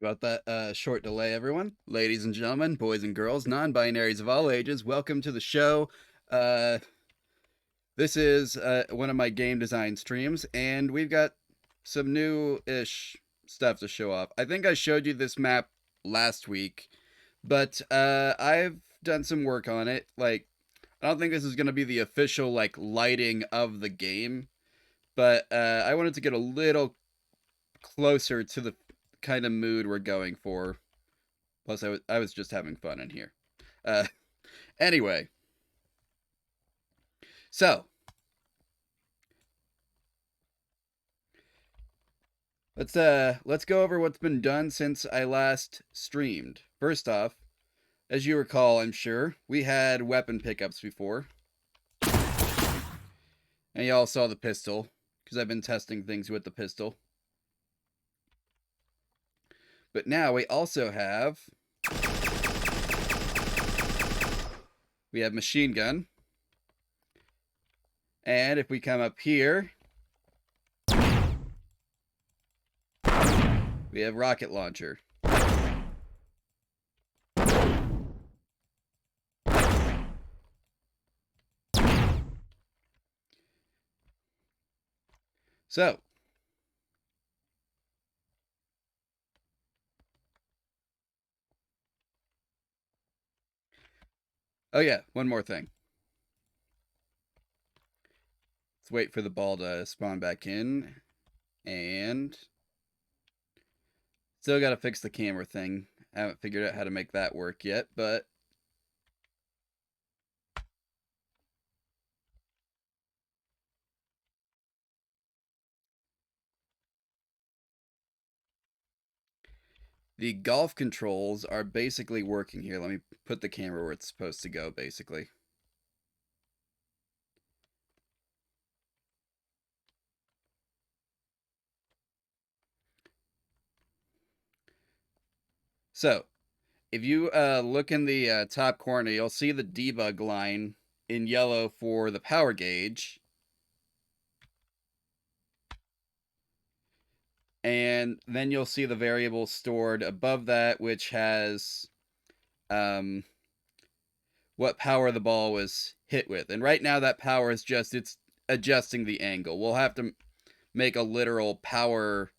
About that short delay, everyone. Ladies and gentlemen, boys and girls, non-binaries of all ages, welcome to the show. This is one of my game design streams, and we've got some new-ish stuff to show off. I think I showed you this map last week, but I've done some work on it. Like, I don't think this is going to be the official, like, lighting of the game, but I wanted to get a little closer to the kind of mood we're going for. Plus, I was just having fun in here. Anyway, so let's go over what's been done since I last streamed. First off, as you recall, I'm sure we had weapon pickups before, and you all saw the pistol because I've been testing things with the pistol. But now we also have machine gun. And if we come up here, we have rocket launcher. So, oh yeah, one more thing. Let's wait for the ball to spawn back in. And still got to fix the camera thing. I haven't figured out how to make that work yet, but the golf controls are basically working here. Let me put the camera where it's supposed to go, basically. So, if you look in the top corner, you'll see the debug line in yellow for the power gauge. And then you'll see the variable stored above that, which has what power the ball was hit with. And right now that power is just, it's adjusting the angle. We'll have to make a literal power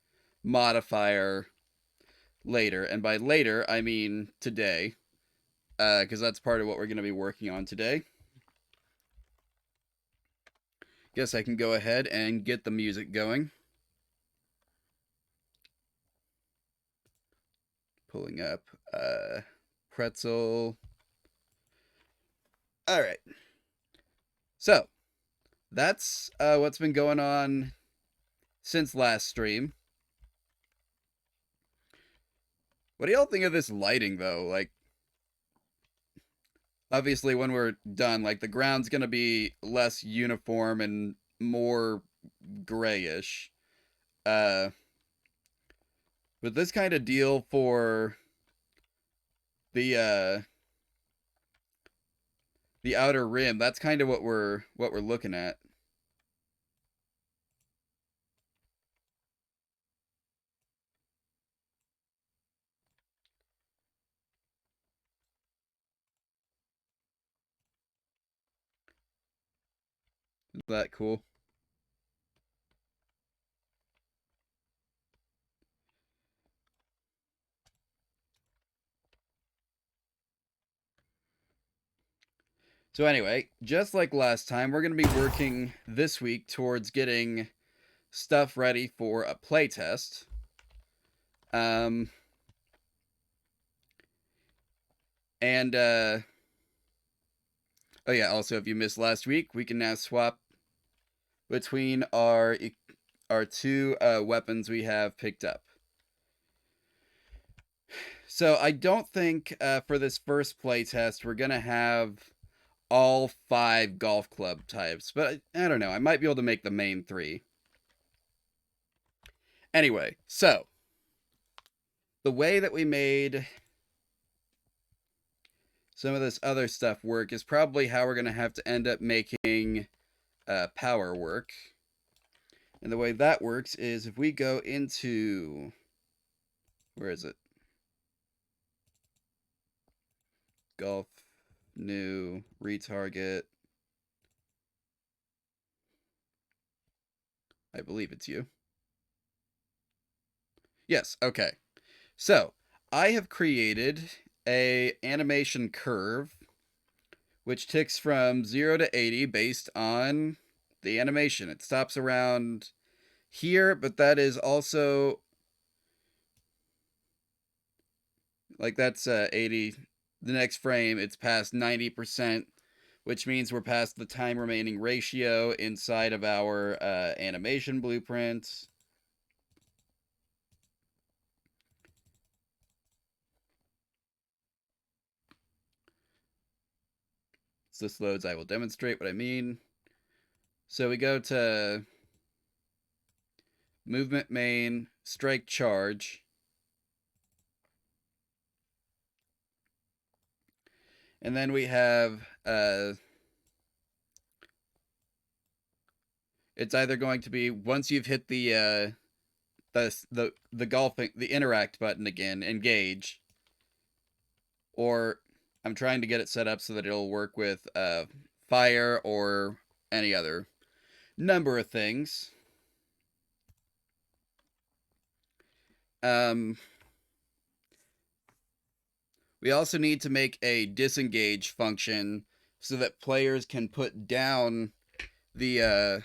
modifier later. And by later, I mean today, because that's part of what we're going to be working on today. Guess I can go ahead and get the music going. Pulling up pretzel. All right. So, that's what's been going on since last stream. What do y'all think of this lighting, though? Like, obviously, when we're done, like, the ground's gonna be less uniform and more grayish. But this kind of deal for the outer rim, that's kind of what we're looking at. Is that cool? So anyway, just like last time, we're going to be working this week towards getting stuff ready for a playtest. Um, and, oh yeah, also if you missed last week, we can now swap between our two weapons we have picked up. So I don't think for this first playtest we're going to have all 5 golf club types, but I don't know. I might be able to make the main 3. Anyway, so the way that we made some of this other stuff work is probably how we're going to have to end up making power work. And the way that works is if we go into, where is it? Golf, new, retarget. I believe it's you. Yes, okay. So, I have created a animation curve which ticks from 0 to 80 based on the animation. It stops around here, but that is also like that's 80. The next frame, it's past 90%, which means we're past the time remaining ratio inside of our animation blueprint. As this loads, I will demonstrate what I mean. So we go to movement main, strike charge. And then we have it's either going to be once you've hit the golfing, the interact button again, engage, or I'm trying to get it set up so that it'll work with fire or any other number of things. We also need to make a disengage function so that players can put down the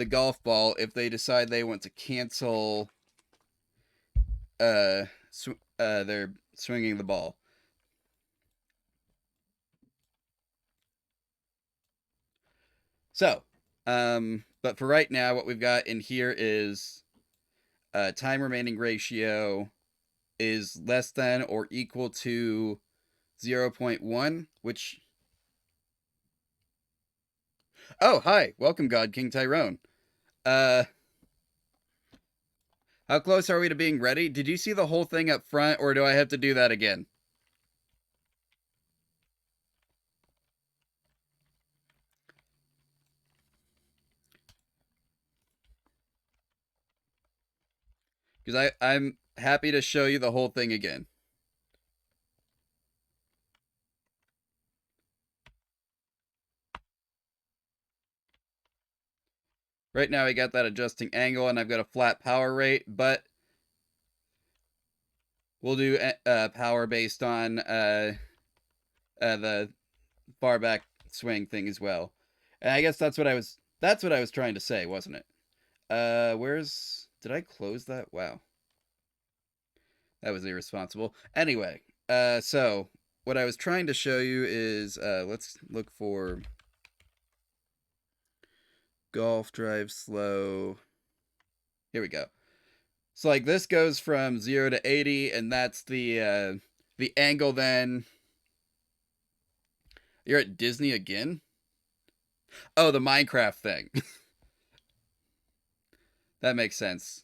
golf ball if they decide they want to cancel their swinging the ball. So, but for right now, what we've got in here is time remaining ratio is less than or equal to 0.1, which... Oh, hi. Welcome, God King Tyrone. How close are we to being ready? Did you see the whole thing up front, or do I have to do that again? Because I'm happy to show you the whole thing again. Right now I got that adjusting angle and I've got a flat power rate, but we'll do power based on the far back swing thing as well. And I guess that's what I was trying to say, wasn't it? Did I close that? Wow. That was irresponsible. Anyway, so what I was trying to show you is let's look for golf drive slow. Here we go. So like this goes from 0 to 80, and that's the angle. Then you're at Disney again. Oh, the Minecraft thing. That makes sense.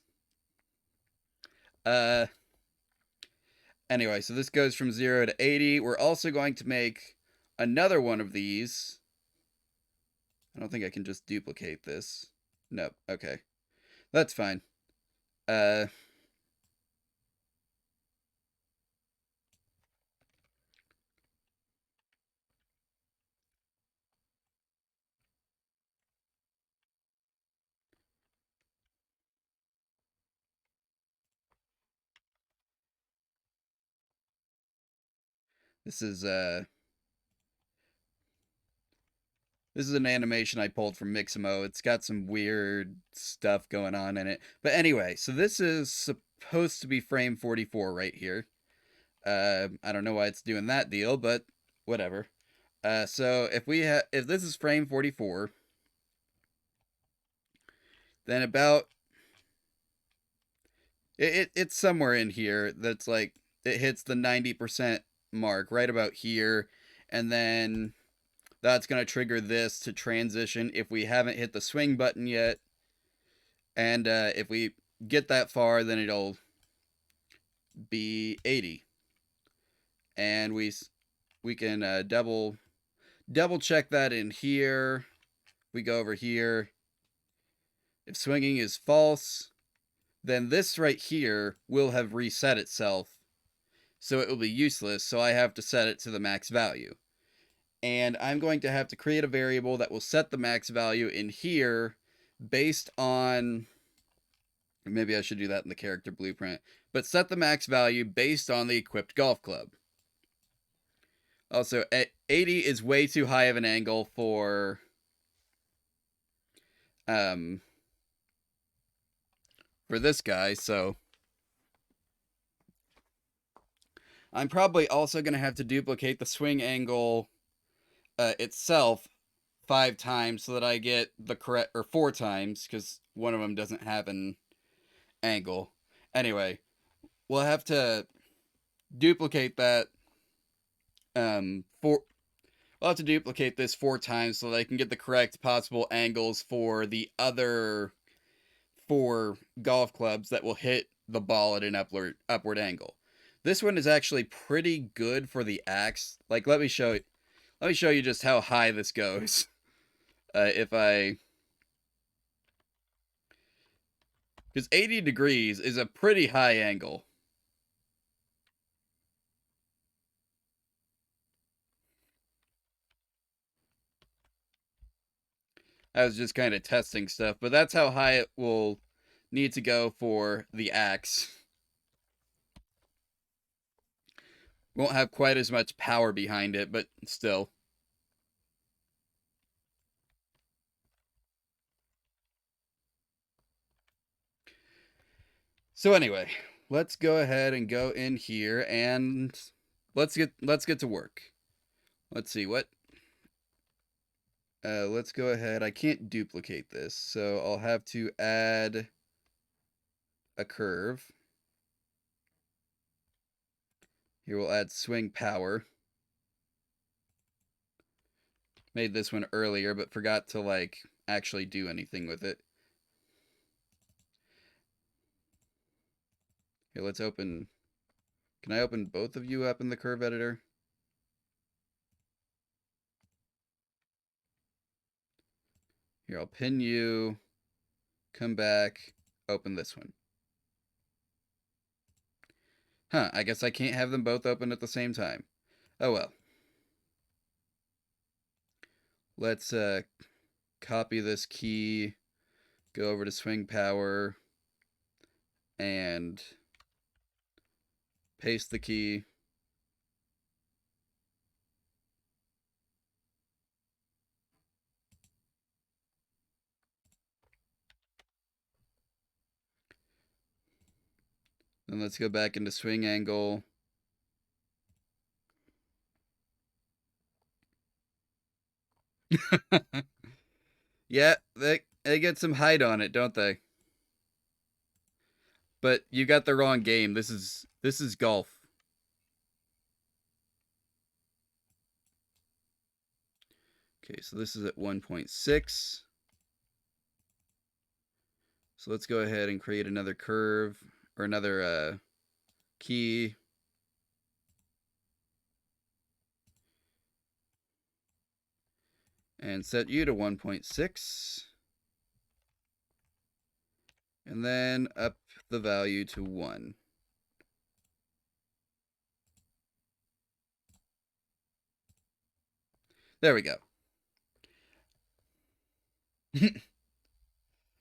Anyway, so this goes from 0 to 80. We're also going to make another one of these. I don't think I can just duplicate this. Nope. Okay. That's fine. This is This is an animation I pulled from Mixamo. It's got some weird stuff going on in it. But anyway, so this is supposed to be frame 44 right here. I don't know why it's doing that deal, but whatever. So if this is frame 44, then about it's somewhere in here that's like it hits the 90% mark right about here, and then that's going to trigger this to transition if we haven't hit the swing button yet. And if we get that far, then it'll be 80. And we can double check that in here. We go over here. If swinging is false, then this right here will have reset itself. So it will be useless. So I have to set it to the max value. And I'm going to have to create a variable that will set the max value in here based on, maybe I should do that in the character blueprint, but set the max value based on the equipped golf club. Also, 80 is way too high of an angle for this guy, so I'm probably also going to have to duplicate the swing angle itself 5 times so that I get the correct, or 4 times, because one of them doesn't have an angle. Anyway, we'll have to duplicate that we'll have to duplicate this 4 times so that I can get the correct possible angles for the other 4 golf clubs that will hit the ball at an upward angle. This one is actually pretty good for the axe. Like, let me show you just how high this goes. Because 80 degrees is a pretty high angle. I was just kind of testing stuff, but that's how high it will need to go for the axe. Won't have quite as much power behind it, but still. So anyway, let's go ahead and go in here and let's get to work. Let's see what. Let's go ahead. I can't duplicate this, so I'll have to add a curve. Here we'll add swing power. Made this one earlier, but forgot to like actually do anything with it. Here, let's open. Can I open both of you up in the curve editor? Here, I'll pin you. Come back. Open this one. Huh, I guess I can't have them both open at the same time. Oh well. Let's copy this key, go over to swing power, and paste the key. Then let's go back into swing angle. Yeah, they get some height on it, don't they? But you got the wrong game. This is golf. Okay, so this is at 1.6. So let's go ahead and create another curve or another key. And set you to 1.6. And then up the value to 1. There we go.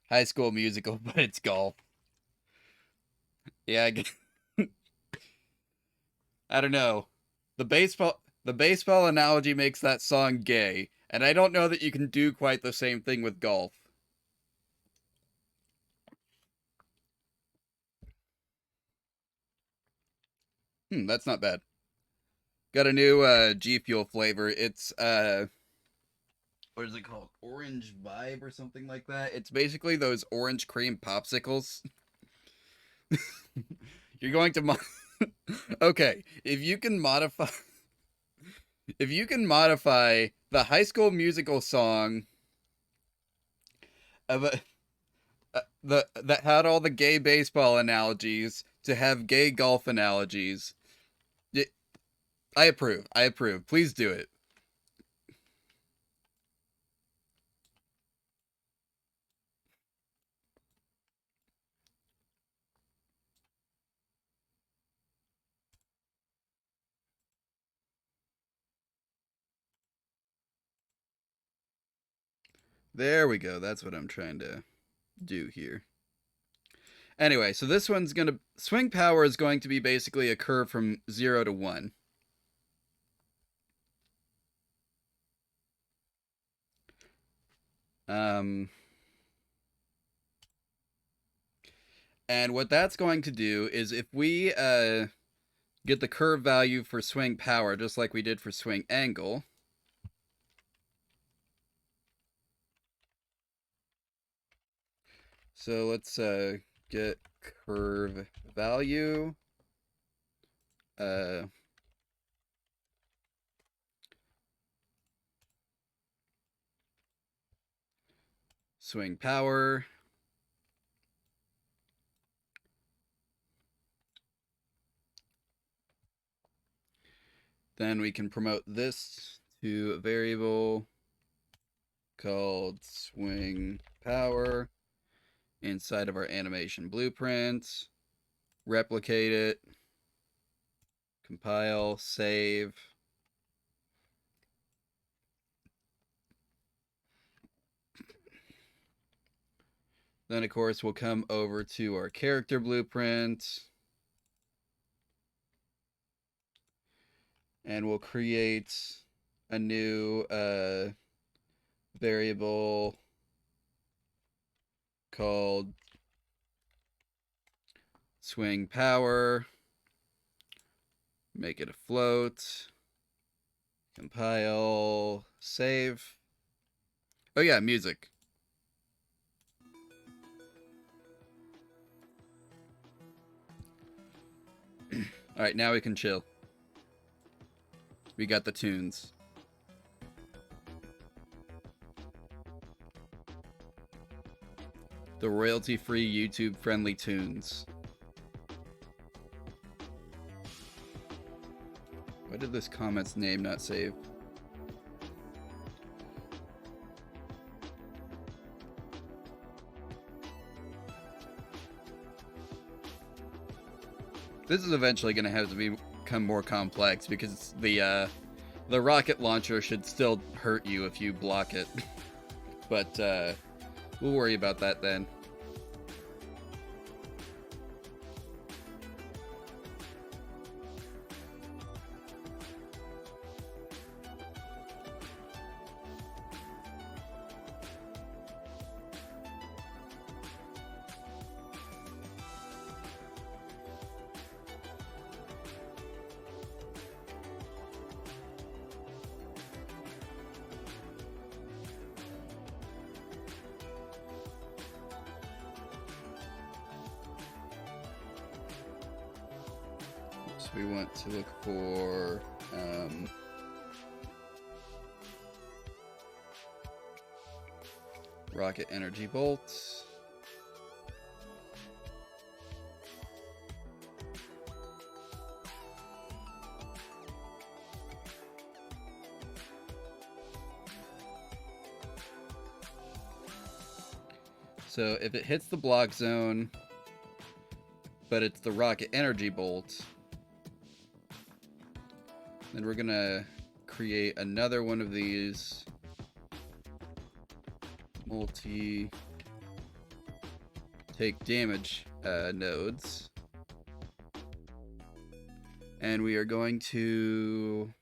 High School Musical, but it's golf. Yeah, I don't know. The baseball The baseball analogy makes that song gay, and I don't know that you can do quite the same thing with golf. That's not bad. Got a new G Fuel flavor. It's what is it called? Orange Vibe or something like that. It's basically those orange cream popsicles. You're going to okay, if you can modify the High School Musical song of a that had all the gay baseball analogies to have gay golf analogies. I approve. I approve. Please do it. There we go. That's what I'm trying to do here. Anyway, so this one's going to swing power is going to be basically a curve from 0 to 1. And what that's going to do is if we get the curve value for swing power, just like we did for swing angle, so let's get curve value. Swing power. Then we can promote this to a variable called swing power inside of our animation blueprint. Replicate it. Compile, save. Then, of course, we'll come over to our character blueprint. And we'll create a new variable called swing power. Make it a float. Compile, save. Oh yeah, music. Alright, now we can chill. We got the tunes. The royalty-free YouTube-friendly tunes. Why did this comment's name not save? This is eventually going to have to become more complex because the rocket launcher should still hurt you if you block it. But we'll worry about that then. We want to look for rocket energy bolts. So if it hits the block zone, but it's the rocket energy bolt, then we're gonna create another one of these multi-take damage nodes. And we are going to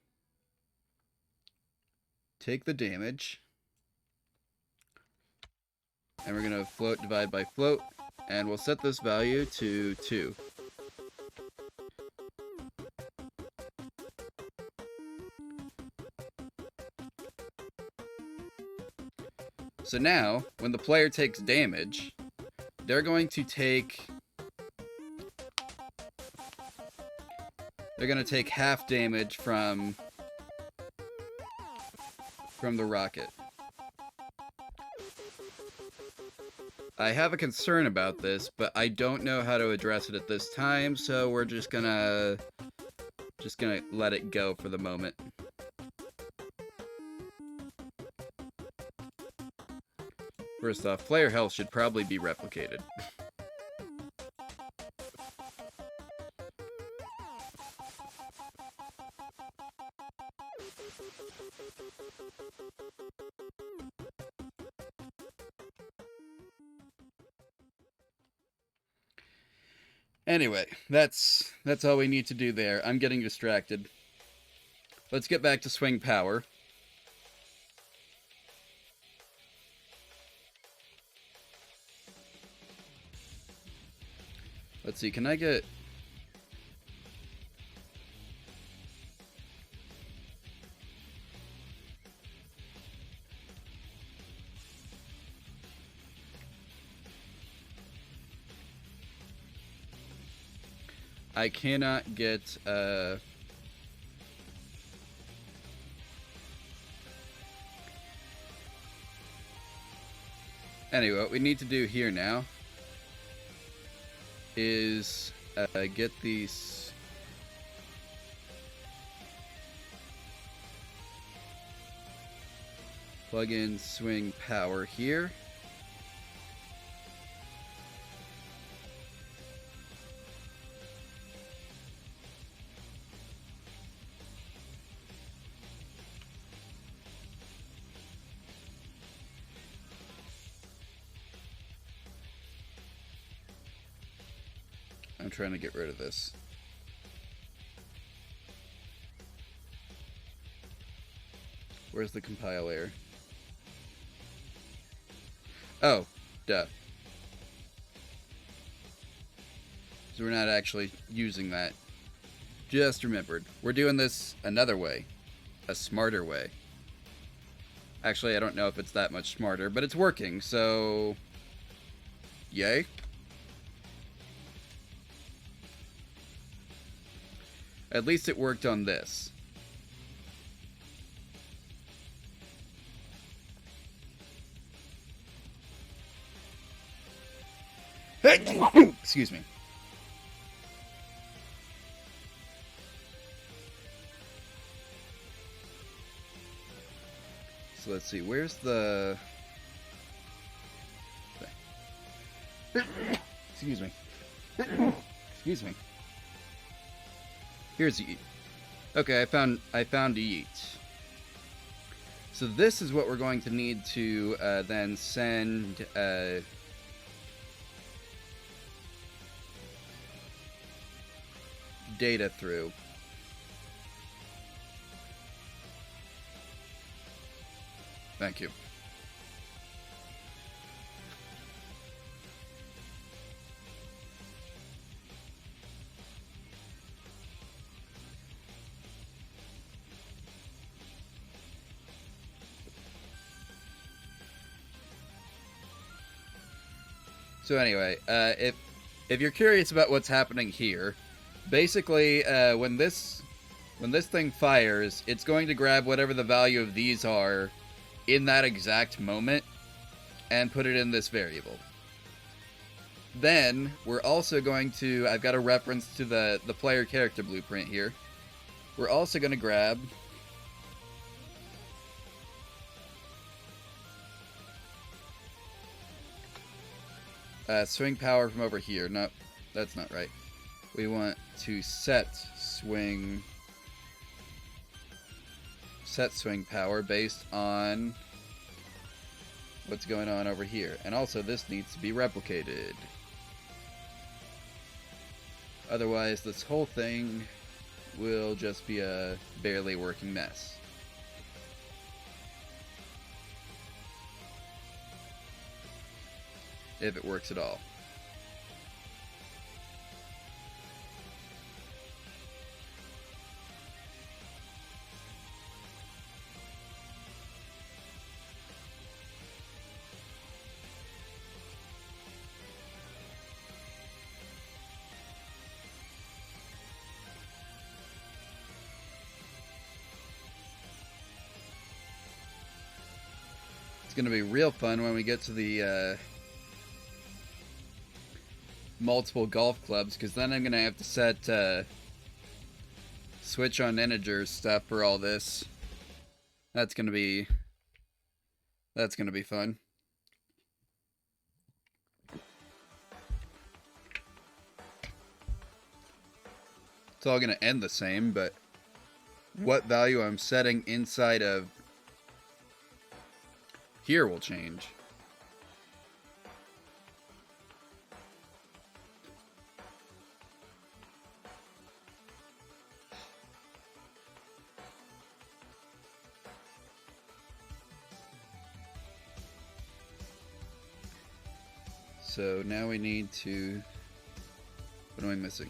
take the damage, and we're going to float divide by float, and we'll set this value to 2. So now, when the player takes damage, they're going to take half damage from the rocket. I have a concern about this, but I don't know how to address it at this time, so we're just gonna let it go for the moment. First off, player health should probably be replicated. Anyway, that's all we need to do there. I'm getting distracted. Let's get back to swing power. Let's see, can I get... I cannot get, Anyway, what we need to do here now is get these... Plug in swing power here. I'm trying to get rid of this. Where's the compiler? Oh, duh. So we're not actually using that. Just remembered. We're doing this another way. A smarter way. Actually, I don't know if it's that much smarter, but it's working, so... Yay. At least it worked on this. Excuse me. So let's see, where's the... Excuse me. Excuse me. Here's yeet. Okay, I found yeet. So this is what we're going to need to then send data through. Thank you. So anyway, if you're curious about what's happening here, basically when this thing fires, it's going to grab whatever the value of these are in that exact moment and put it in this variable. Then we're also going to, I've got a reference to the player character blueprint here. We're also going to grab swing power from over here. No, that's not right. We want to set swing power based on what's going on over here. And also this needs to be replicated. Otherwise this whole thing will just be a barely working mess. if it works at all. It's going to be real fun when we get to the multiple golf clubs, because then I'm going to have to set switch on integers stuff for all this. That's going to be fun. It's all going to end the same, but what value I'm setting inside of here will change. So now we need to... What am I missing?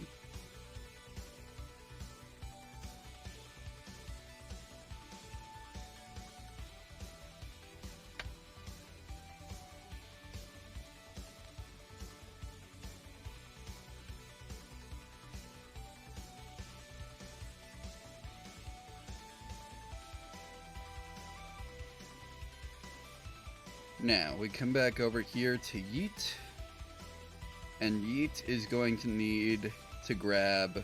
Now, we come back over here to Yeet, and Yeet is going to need to grab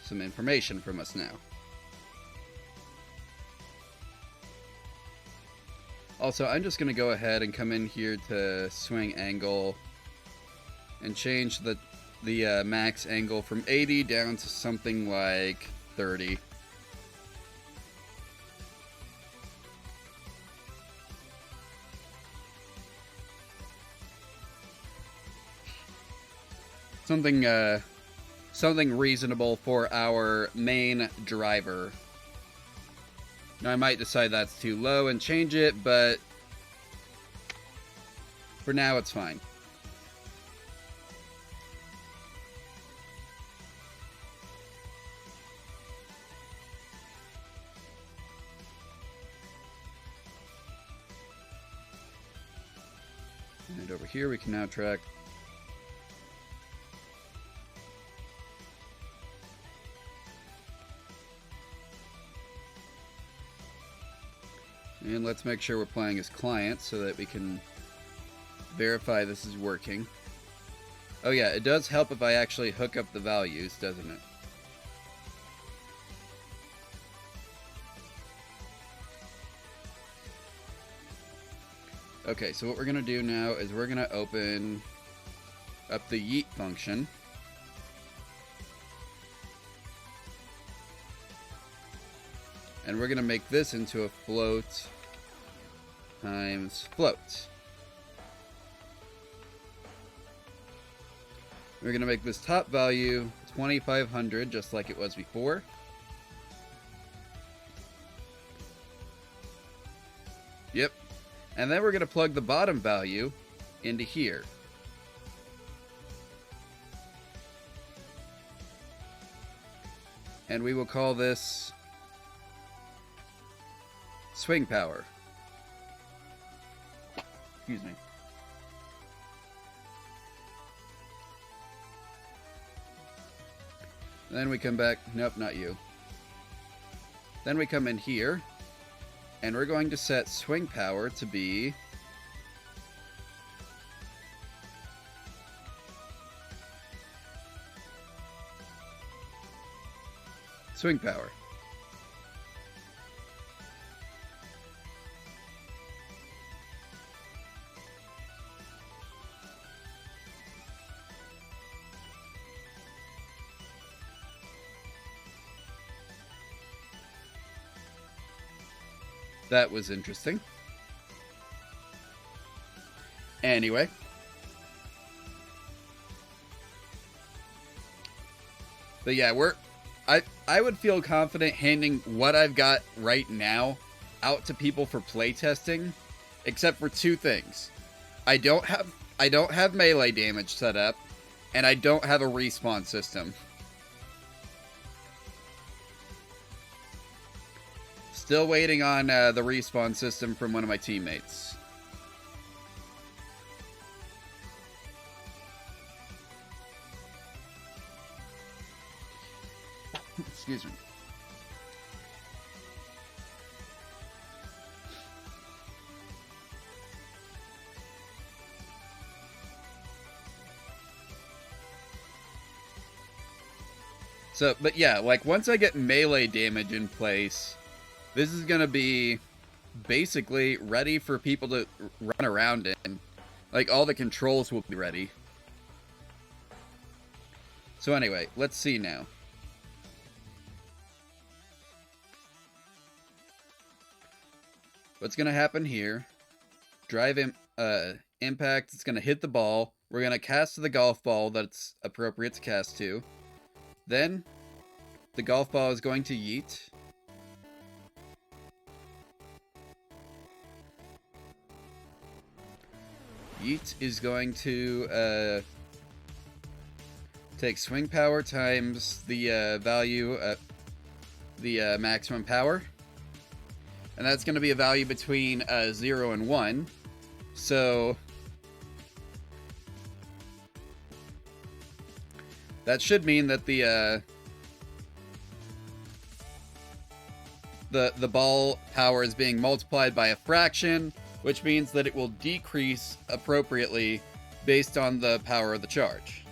some information from us now. Also, I'm just going to go ahead and come in here to swing angle and change the max angle from 80 down to something like 30. Something reasonable for our main driver. Now, I might decide that's too low and change it, but for now it's fine. And over here we can now track and let's make sure we're playing as client so that we can verify this is working. Oh yeah, it does help if I actually hook up the values, doesn't it? Okay, so what we're going to do now is we're going to open up the Yeet function. And we're going to make this into a float times float. We're going to make this top value 2500 just like it was before. Yep. And then we're going to plug the bottom value into here. And we will call this swing power. Excuse me. Then we come back. Nope, not you. Then we come in here, and we're going to set swing power to be swing power. That was interesting. Anyway. But yeah, I would feel confident handing what I've got right now out to people for playtesting, except for two things. I don't have melee damage set up, and I don't have a respawn system. Still waiting on the respawn system from one of my teammates. Excuse me. So, but yeah, like once I get melee damage in place, this is gonna be basically ready for people to run around in. Like all the controls will be ready. So anyway, let's see now. What's gonna happen here? Drive impact. It's gonna hit the ball. We're gonna cast to the golf ball that's appropriate to cast to. Then the golf ball is going to yeet. Yeet is going to take swing power times the value of the maximum power. And that's going to be a value between 0 and 1. So that should mean that the ball power is being multiplied by a fraction, which means that it will decrease appropriately based on the power of the charge.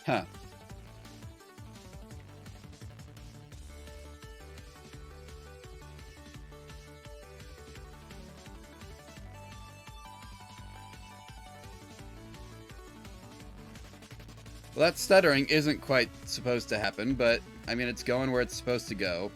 Huh. Well, that stuttering isn't quite supposed to happen, but, I mean, it's going where it's supposed to go.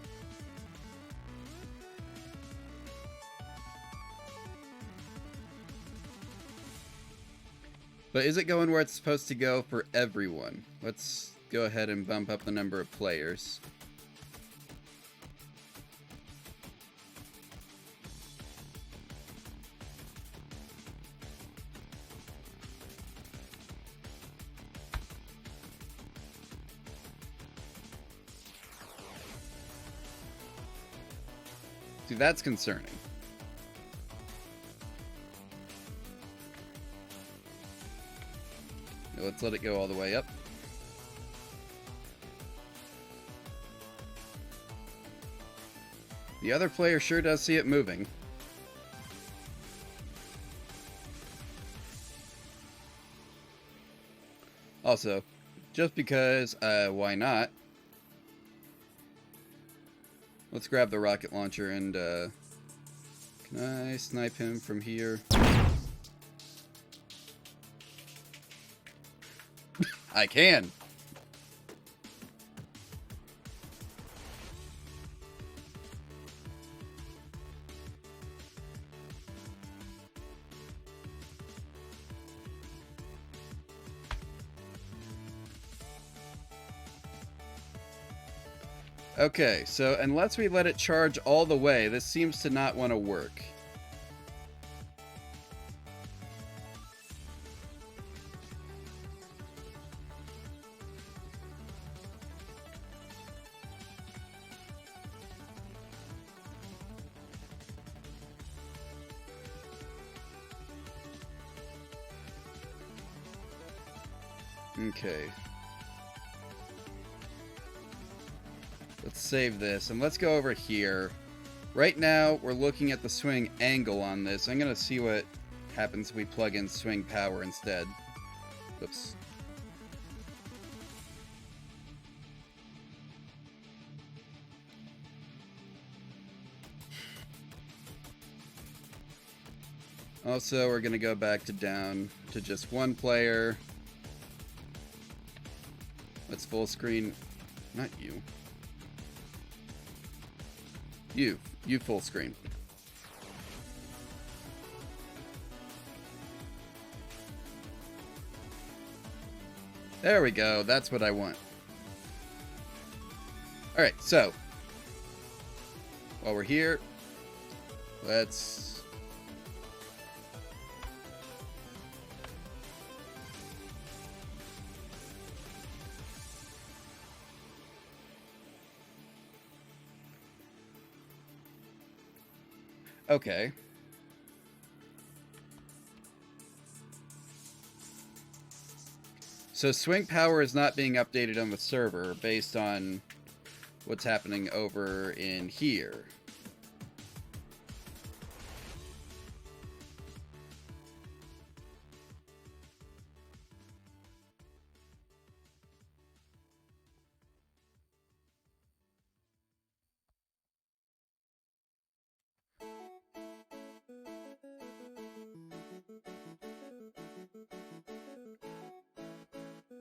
But is it going where it's supposed to go for everyone? Let's go ahead and bump up the number of players. See, that's concerning. Now let's let it go all the way up. The other player sure does see it moving. Also, just because, why not? Let's grab the rocket launcher and, can I snipe him from here? I can! Okay, so unless we let it charge all the way, this seems to not want to work. Okay. Let's save this, and let's go over here. Right now, we're looking at the swing angle on this. I'm going to see what happens if we plug in swing power instead. Oops. Also, we're going to go back to down to just one player. Let's full screen. Not you. You full screen. There we go. That's what I want. Alright, so while we're here, let's... Okay. So swing power is not being updated on the server based on what's happening over in here.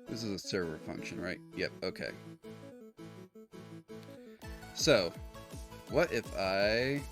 This is a server function, right? Yep, okay. So, what if I...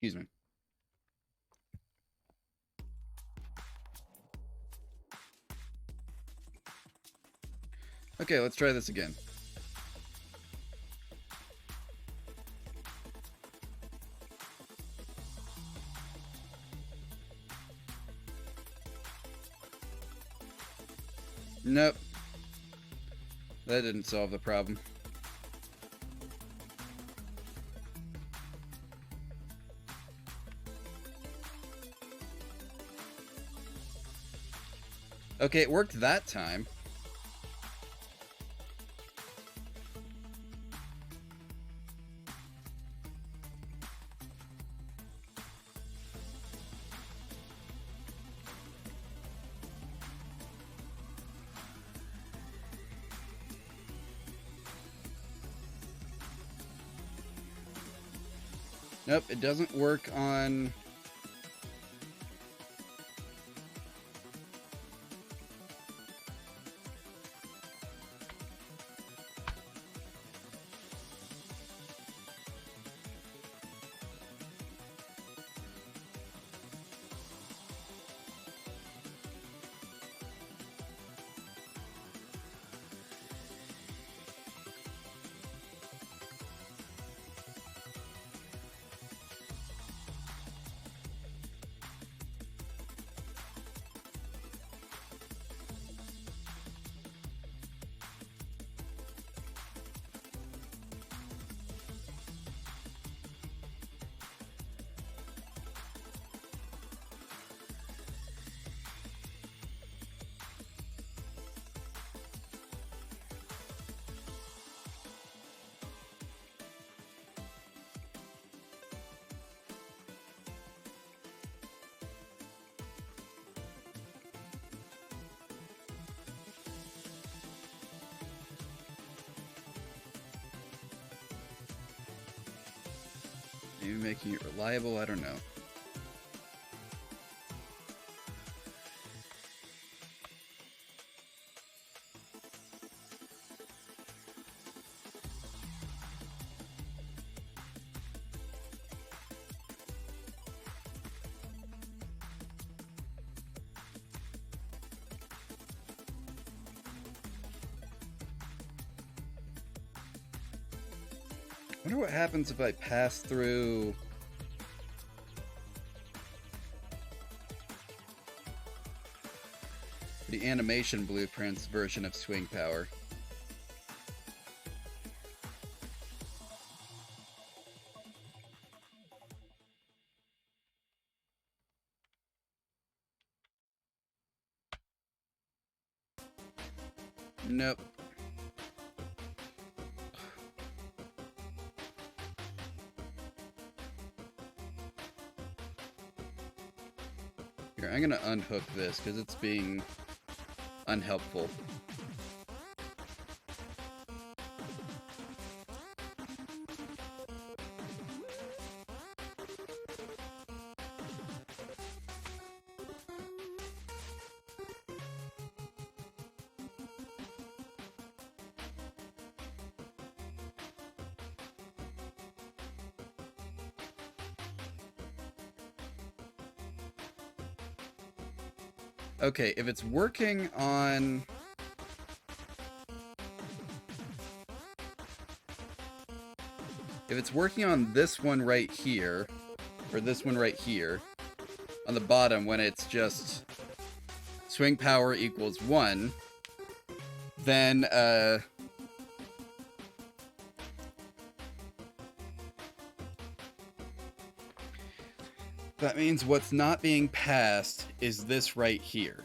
Excuse me. Okay, let's try this again. Nope. That didn't solve the problem. Okay, it worked that time. Nope, it doesn't work on... Maybe making it reliable, I don't know. Wonder what happens if I pass through... the animation blueprints version of swing power. Nope. Here, I'm gonna unhook this because it's being unhelpful. Okay, if it's working on... if it's working on this one right here, or this one right here, on the bottom when it's just swing power equals 1, then, that means what's not being passed is this right here.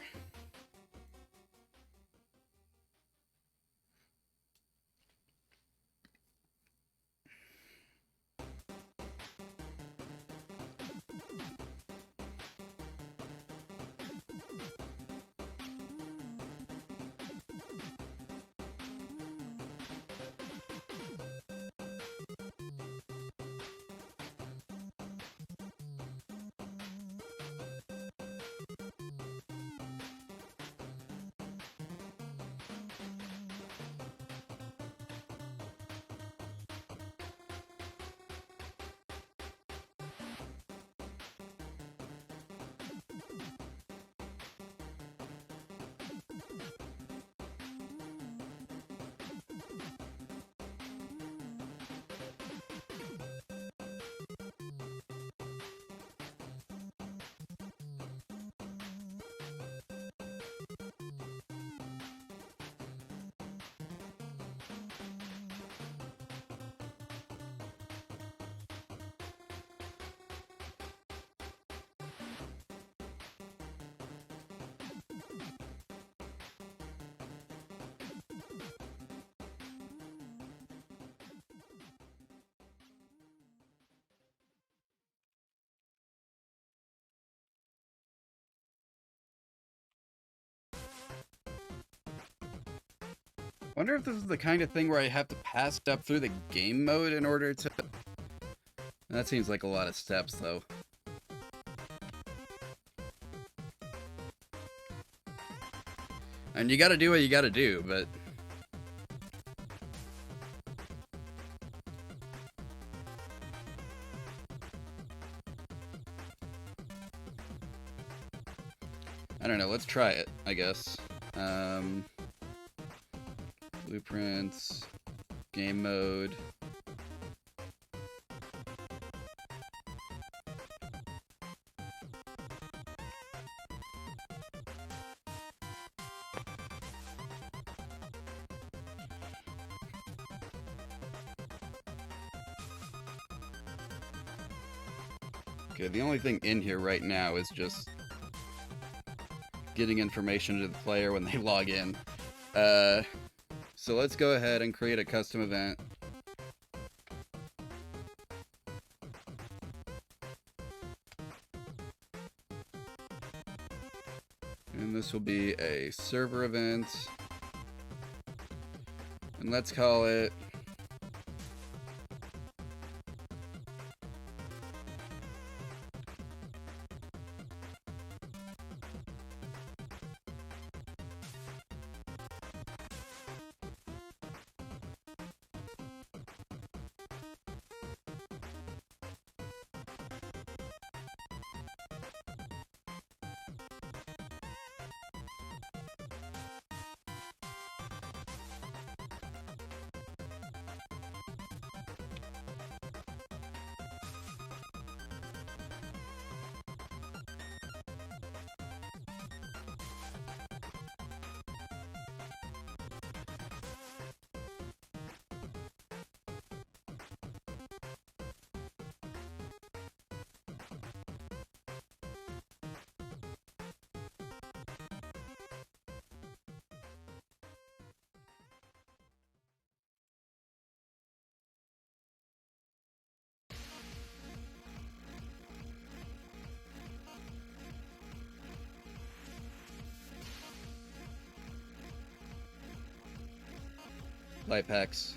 Wonder if this is the kind of thing where I have to pass stuff through the game mode in order to... That seems like a lot of steps, though. And you gotta do what you gotta do, but... I don't know, let's try it, I guess. Blueprints, game mode. Okay, the only thing in here right now is just getting information to the player when they log in. So let's go ahead and create a custom event. And this will be a server event. And let's call it light packs.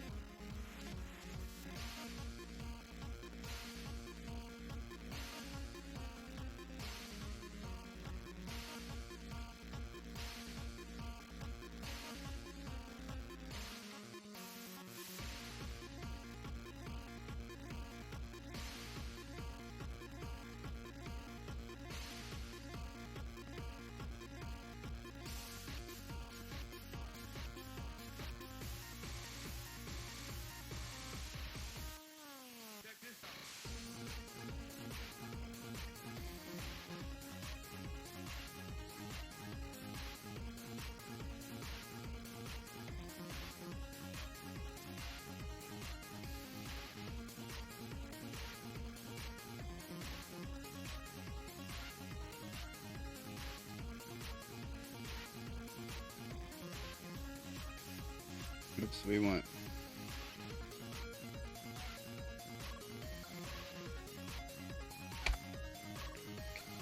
Oops, we want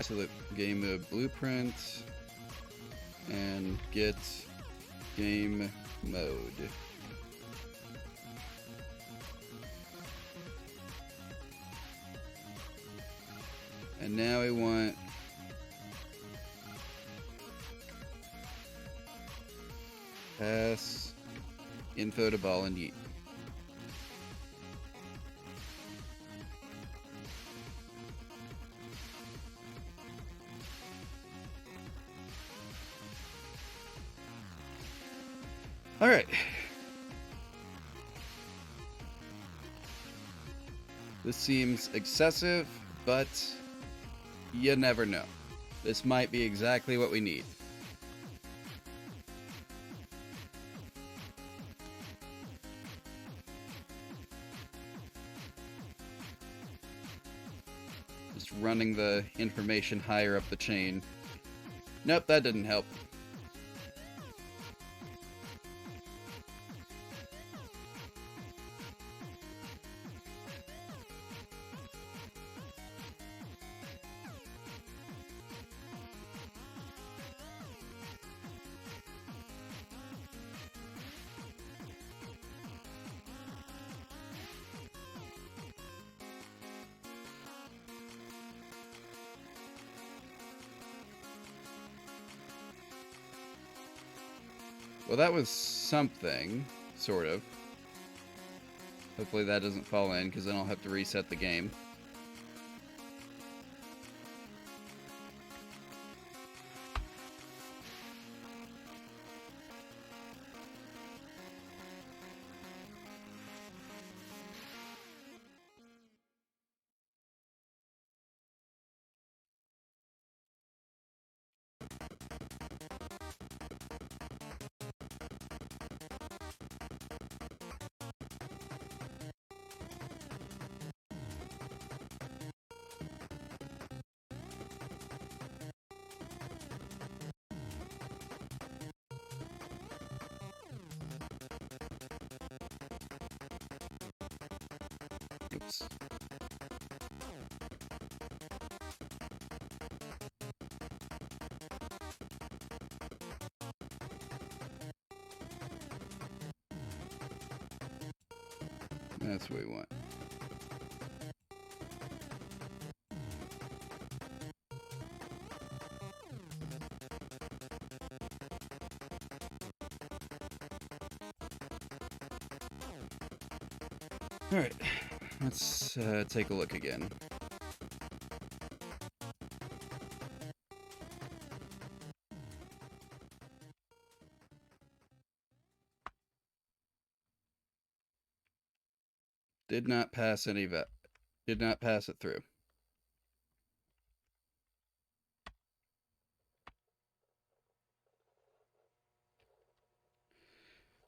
select game mode blueprint and get game mode. And now we want pass info to ball and yeet. All right. This seems excessive, but you never know. This might be exactly what we need. Just running the information higher up the chain. Nope, that didn't help. Well, that was something, sort of. Hopefully that doesn't fall in, because then I'll have to reset the game. Oops. That's what we want. All right, let's take a look again. Did not pass any vet. Did not pass it through.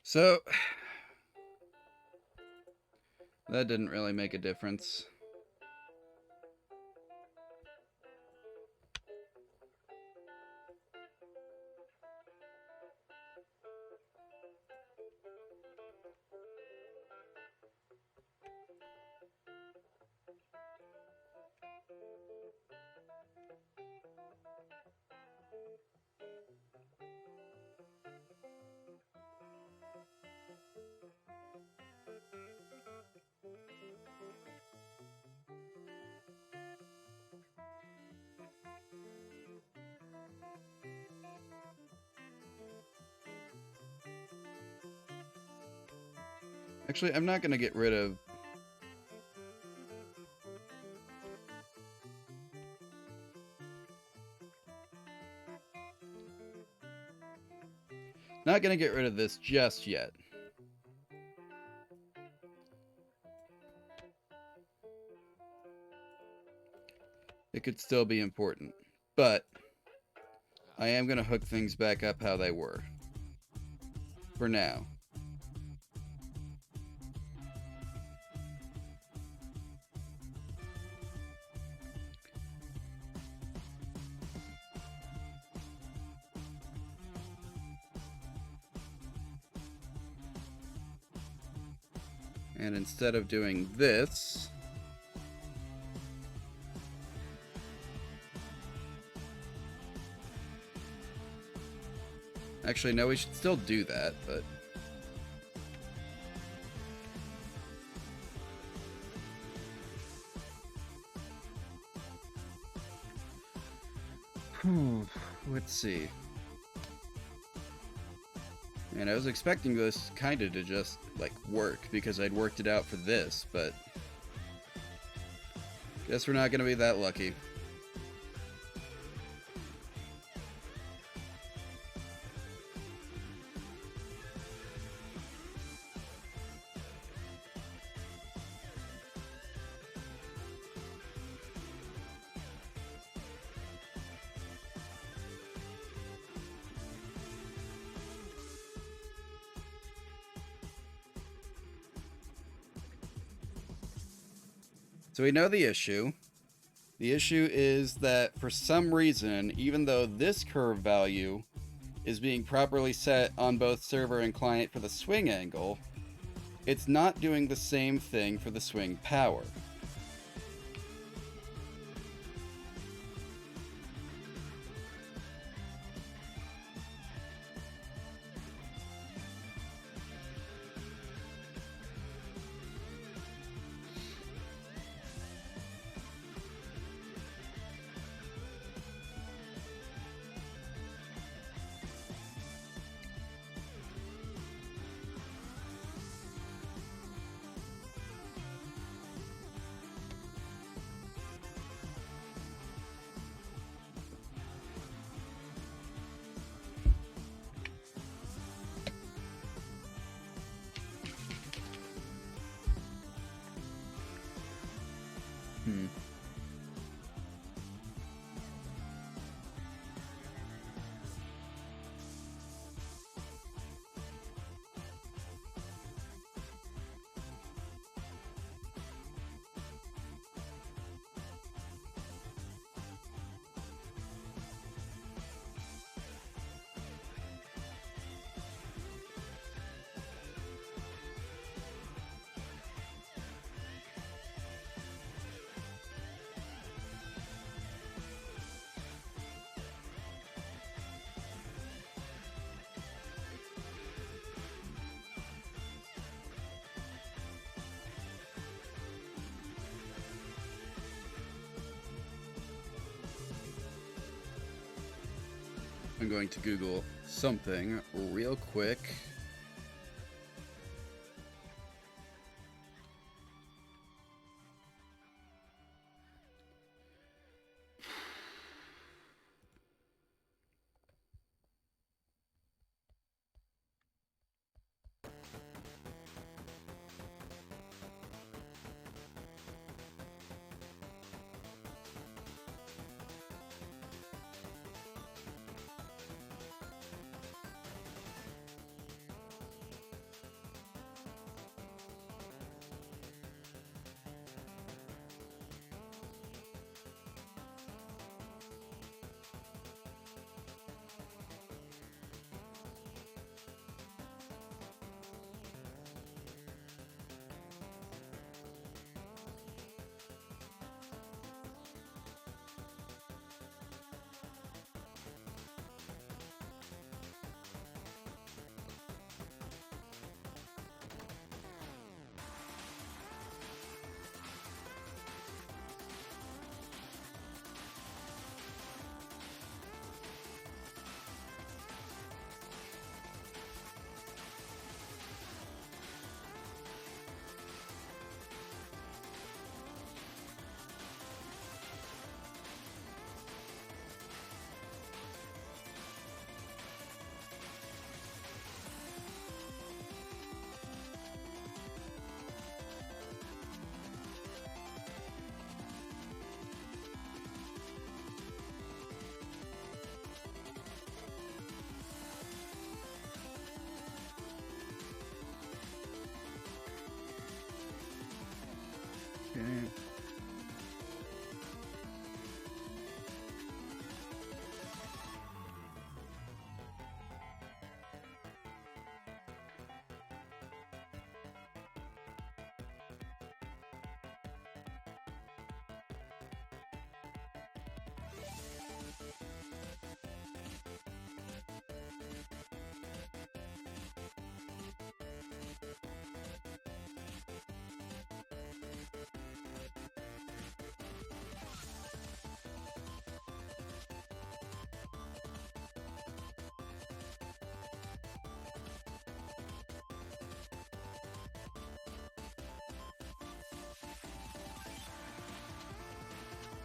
So that didn't really make a difference. Actually, I'm not going to get rid of... Not going to get rid of this just yet. It could still be important. But I am going to hook things back up how they were. For now. And instead of doing this, actually, no, we should still do that, but let's see. And I was expecting this kind of to just, like, work, because I'd worked it out for this, but guess we're not going to be that lucky. So we know the issue. The issue is that for some reason, even though this curve value is being properly set on both server and client for the swing angle, it's not doing the same thing for the swing power. I'm going to Google something real quick.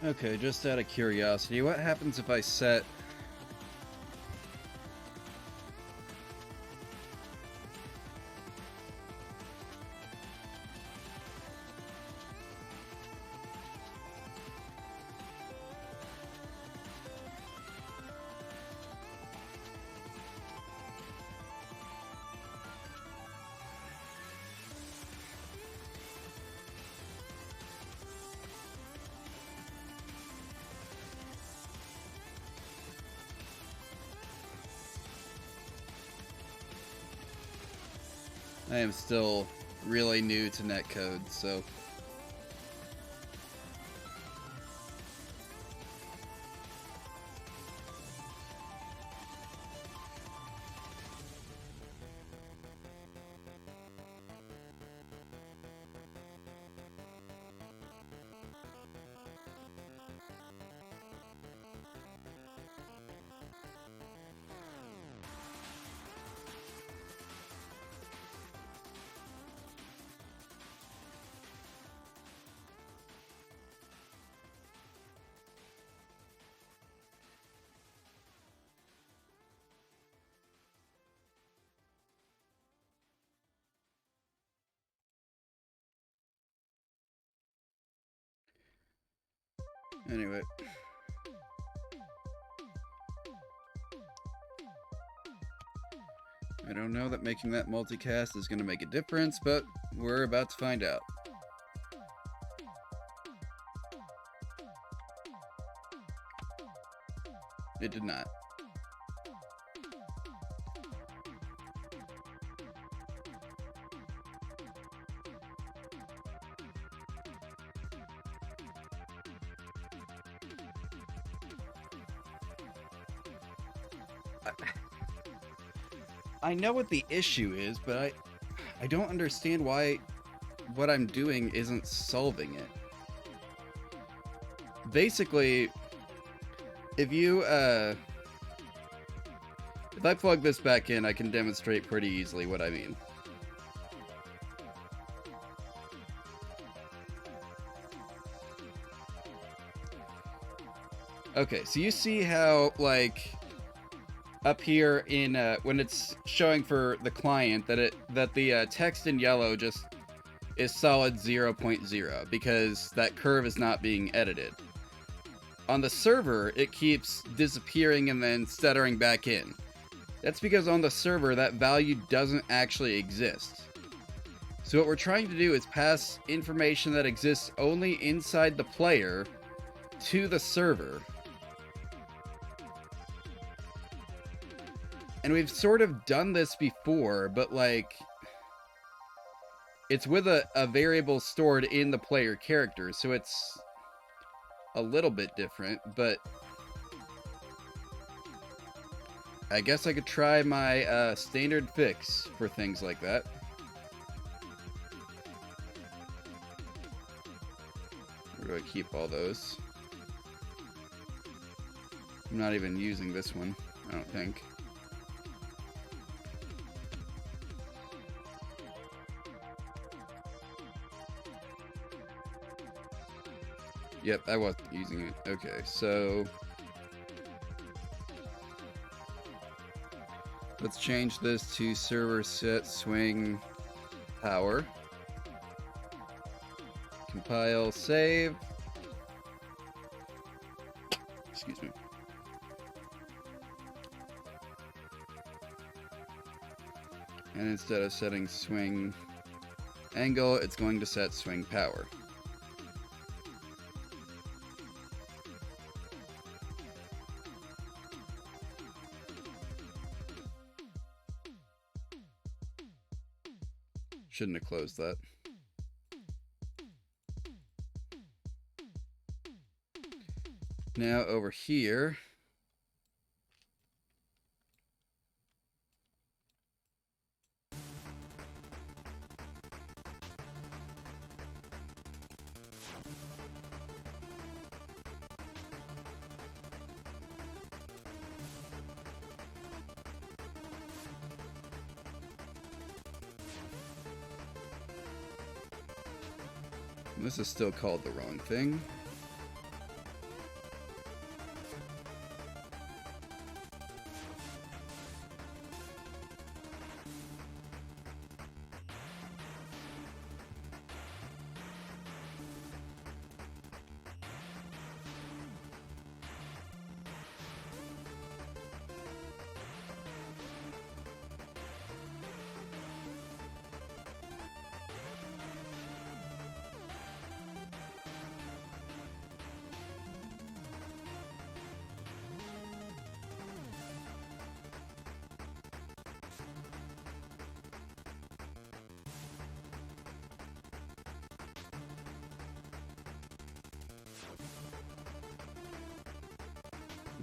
Okay, just out of curiosity, what happens if I set... I am still really new to netcode, so... Anyway. I don't know that making that multicast is going to make a difference, but we're about to find out. It did not. I know what the issue is, but I don't understand why what I'm doing isn't solving it. Basically, if I plug this back in, I can demonstrate pretty easily what I mean. Okay, so you see how, like, up here in when it's showing for the client that the text in yellow just is solid 0.0 because that curve is not being edited. On the server, it keeps disappearing and then stuttering back in. That's because on the server, that value doesn't actually exist. So what we're trying to do is pass information that exists only inside the player to the server. And we've sort of done this before, but like, it's with a variable stored in the player character, so it's a little bit different, but I guess I could try my standard fix for things like that. Where do I keep all those? I'm not even using this one, I don't think. Yep, I wasn't using it. Okay, so let's change this to server set swing power. Compile, save. Excuse me. And instead of setting swing angle, it's going to set swing power. Shouldn't have closed that. Now over here, this is still called the wrong thing.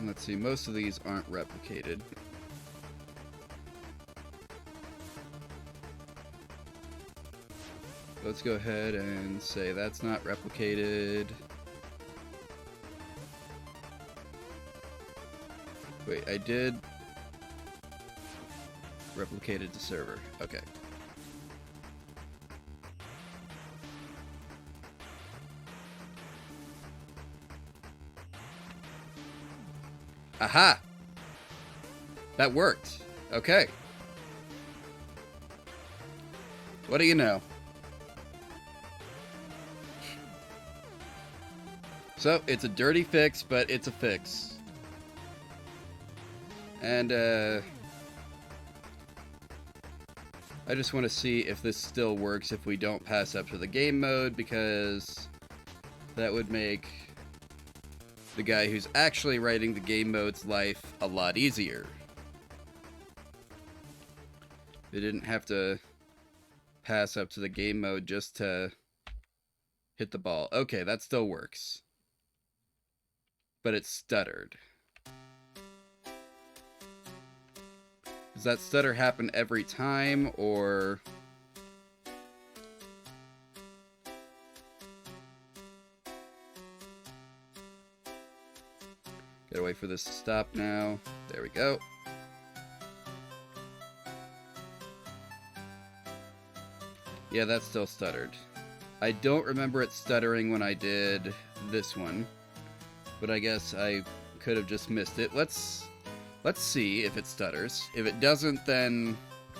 Let's see, most of these aren't replicated. Let's go ahead and say that's not replicated. Wait, I did replicated to server. Okay. Aha! That worked. Okay. What do you know? So, it's a dirty fix, but it's a fix. And, I just want to see if this still works if we don't pass up to the game mode, because that would make the guy who's actually writing the game mode's life a lot easier. They didn't have to pass up to the game mode just to hit the ball. Okay, that still works. But it stuttered. Does that stutter happen every time, or... Gotta wait for this to stop now. There we go. Yeah, that still stuttered. I don't remember it stuttering when I did this one, but I guess I could have just missed it. Let's see if it stutters. If it doesn't, then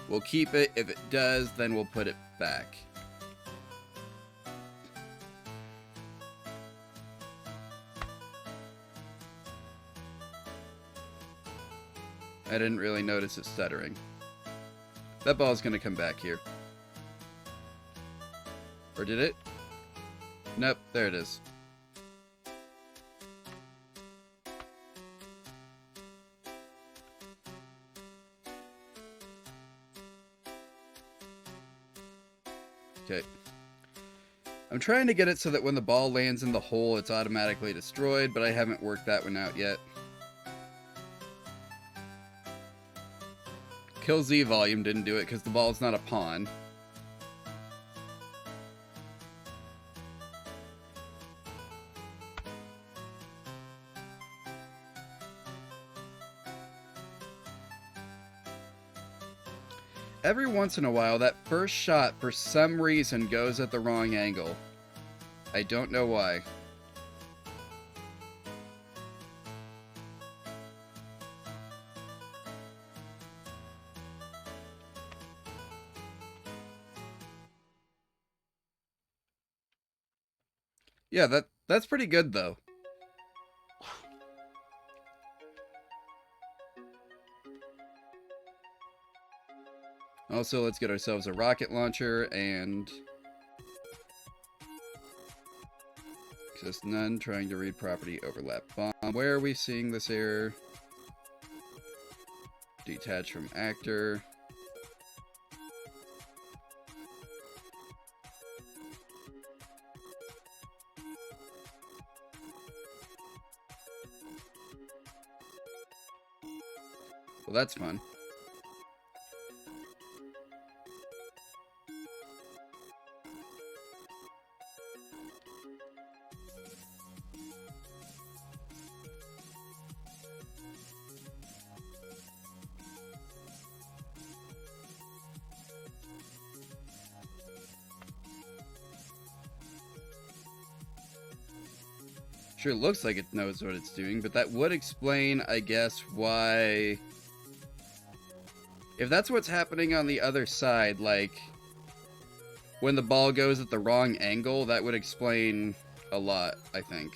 we'll keep it. If it does, then we'll put it back. I didn't really notice it stuttering. That ball's gonna come back here. Or did it? Nope, there it is. Okay. I'm trying to get it so that when the ball lands in the hole, it's automatically destroyed, but I haven't worked that one out yet. Kill Z volume didn't do it because the ball's not a pawn. Every once in a while, that first shot, for some reason, goes at the wrong angle. I don't know why. Yeah, that's pretty good, though. Also, let's get ourselves a rocket launcher and... Access none, trying to read property overlap bomb. Where are we seeing this error? Detach from actor. Well, that's fun. Sure, it looks like it knows what it's doing, but that would explain, I guess, why... If that's what's happening on the other side, like, when the ball goes at the wrong angle, that would explain a lot, I think.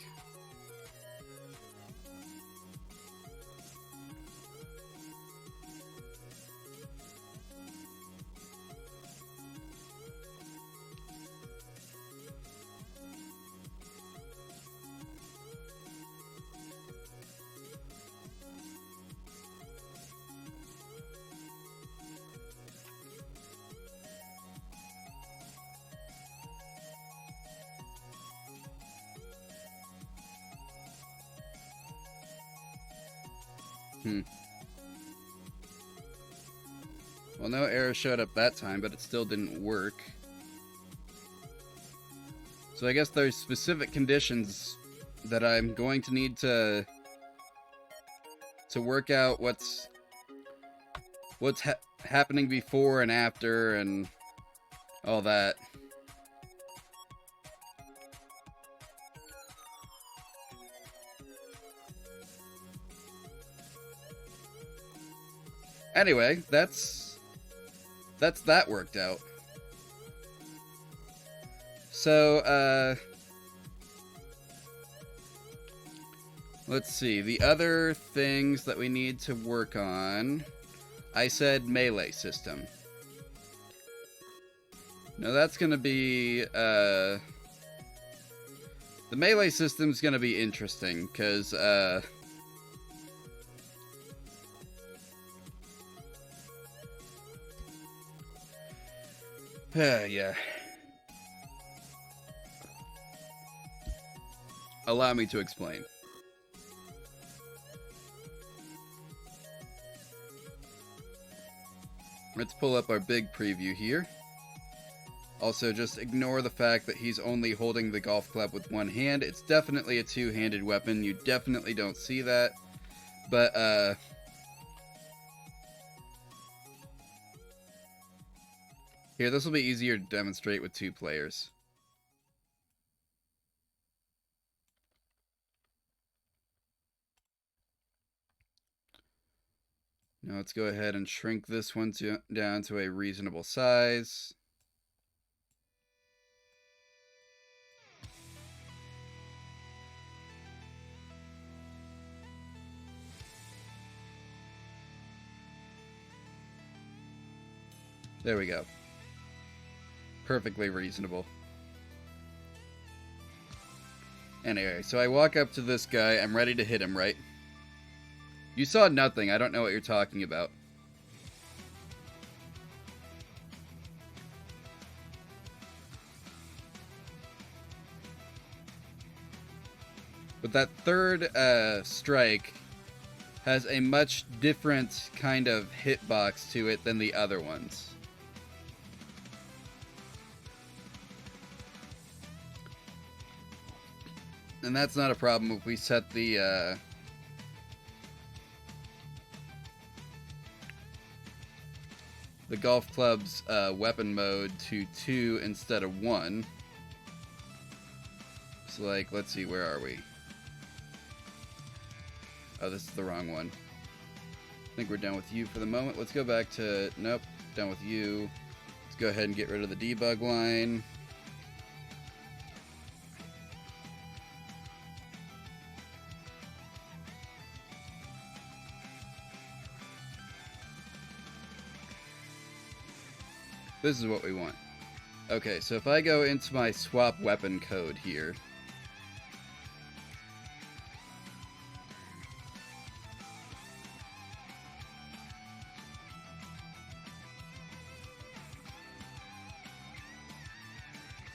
Well, no error showed up that time, but it still didn't work. So I guess there's specific conditions that I'm going to need to work out what's happening before and after and all that. Anyway, that's that worked out. So, let's see. The other things that we need to work on, I said melee system. Now that's gonna be, the melee system's gonna be interesting, because, yeah. Allow me to explain. Let's pull up our big preview here. Also, just ignore the fact that he's only holding the golf club with one hand. It's definitely a two-handed weapon. You definitely don't see that. But, here, this will be easier to demonstrate with two players. Now let's go ahead and shrink this one down to a reasonable size. There we go. Perfectly reasonable. Anyway, so I walk up to this guy. I'm ready to hit him, right? You saw nothing. I don't know what you're talking about. But that third strike has a much different kind of hitbox to it than the other ones. And that's not a problem if we set the golf club's weapon mode to 2 instead of 1. So, like, let's see, where are we? Oh, this is the wrong one. I think we're done with you for the moment. Let's go back to, nope, done with you. Let's go ahead and get rid of the debug line. This is what we want. Okay, so if I go into my swap weapon code here,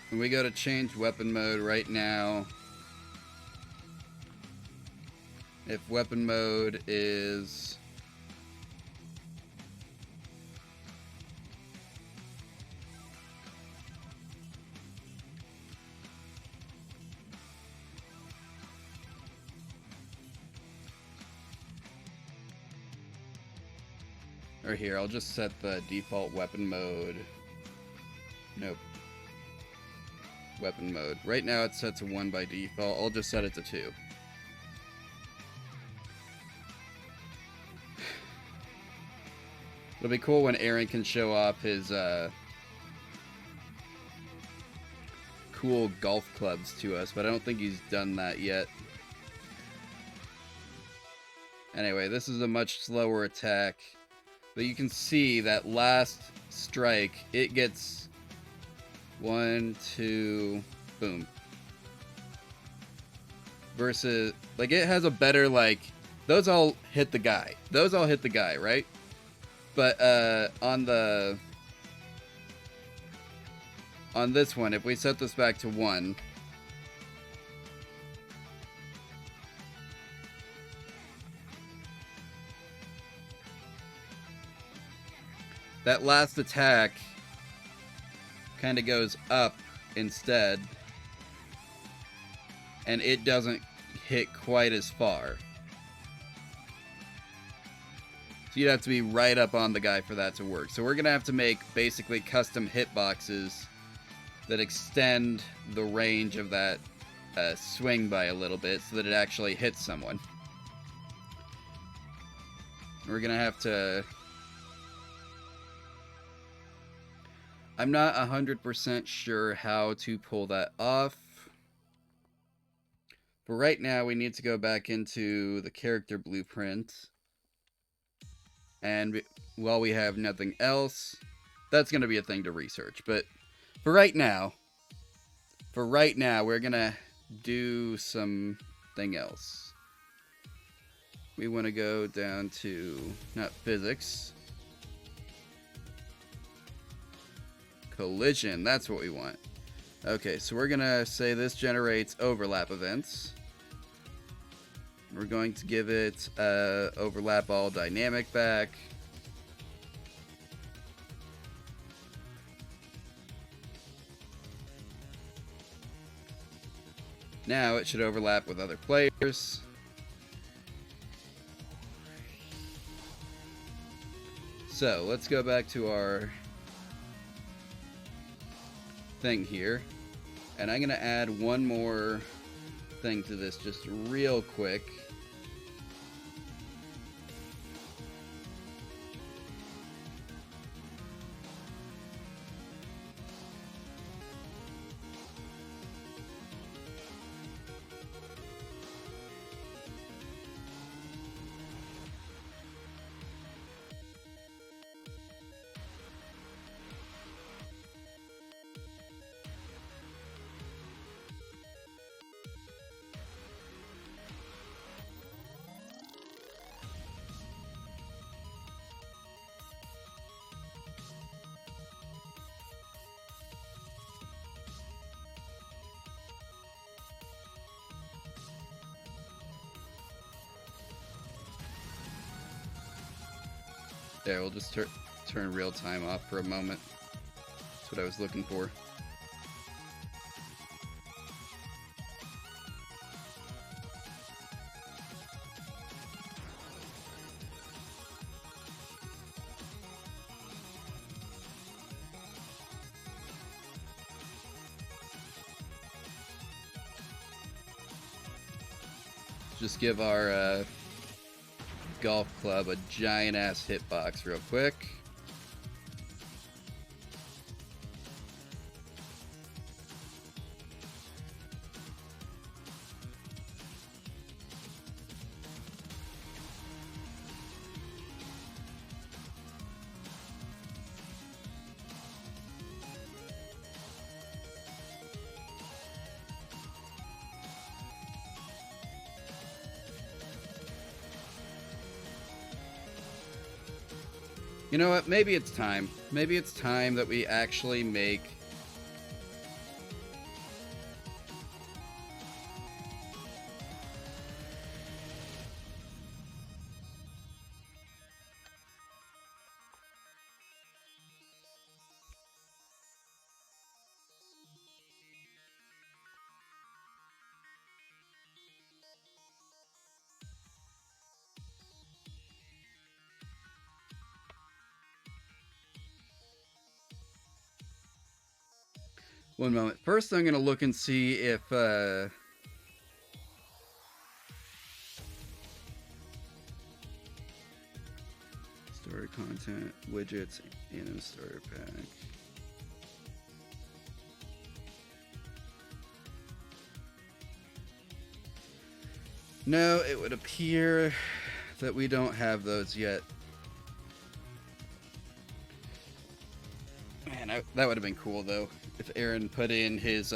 when we go to change weapon mode right now, if weapon mode is or here, I'll just set the default weapon mode. Nope. Weapon mode. Right now it's set to 1 by default. I'll just set it to 2. It'll be cool when Aaron can show off his cool golf clubs to us, but I don't think he's done that yet. Anyway, this is a much slower attack. But you can see that last strike, it gets 1, 2, boom. Versus, like, it has a better, like, those all hit the guy. Those all hit the guy, right? But, on this one, if we set this back to 1, that last attack kind of goes up instead, and it doesn't hit quite as far. So you'd have to be right up on the guy for that to work. So we're going to have to make basically custom hitboxes that extend the range of that swing by a little bit so that it actually hits someone. We're going to have to... I'm not 100% sure how to pull that off. But right now we need to go back into the character blueprint. And while we have nothing else, that's going to be a thing to research. But for right now, we're going to do something else. We want to go down to, not physics, collision. That's what we want. Okay, so we're going to say this generates overlap events. We're going to give it overlap all dynamic back. Now it should overlap with other players. So let's go back to our thing here. And I'm going to add one more thing to this just real quick. There, we'll just turn real time off for a moment. That's what I was looking for. Just give our golf club a giant ass hitbox real quick. You know what? Maybe it's time. Maybe it's time that we actually make... One moment. First, I'm going to look and see if... Story content, widgets, and starter pack. No, it would appear that we don't have those yet. Man, that would have been cool, though, if Aaron put in his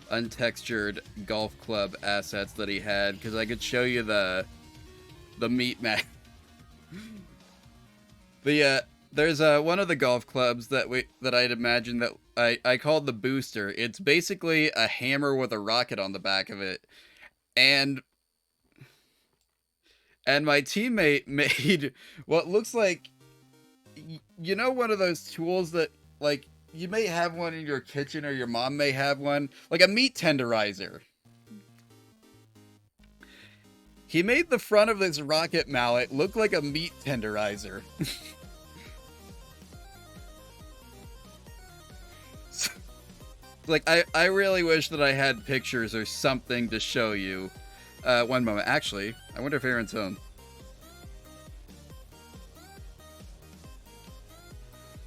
untextured golf club assets that he had, because I could show you the meat map. But yeah, there's one of the golf clubs that I'd imagine that I called the booster. It's basically a hammer with a rocket on the back of it, and my teammate made what looks like you know, one of those tools that, like, you may have one in your kitchen or your mom may have one, like a meat tenderizer. He made the front of this rocket mallet look like a meat tenderizer. Like, I really wish that I had pictures or something to show you. One moment. Actually, I wonder if Aaron's home.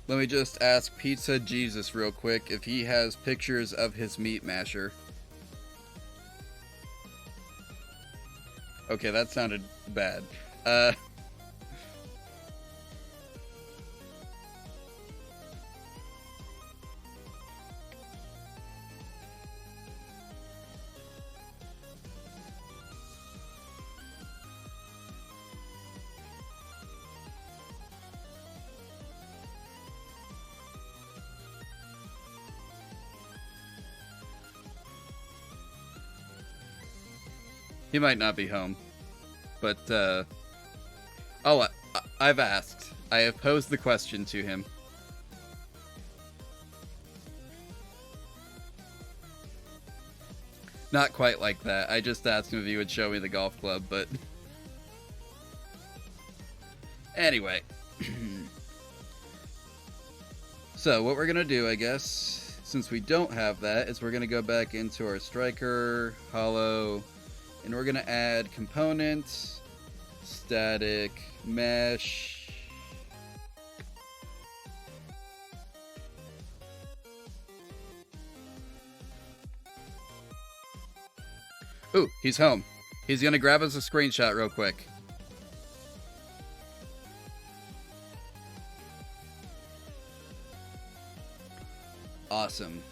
Let me just ask Pizza Jesus real quick if he has pictures of his meat masher. Okay, that sounded bad. He might not be home, but I've asked. I have posed the question to him. Not quite like that. I just asked him if he would show me the golf club, but anyway. So what we're gonna do, I guess, since we don't have that, is we're gonna go back into our striker, hollow, and we're gonna add components, static, mesh. Ooh, he's home. He's gonna grab us a screenshot real quick. Awesome.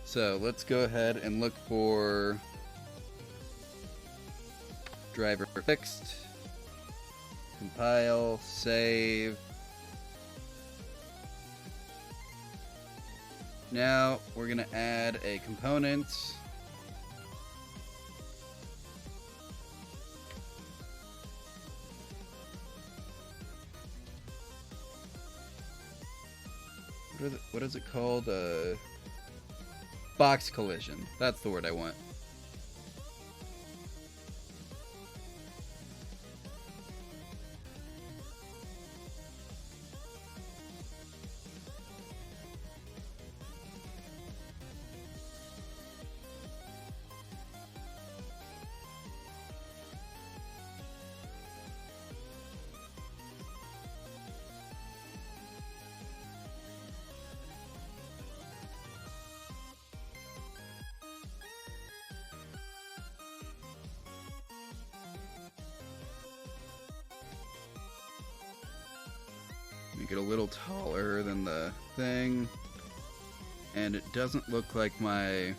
So let's go ahead and look for driver fixed, compile, save. Now we're gonna add a component. What is it called? Box collision. That's the word I want. Make it a little taller than the thing. And it doesn't look like my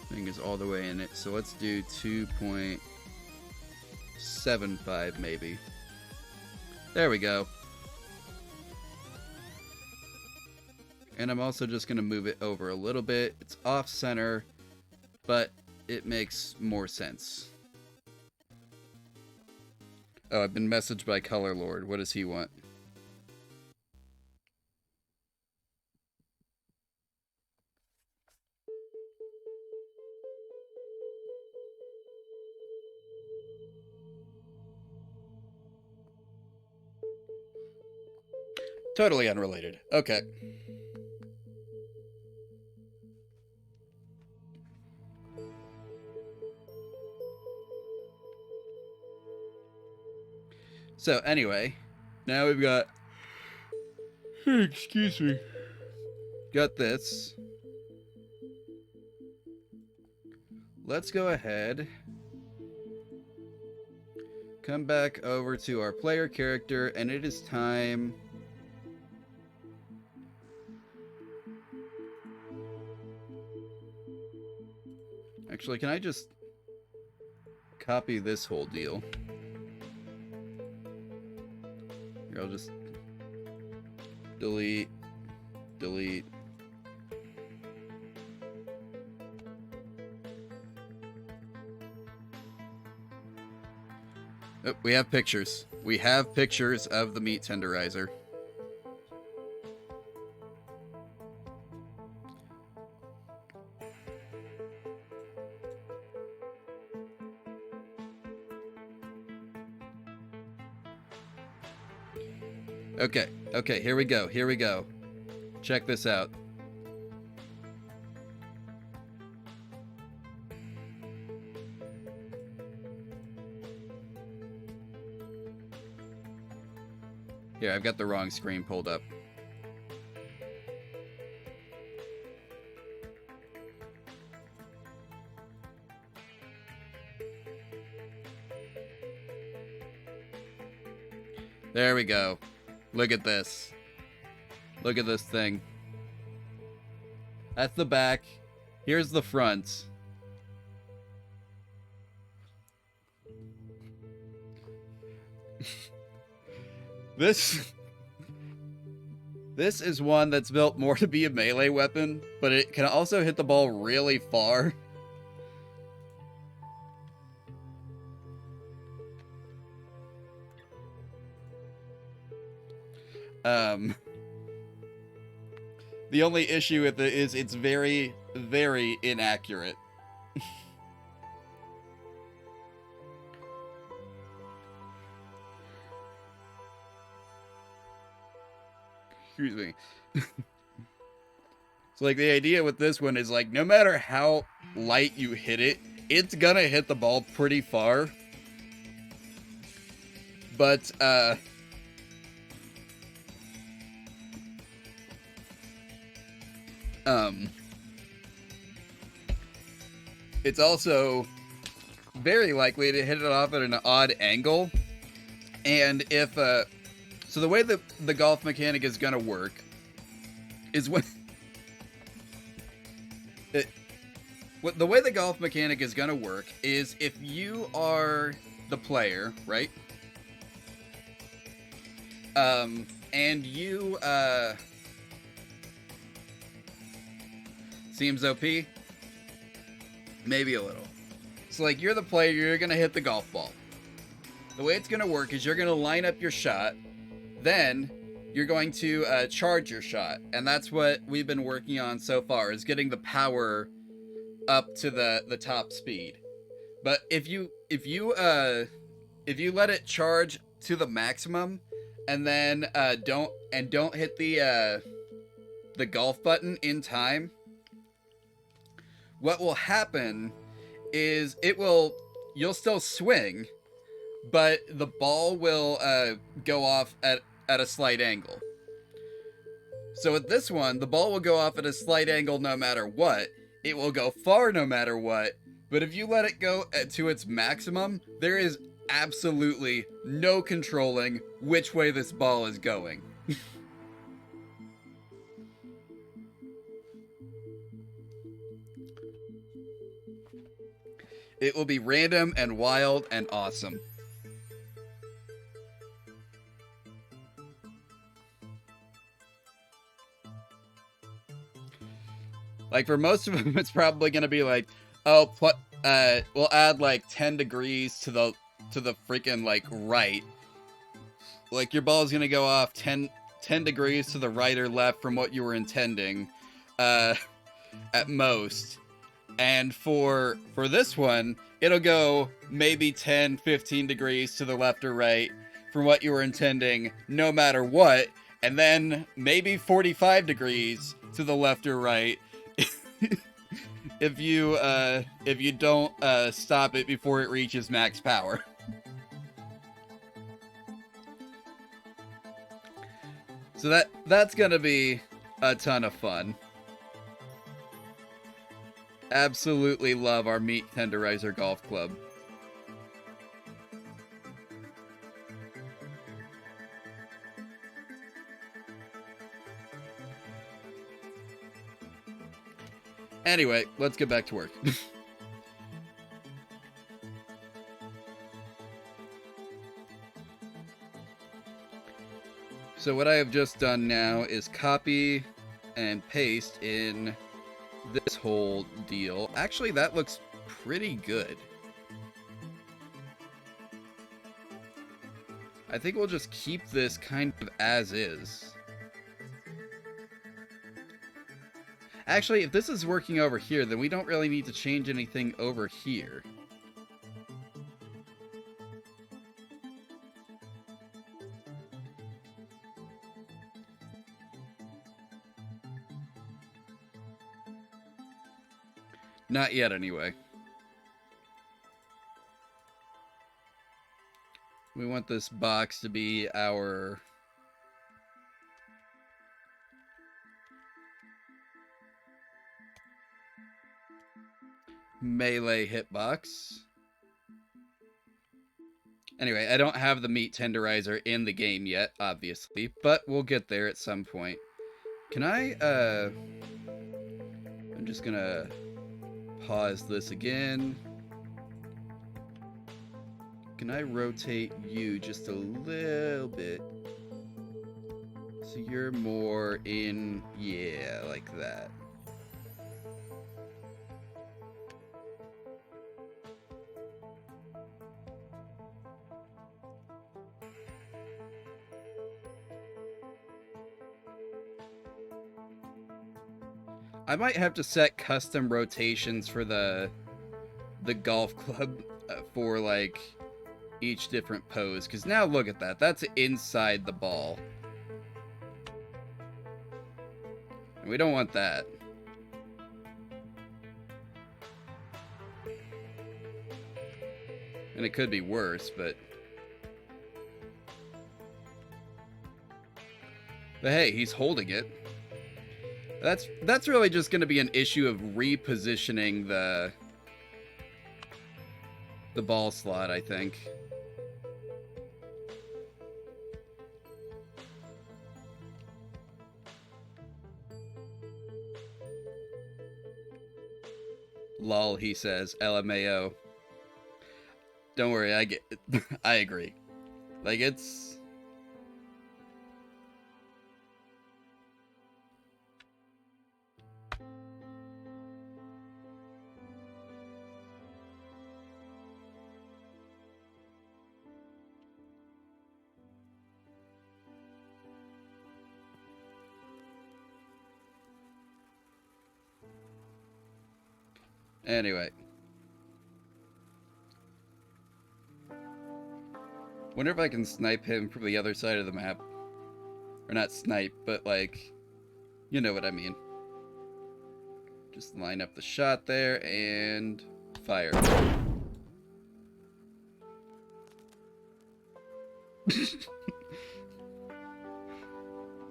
thing is all the way in it. So let's do 2.75 maybe. There we go. And I'm also just going to move it over a little bit. It's off center, but it makes more sense. Oh, I've been messaged by Color Lord. What does he want? Totally unrelated. Okay. So anyway, now we've got, excuse me, got this. Let's go ahead, come back over to our player character, and it is time actually, can I just copy this whole deal? Here, I'll just delete. Oh, we have pictures. We have pictures of the meat tenderizer. Okay, here we go. Check this out. Here, I've got the wrong screen pulled up. There we go. Look at this. Look at this thing. That's the back. Here's the front. This is one that's built more to be a melee weapon, but it can also hit the ball really far. The only issue with it is it's very, very inaccurate. Excuse me. So, like, the idea with this one is, like, no matter how light you hit it, it's gonna hit the ball pretty far. But, it's also very likely to hit it off at an odd angle. And if, so the way that the golf mechanic is gonna work is the way the golf mechanic is gonna work is if you are the player, right? And you, seems OP? Maybe a little. So, like, you're the player, you're gonna hit the golf ball. The way it's gonna work is you're gonna line up your shot, then you're going to charge your shot, and that's what we've been working on so far, is getting the power up to the top speed. But if you let it charge to the maximum, and then don't hit the golf button in time, what will happen is you'll still swing, but the ball will go off at a slight angle. So with this one, the ball will go off at a slight angle no matter what. It will go far no matter what. But if you let it go to its maximum, there is absolutely no controlling which way this ball is going. It will be random and wild and awesome. Like, for most of them, it's probably going to be like, oh, we'll add like 10 degrees to the freaking, like, right. Like, your ball is going to go off 10 degrees to the right or left from what you were intending, at most. And for this one, it'll go maybe 10, 15 degrees to the left or right from what you were intending, no matter what. And then maybe 45 degrees to the left or right if you don't stop it before it reaches max power. So that's gonna be a ton of fun. Absolutely love our Meat Tenderizer Golf Club. Anyway, let's get back to work. So what I have just done now is copy and paste in this whole deal. Actually, that looks pretty good. I think we'll just keep this kind of as is. Actually, if this is working over here, then we don't really need to change anything over here. Not yet, anyway. We want this box to be our melee hitbox. Anyway, I don't have the meat tenderizer in the game yet, obviously, but we'll get there at some point. Can I, I'm just gonna pause this again. Can I rotate you just a little bit? So you're more in, yeah, like that. I might have to set custom rotations for the golf club for like each different pose, because now look at that. That's inside the ball. And we don't want that. And it could be worse, but hey, he's holding it. That's really just going to be an issue of repositioning the ball slot, I think. Lol, he says. LMAO. Don't worry, I get it. I agree. Like, it's... Anyway. Wonder if I can snipe him from the other side of the map. Or not snipe, but like... You know what I mean. Just line up the shot there and... fire.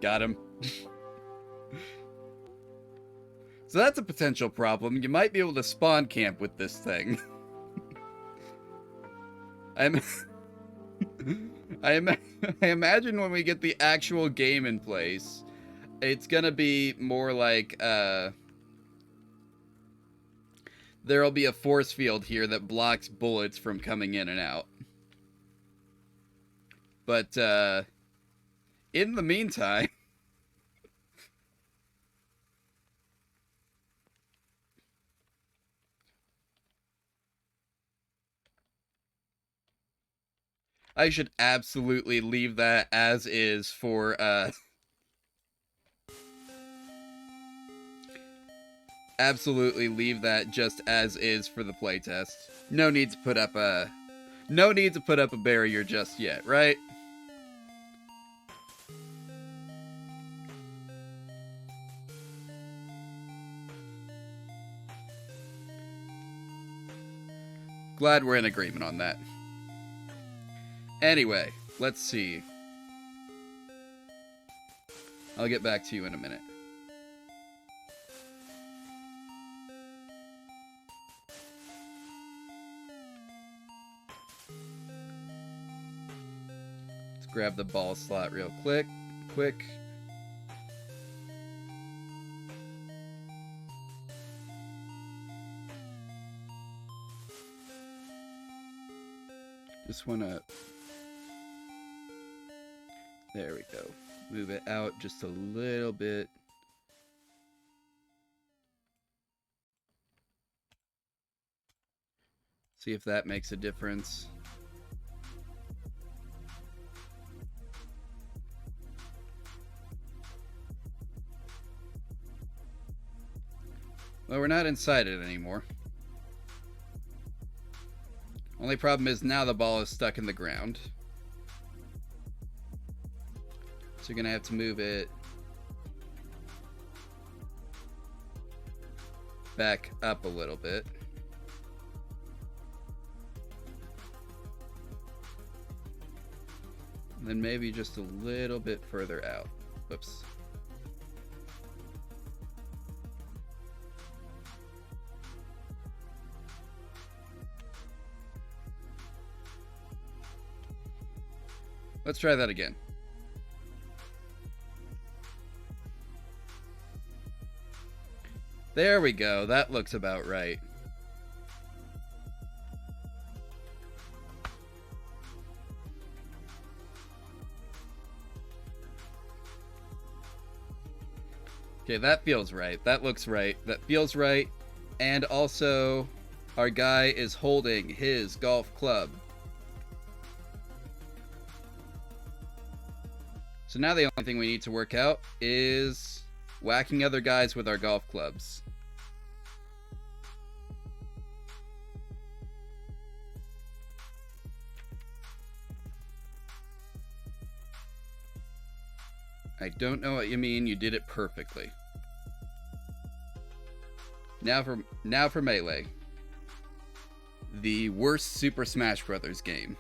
Got him. So that's a potential problem. You might be able to spawn camp with this thing. I imagine when we get the actual game in place, it's gonna be more like, there'll be a force field here that blocks bullets from coming in and out. But, in the meantime... I should absolutely leave that as is for, absolutely leave that just as is for the playtest. No need to put up a... No need to put up a barrier just yet, right? Glad we're in agreement on that. Anyway, let's see. I'll get back to you in a minute. Let's grab the ball slot real quick. Just wanna... There we go. Move it out just a little bit. See if that makes a difference. Well, we're not inside it anymore. Only problem is now the ball is stuck in the ground. So you're going to have to move it back up a little bit. And then maybe just a little bit further out. Whoops. Let's try that again. There we go. That looks about right. Okay, that feels right. That looks right. That feels right. And also, our guy is holding his golf club. So now the only thing we need to work out is whacking other guys with our golf clubs. I don't know what you mean. You did it perfectly. Now for Melee. The worst Super Smash Bros. Game.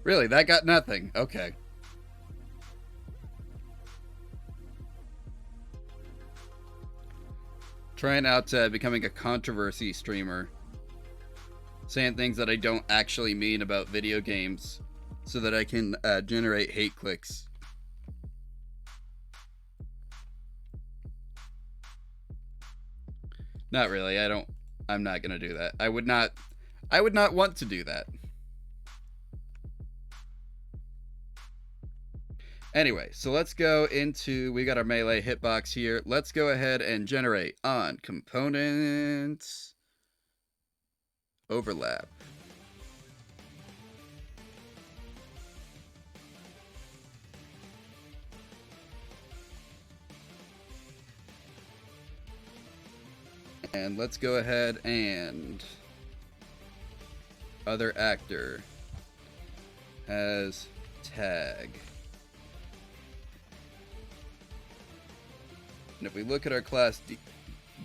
Really? That got nothing? Okay. Trying out becoming a controversy streamer. Saying things that I don't actually mean about video games so that I can generate hate clicks. Not really. I'm not going to do that. I would not want to do that. Anyway, so let's go into, we got our Melee hitbox here. Let's go ahead and generate on components overlap. And let's go ahead and other actor has tag. And if we look at our class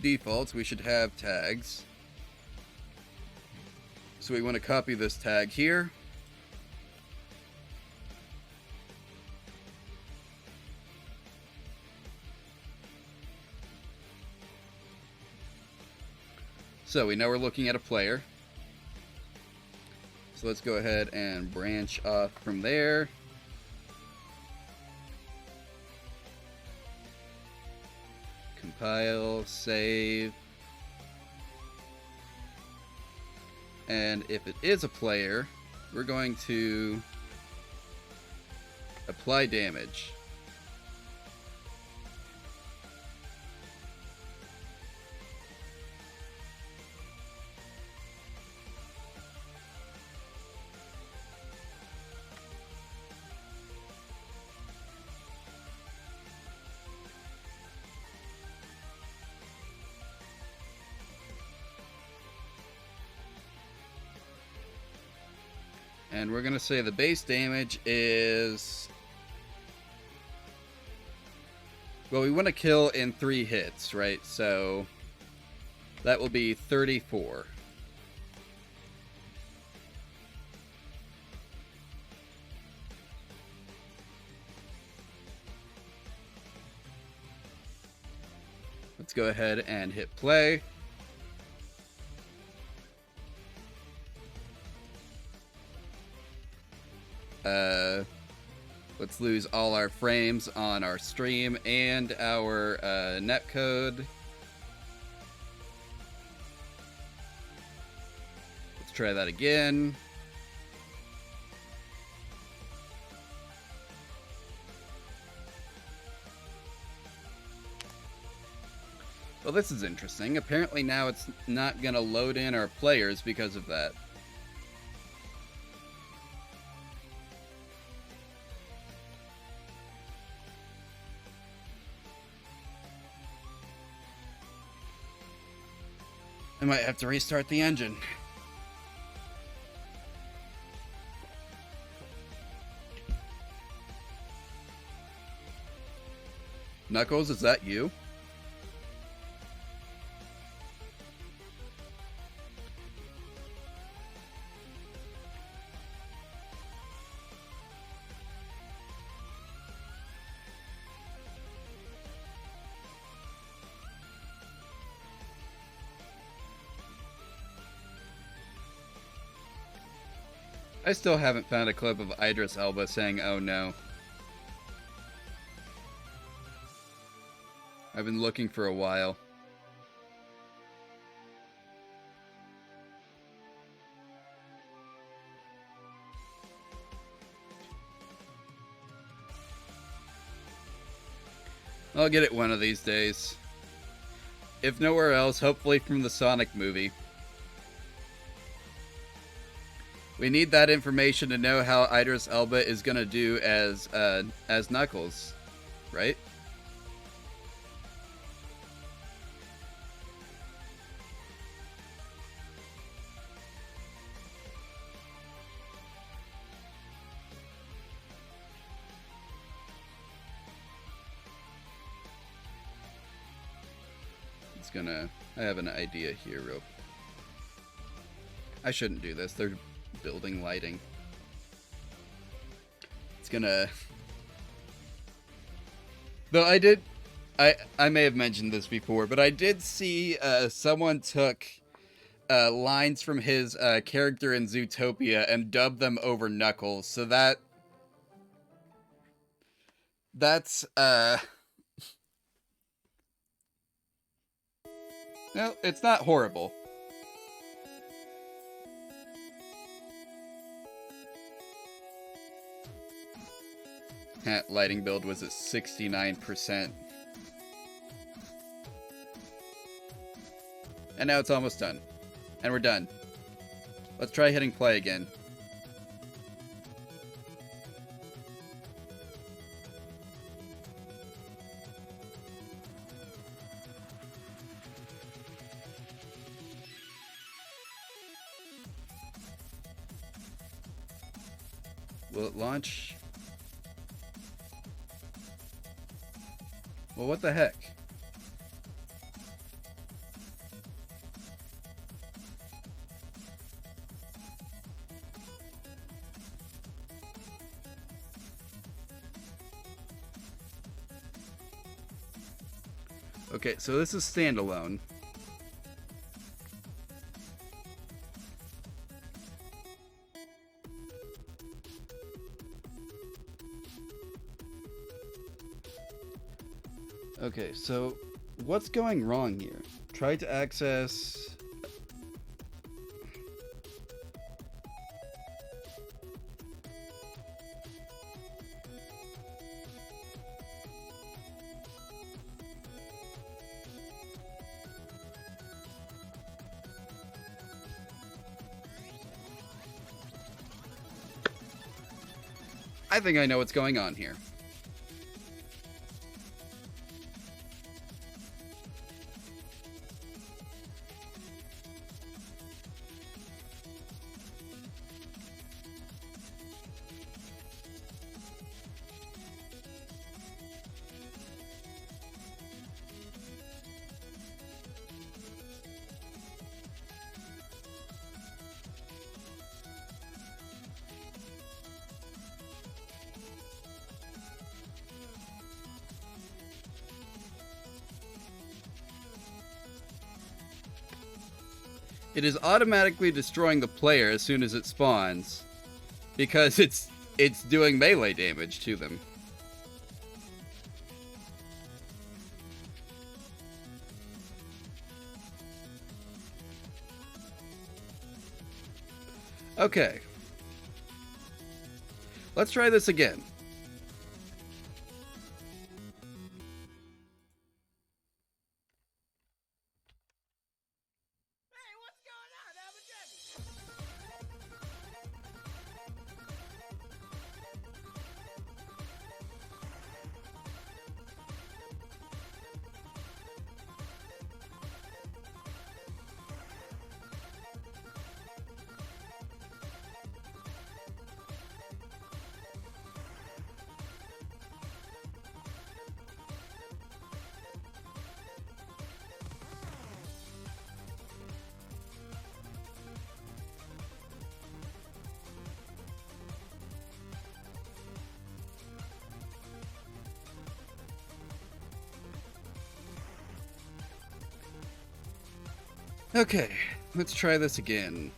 defaults, we should have tags. So we want to copy this tag here. So we know we're looking at a player. So let's go ahead and branch off from there. Compile, save. And if it is a player, we're going to apply damage. And we're going to say the base damage is... Well, we want to kill in 3 hits, right? So that will be 34. Let's go ahead and hit play. Let's lose all our frames on our stream and our netcode. Let's try that again. Well, this is interesting. Apparently now it's not gonna load in our players because of that. I might have to restart the engine. Knuckles, is that you? I still haven't found a clip of Idris Elba saying, "Oh no." I've been looking for a while. I'll get it one of these days. If nowhere else, hopefully from the Sonic movie. We need that information to know how Idris Elba is gonna do as Knuckles, right? It's gonna... I have an idea here, real. I shouldn't do this. They're building lighting. It's gonna... Though I may have mentioned this before, but I did see someone took lines from his character in Zootopia and dubbed them over Knuckles. So that's no, it's not horrible. Lighting build was at 69%. And now it's almost done. And we're done. Let's try hitting play again. Will it launch? Well, what the heck? Okay, so this is standalone. Okay, so what's going wrong here? Try to access... I think I know what's going on here. It is automatically destroying the player as soon as it spawns, because it's doing melee damage to them. Okay. Let's try this again. Okay, let's try this again.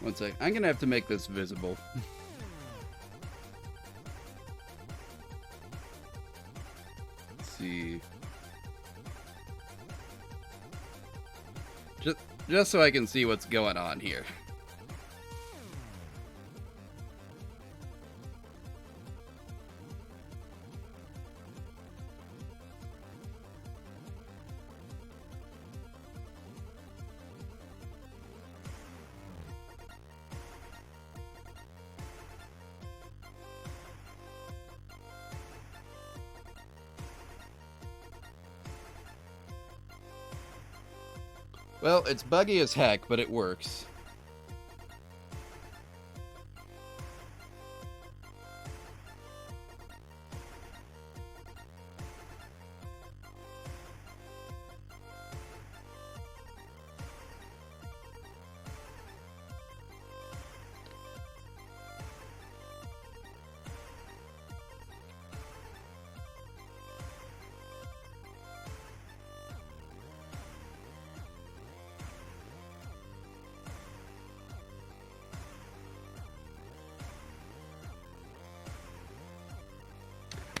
One sec. I'm gonna have to make this visible. Let's see. Just so I can see what's going on here. Well, it's buggy as heck, but it works.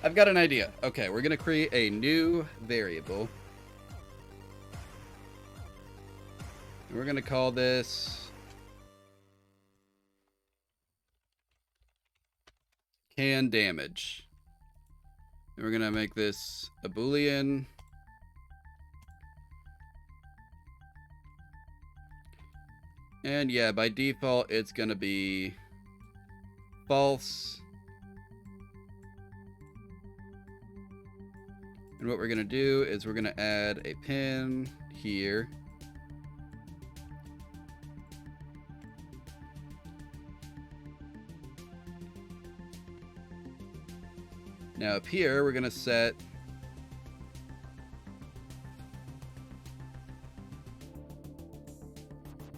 I've got an idea. Okay, we're gonna create a new variable. And we're gonna call this can damage. And we're gonna make this a Boolean. And yeah, by default, it's gonna be false. And what we're going to do is we're going to add a pin here. Now up here, we're going to set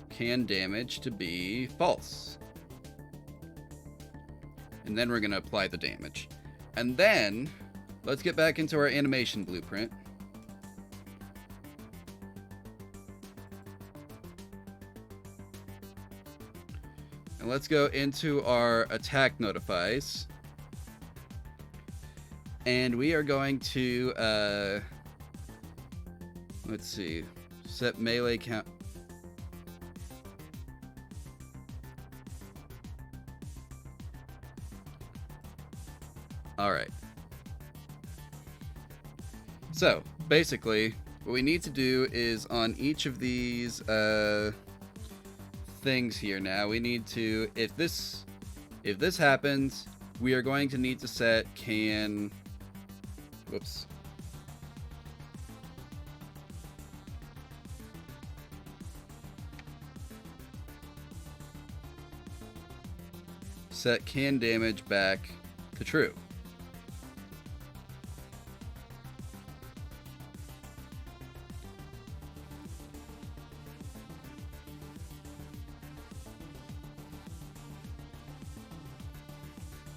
can damage to be false. And then we're going to apply the damage. And then let's get back into our animation blueprint. And let's go into our attack notifies. And we are going to, let's see, set melee count. All right. So, basically, what we need to do is on each of these things here now, we need to, if this happens, we are going to need to set can, whoops. Set can damage back to true.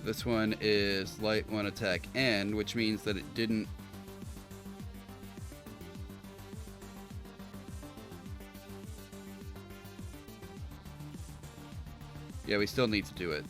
This one is light 1 attack end, which means that it didn't. Yeah, we still need to do it.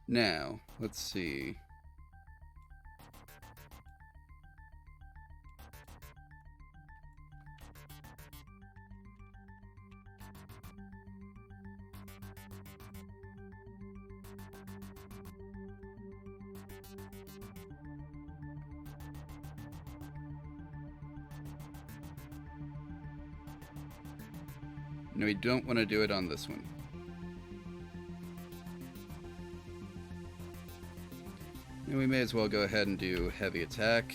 Now, let's see. No, we don't want to do it on this one. And we may as well go ahead and do heavy attack.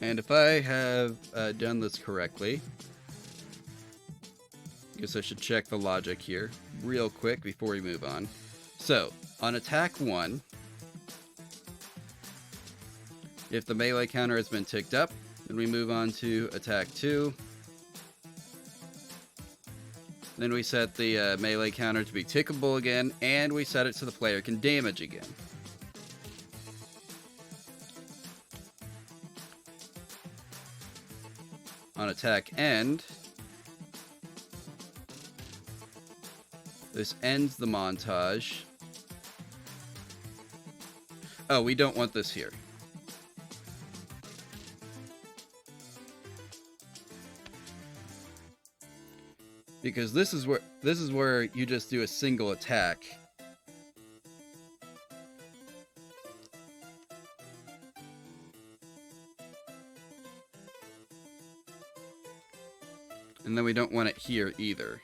And if I have done this correctly, I guess I should check the logic here real quick before we move on. So, on attack 1, if the melee counter has been ticked up, then we move on to attack 2. Then we set the melee counter to be tickable again, and we set it so the player can damage again. On attack end, this ends the montage. Oh, we don't want this here. Because this is where you just do a single attack. And then we don't want it here either.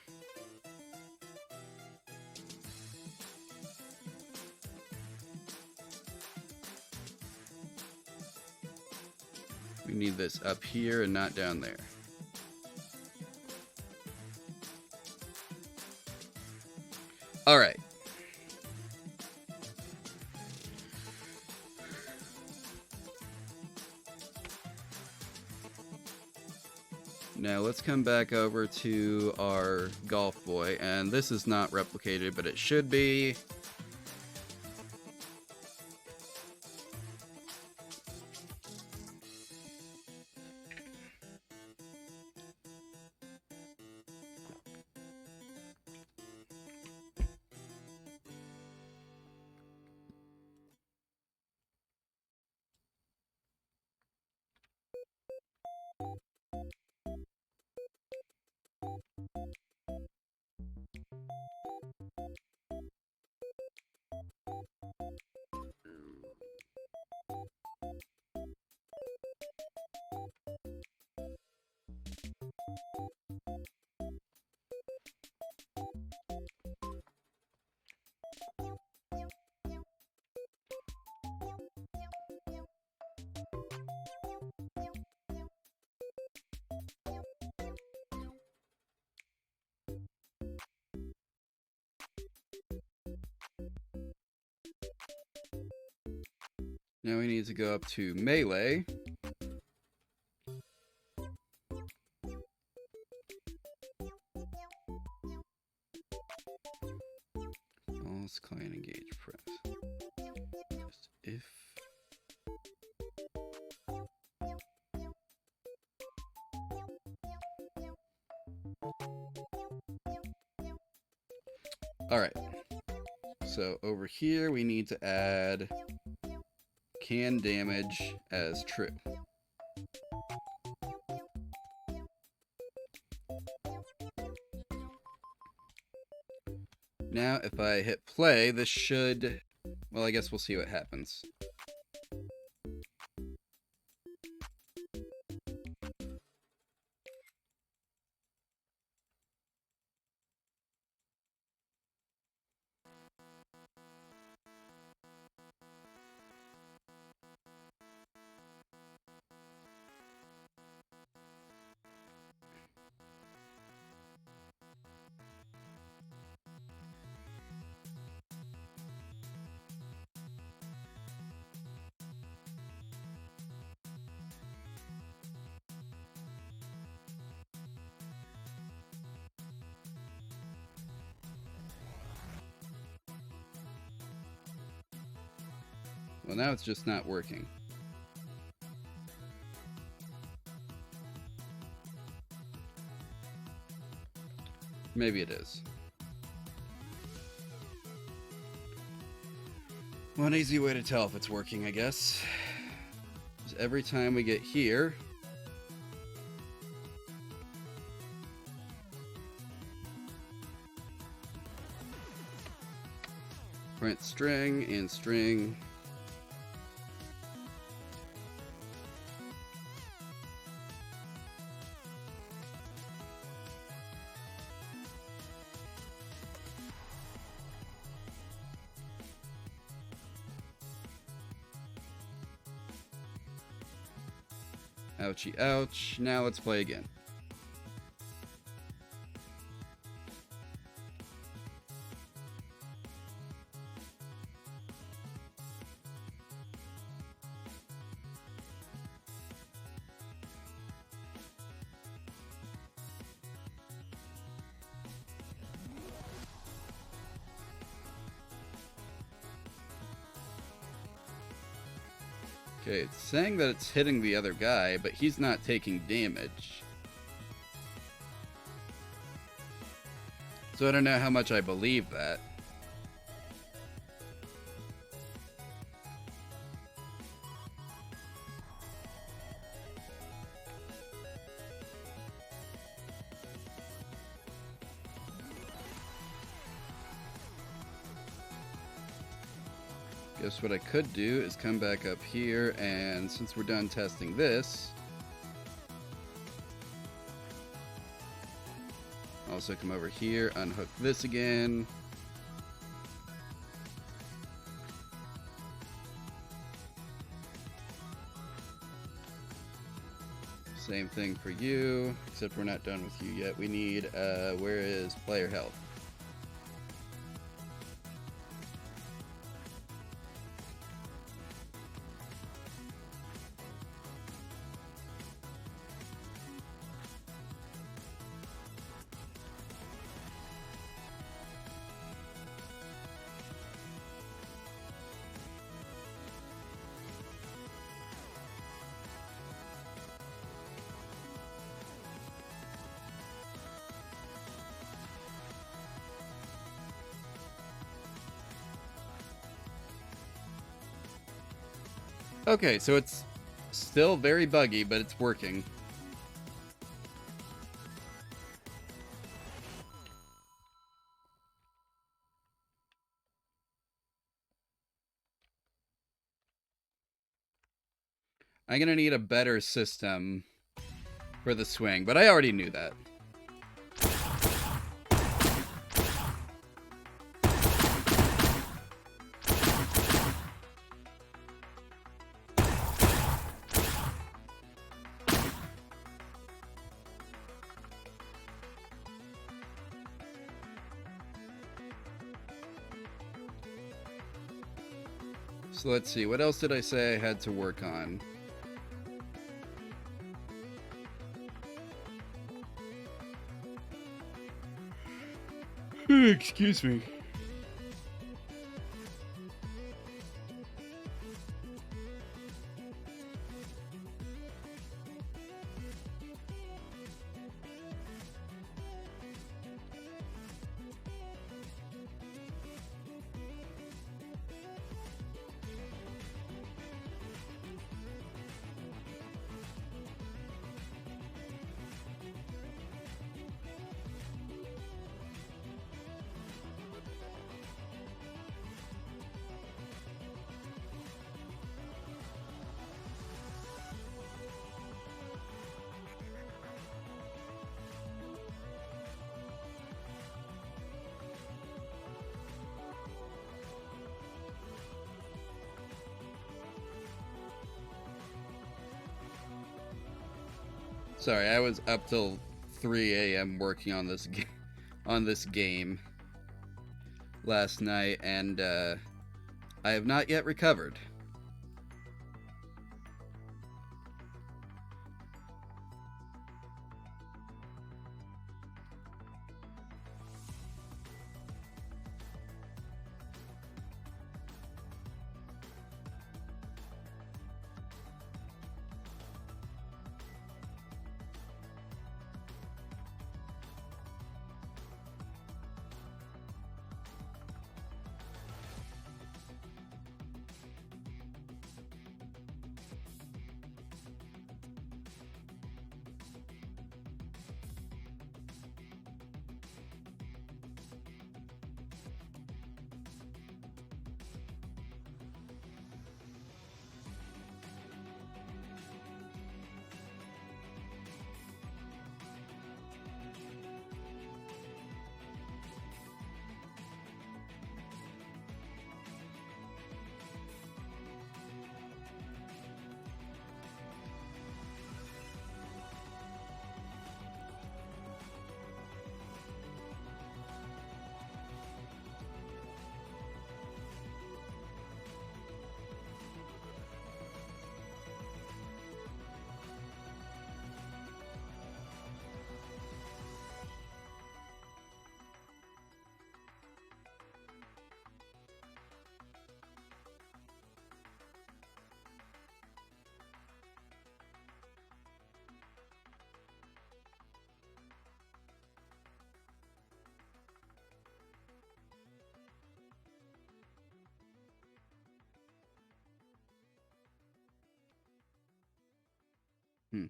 We need this up here and not down there. All right. Now let's come back over to our golf boy, and this is not replicated, but it should be. Now we need to go up to melee. Pause, client engage, press. Just if. All right. So over here we need to add can damage as true. Now if I hit play, this should, well, I guess we'll see what happens. Well, now it's just not working. Maybe it is. One easy way to tell if it's working, I guess, is every time we get here, print string and string. Ouchie, ouch. Now let's play again. Okay, it's saying that it's hitting the other guy, but he's not taking damage. So I don't know how much I believe that. Guess what I could do is come back up here, and since we're done testing this, also come over here, unhook this again. Same thing for you, except we're not done with you yet. We need, where is player health? Okay, so it's still very buggy, but it's working. I'm gonna need a better system for the swing, but I already knew that. So let's see, what else did I say I had to work on? Excuse me. Sorry, I was up till 3 a.m. working on this game last night, and I have not yet recovered. Hmm.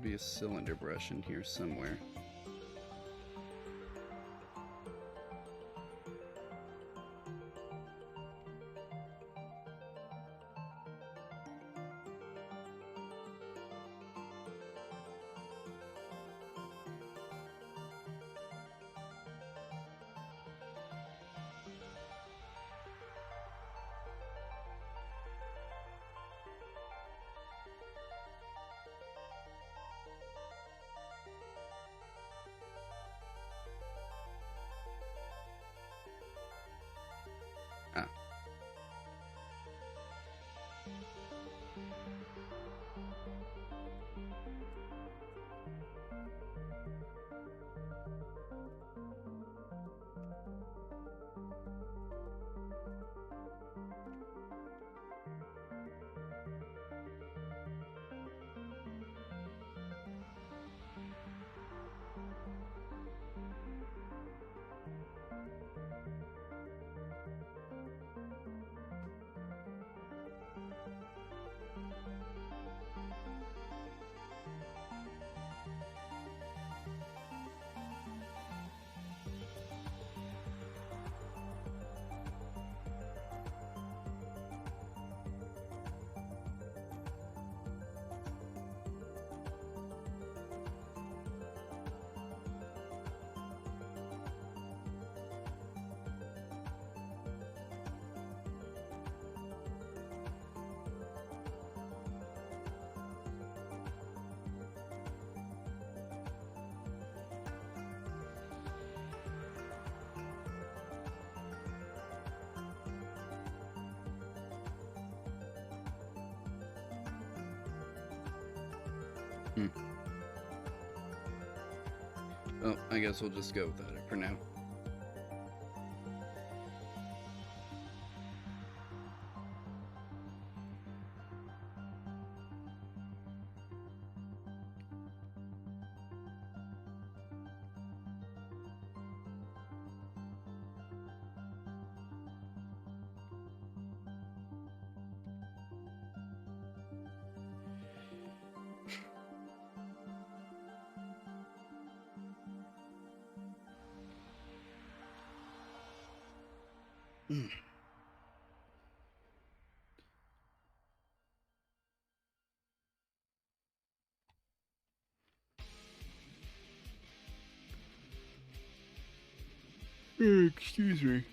Be a cylinder brush in here somewhere. Ah. Hmm. Well, I guess we'll just go without it for now. Excuse me.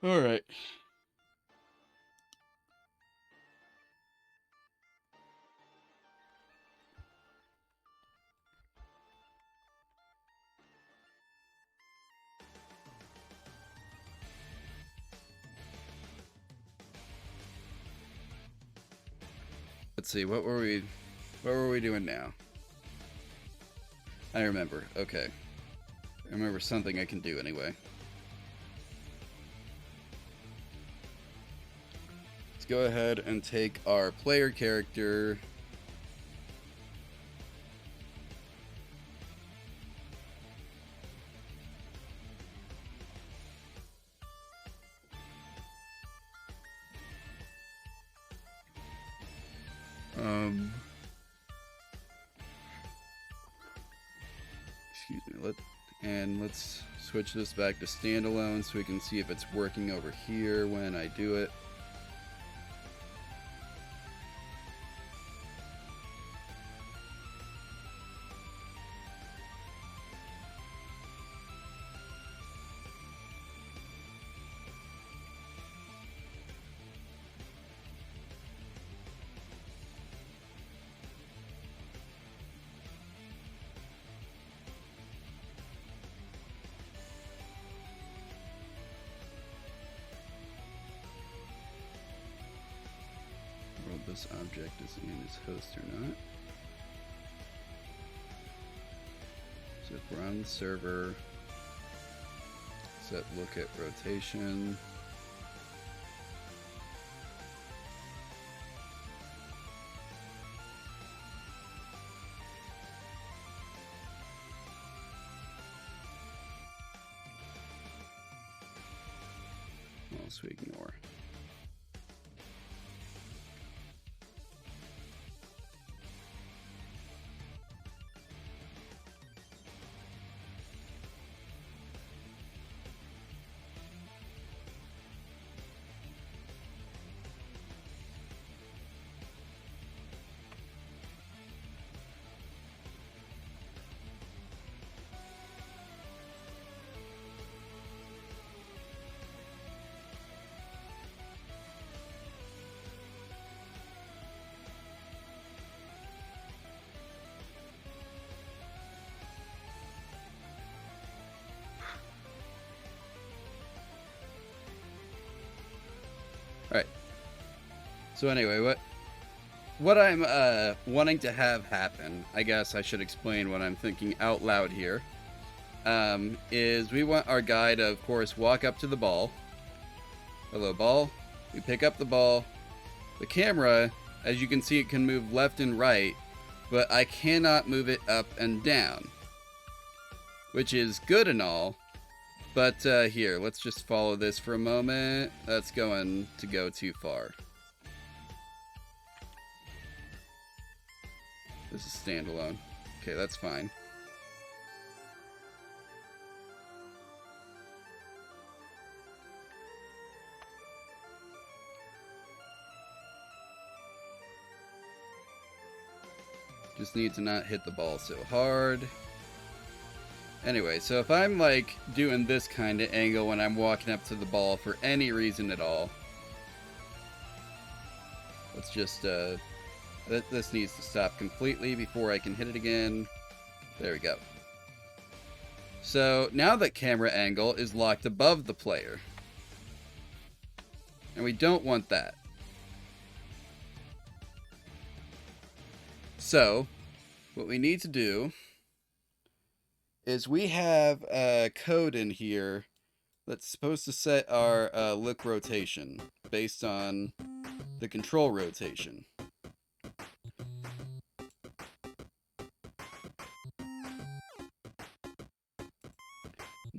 All right. Let's see. What were we doing now? I remember. Okay. I remember something I can do anyway. Let's go ahead and take our player character. Let's switch this back to standalone so we can see if it's working over here when I do it. This object is in its host or not. So if we're on the server, set look at rotation. Also ignore. Alright. So anyway, what I'm wanting to have happen, I guess I should explain what I'm thinking out loud here, is we want our guy to, of course, walk up to the ball. Hello, ball. We pick up the ball. The camera, as you can see, it can move left and right, but I cannot move it up and down, which is good and all. But here, let's just follow this for a moment. That's going to go too far. This is standalone. Okay, that's fine. Just need to not hit the ball so hard. Anyway, so if I'm like doing this kind of angle when I'm walking up to the ball for any reason at all, let's just, this needs to stop completely before I can hit it again. There we go. So now that camera angle is locked above the player. And we don't want that. So, what we need to do is we have a code in here that's supposed to set our look rotation based on the control rotation.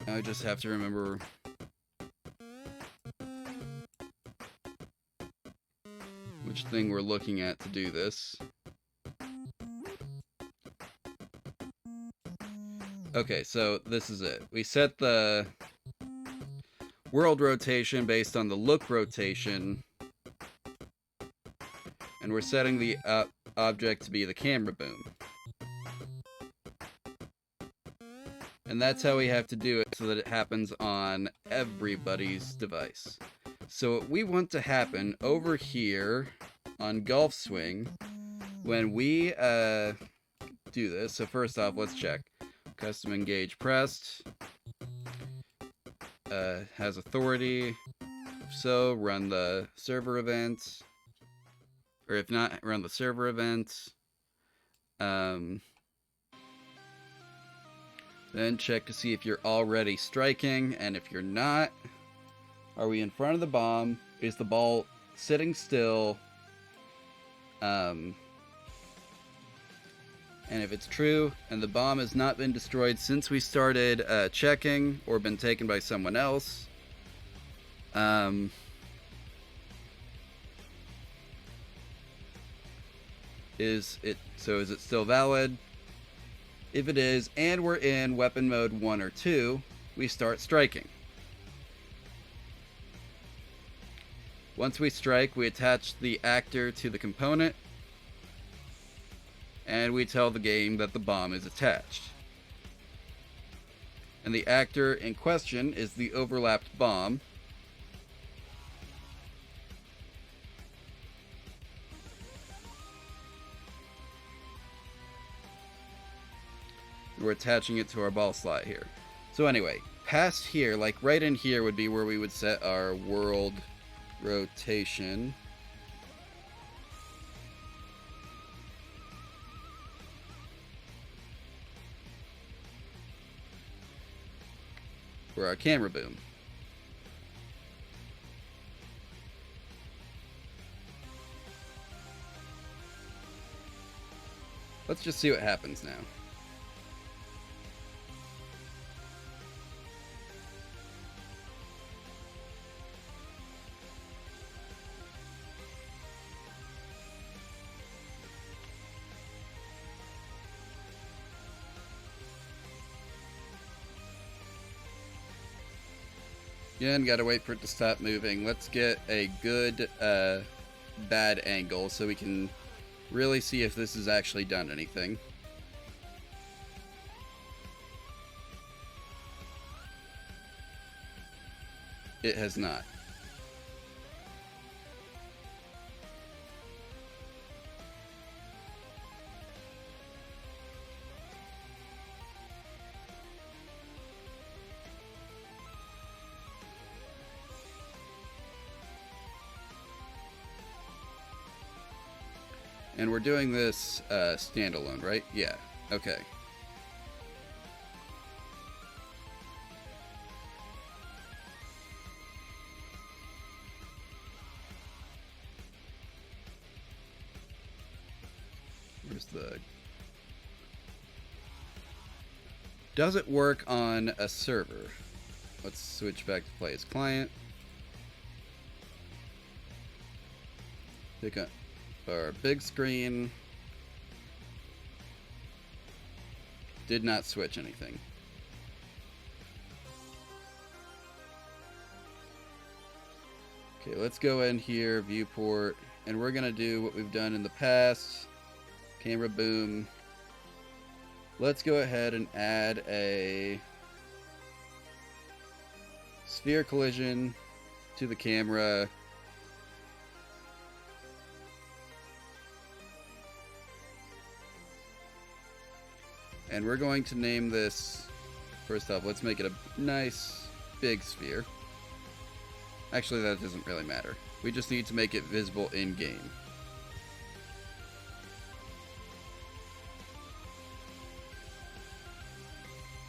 Now I just have to remember which thing we're looking at to do this. Okay, so this is it. We set the world rotation based on the look rotation, and we're setting the object to be the camera boom. And that's how we have to do it so that it happens on everybody's device. So what we want to happen over here on Golf Swing, when we do this, so first off, let's check. Custom engage pressed, has authority, if so, run the server event, or if not, run the server event. Then check to see if you're already striking, and if you're not, are we in front of the bomb? Is the ball sitting still? And if it's true, and the bomb has not been destroyed since we started checking, or been taken by someone else, is it still valid? If it is, and we're in weapon mode 1 or 2, we start striking. Once we strike, we attach the actor to the component, and we tell the game that the bomb is attached. And the actor in question is the overlapped bomb. We're attaching it to our ball slot here. So anyway, past here, like right in here would be where we would set our world rotation. For our camera boom. Let's just see what happens now. Again, gotta wait for it to stop moving. Let's get a good bad angle so we can really see if this has actually done anything. It has not. And we're doing this standalone, right? Yeah. Okay. Where's the... Does it work on a server? Let's switch back to play as client. Pick up our big screen. Did not switch anything. Okay, let's go in here, viewport, and we're gonna do what we've done in the past. Camera boom. Let's go ahead and add a sphere collision to the camera. And we're going to name this, first off, let's make it a nice big sphere. Actually, that doesn't really matter. We just need to make it visible in-game.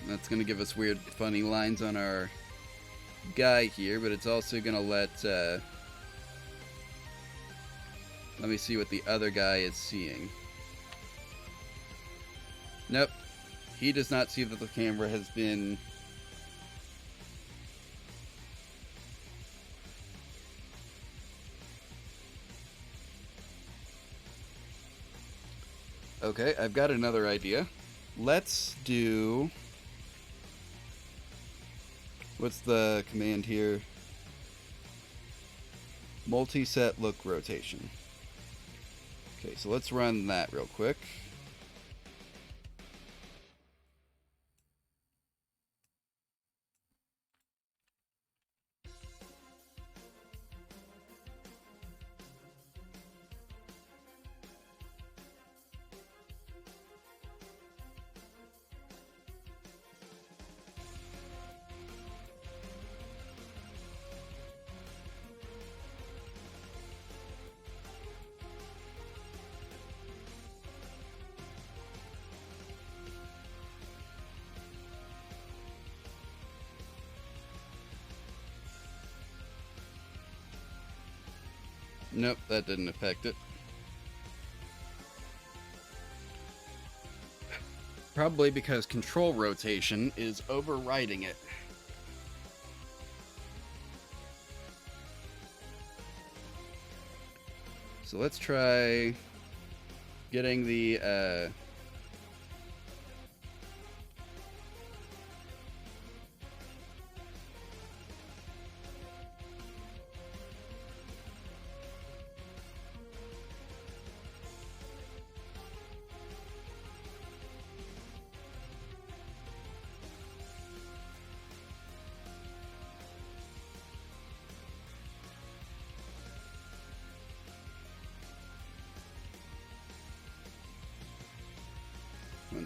That's going to give us weird, funny lines on our guy here, but it's also going to let me see what the other guy is seeing. Nope. He does not see that the camera has been... Okay, I've got another idea. Let's do... What's the command here? Multi-set look rotation. Okay, so let's run that real quick. Nope, that didn't affect it. Probably because control rotation is overriding it. So let's try getting the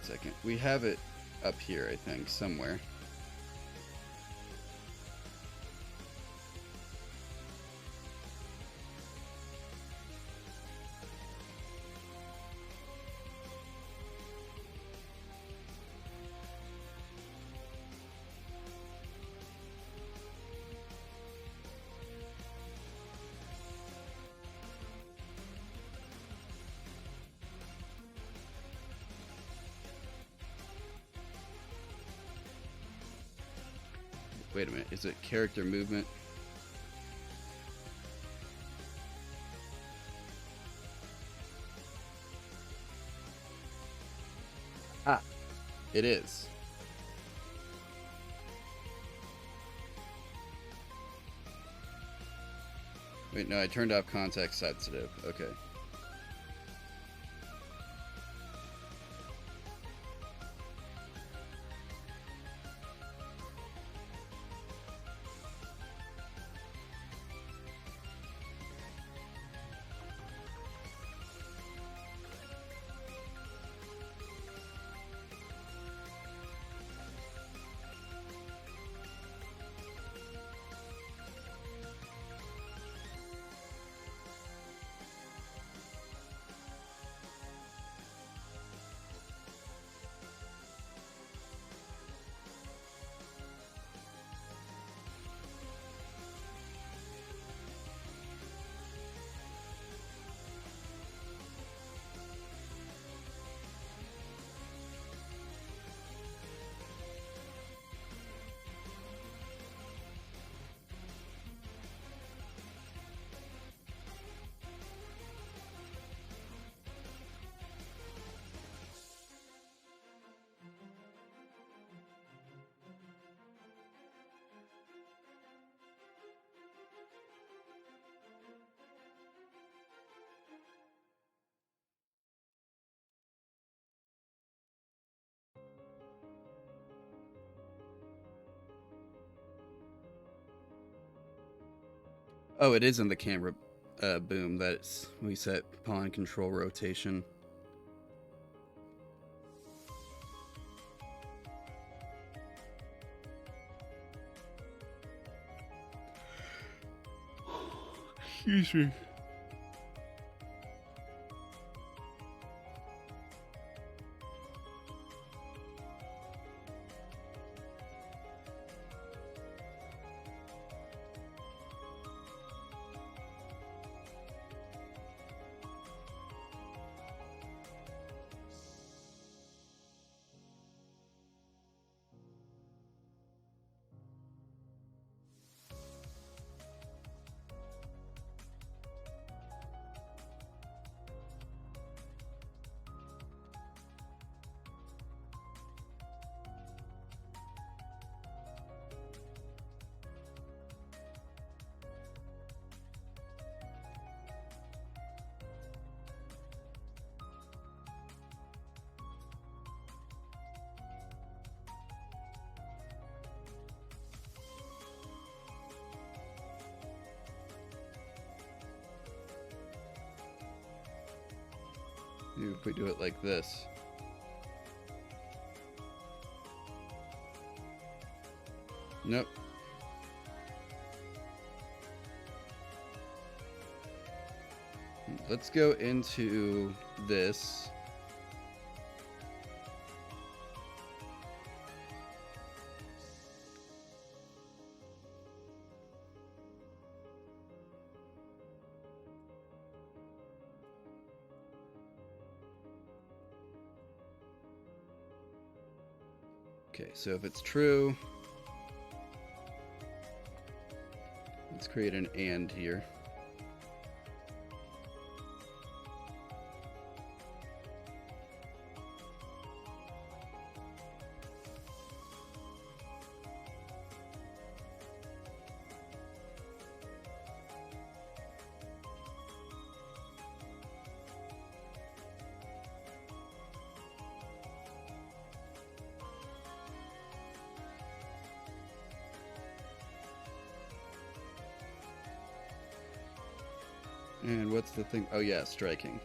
second. We have it up here, I think, somewhere. Wait a minute, is it character movement? Ah, it is. Wait, no, I turned off context sensitive. Okay. Oh, it is in the camera boom. That's we set pawn control rotation. Excuse me. If we do it like this. Nope. Let's go into this. Okay, so if it's true, let's create an and here. And what's the thing? Oh yeah, striking.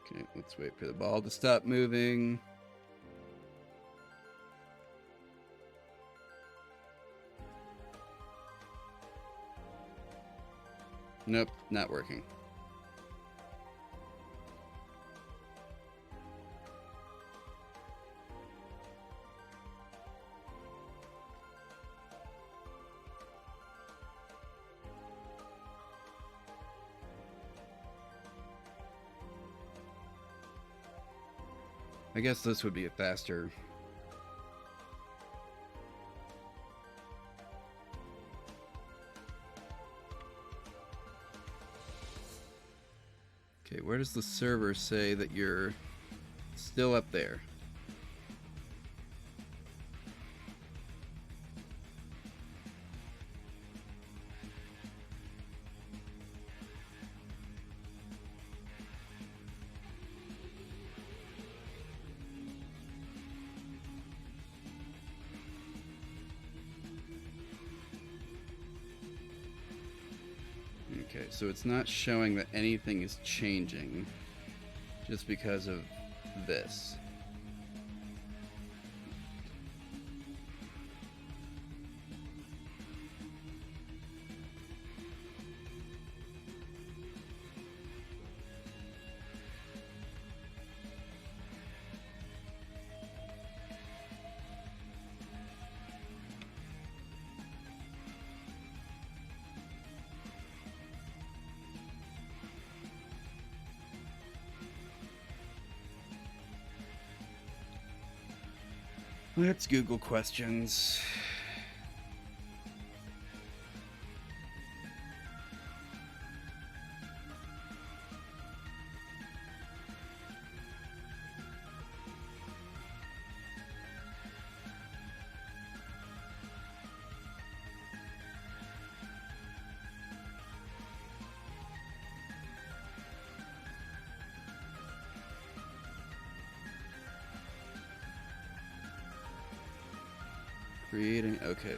Okay, let's wait for the ball to stop moving. Nope, not working. I guess this would be a faster. Okay, where does the server say that you're still up there? Okay, so it's not showing that anything is changing just because of this. Let's Google questions. Creating, okay.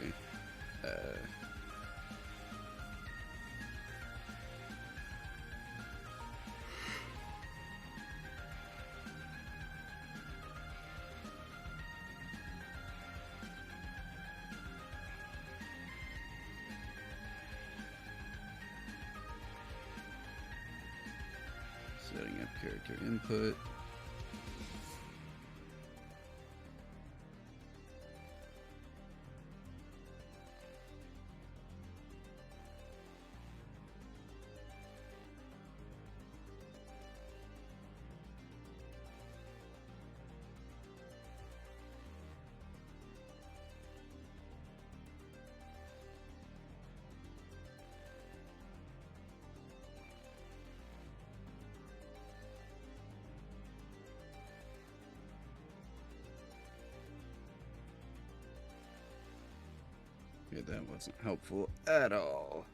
Setting up character input. Yeah, that wasn't helpful at all.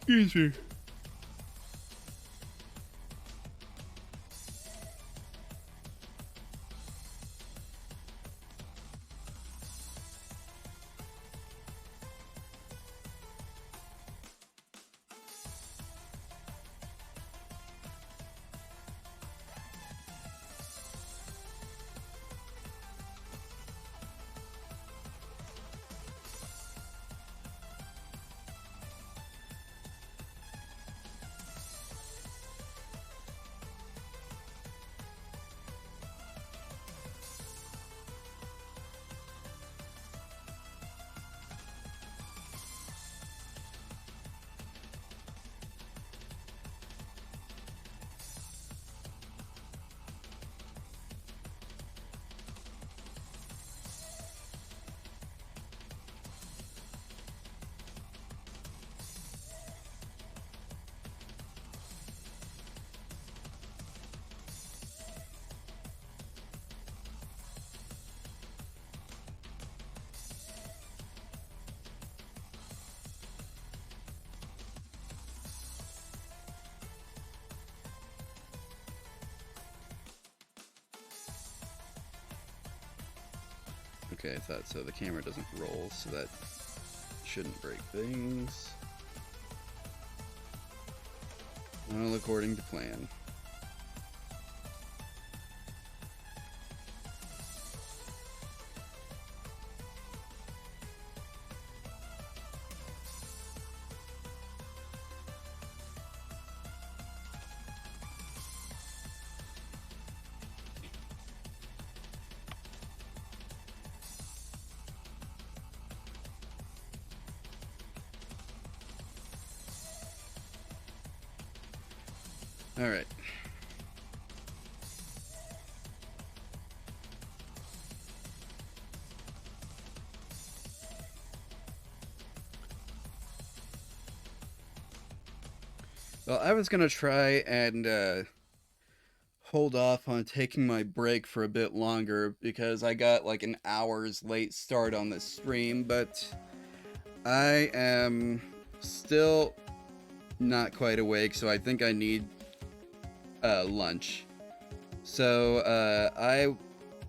Easy. Okay, I thought so. The camera doesn't roll, so that shouldn't break things. All according to plan. All right. Well, I was gonna try and hold off on taking my break for a bit longer because I got like an hour's late start on this stream, but I am still not quite awake, so I think I need lunch. So I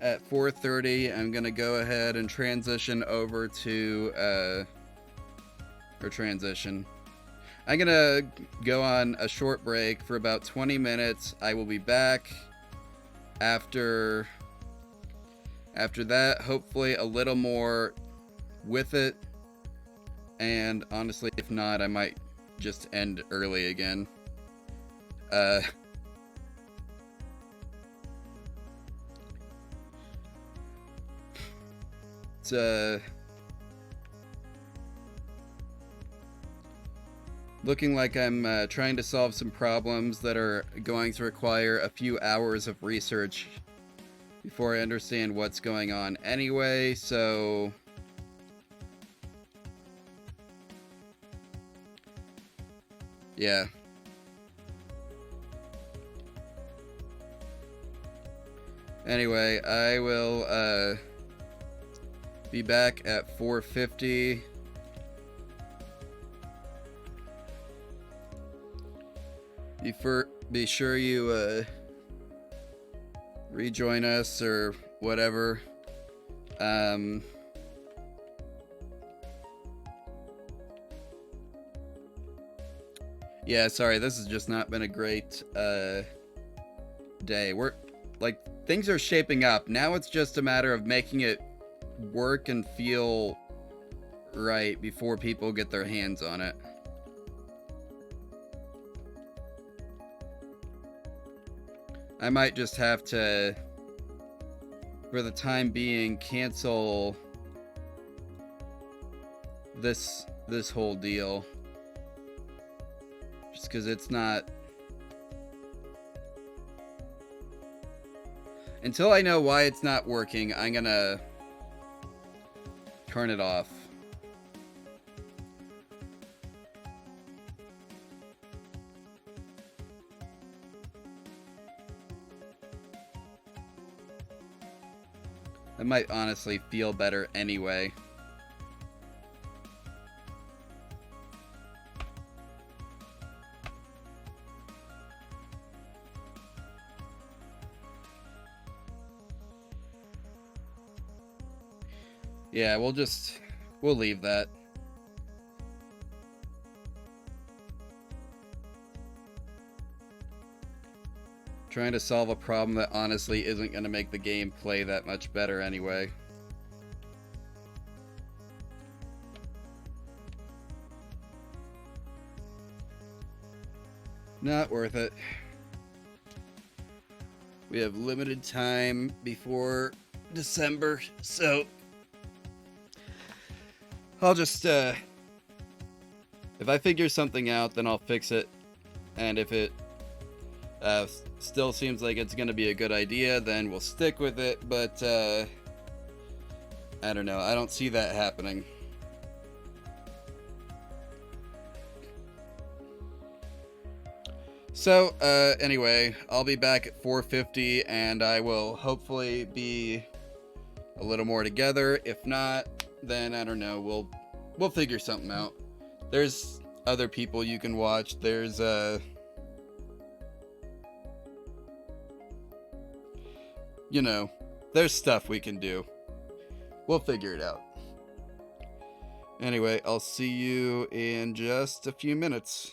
at 4:30 I'm gonna go ahead and transition over to I'm gonna go on a short break for about 20 minutes. I will be back after that, hopefully a little more with it. And honestly, if not, I might just end early again. It's looking like I'm trying to solve some problems that are going to require a few hours of research before I understand what's going on anyway, so yeah. Anyway, I will be back at 4:50. Be sure you rejoin us or whatever. Yeah, sorry, this has just not been a great day. We're like, things are shaping up. Now it's just a matter of making it work and feel right before people get their hands on it. I might just have to, for the time being, cancel this whole deal. Just because it's not... Until I know why it's not working, I'm gonna turn it off. I might honestly feel better anyway. Yeah, we'll leave that. Trying to solve a problem that honestly isn't going to make the game play that much better anyway. Not worth it. We have limited time before December, so I'll just, if I figure something out, then I'll fix it. And if it still seems like it's going to be a good idea, then we'll stick with it. But, I don't know. I don't see that happening. So, anyway, I'll be back at 4:50, and I will hopefully be a little more together. If not, then I don't know. We'll figure something out. There's other people you can watch. There's you know, there's stuff we can do. We'll figure it out. Anyway, I'll see you in just a few minutes.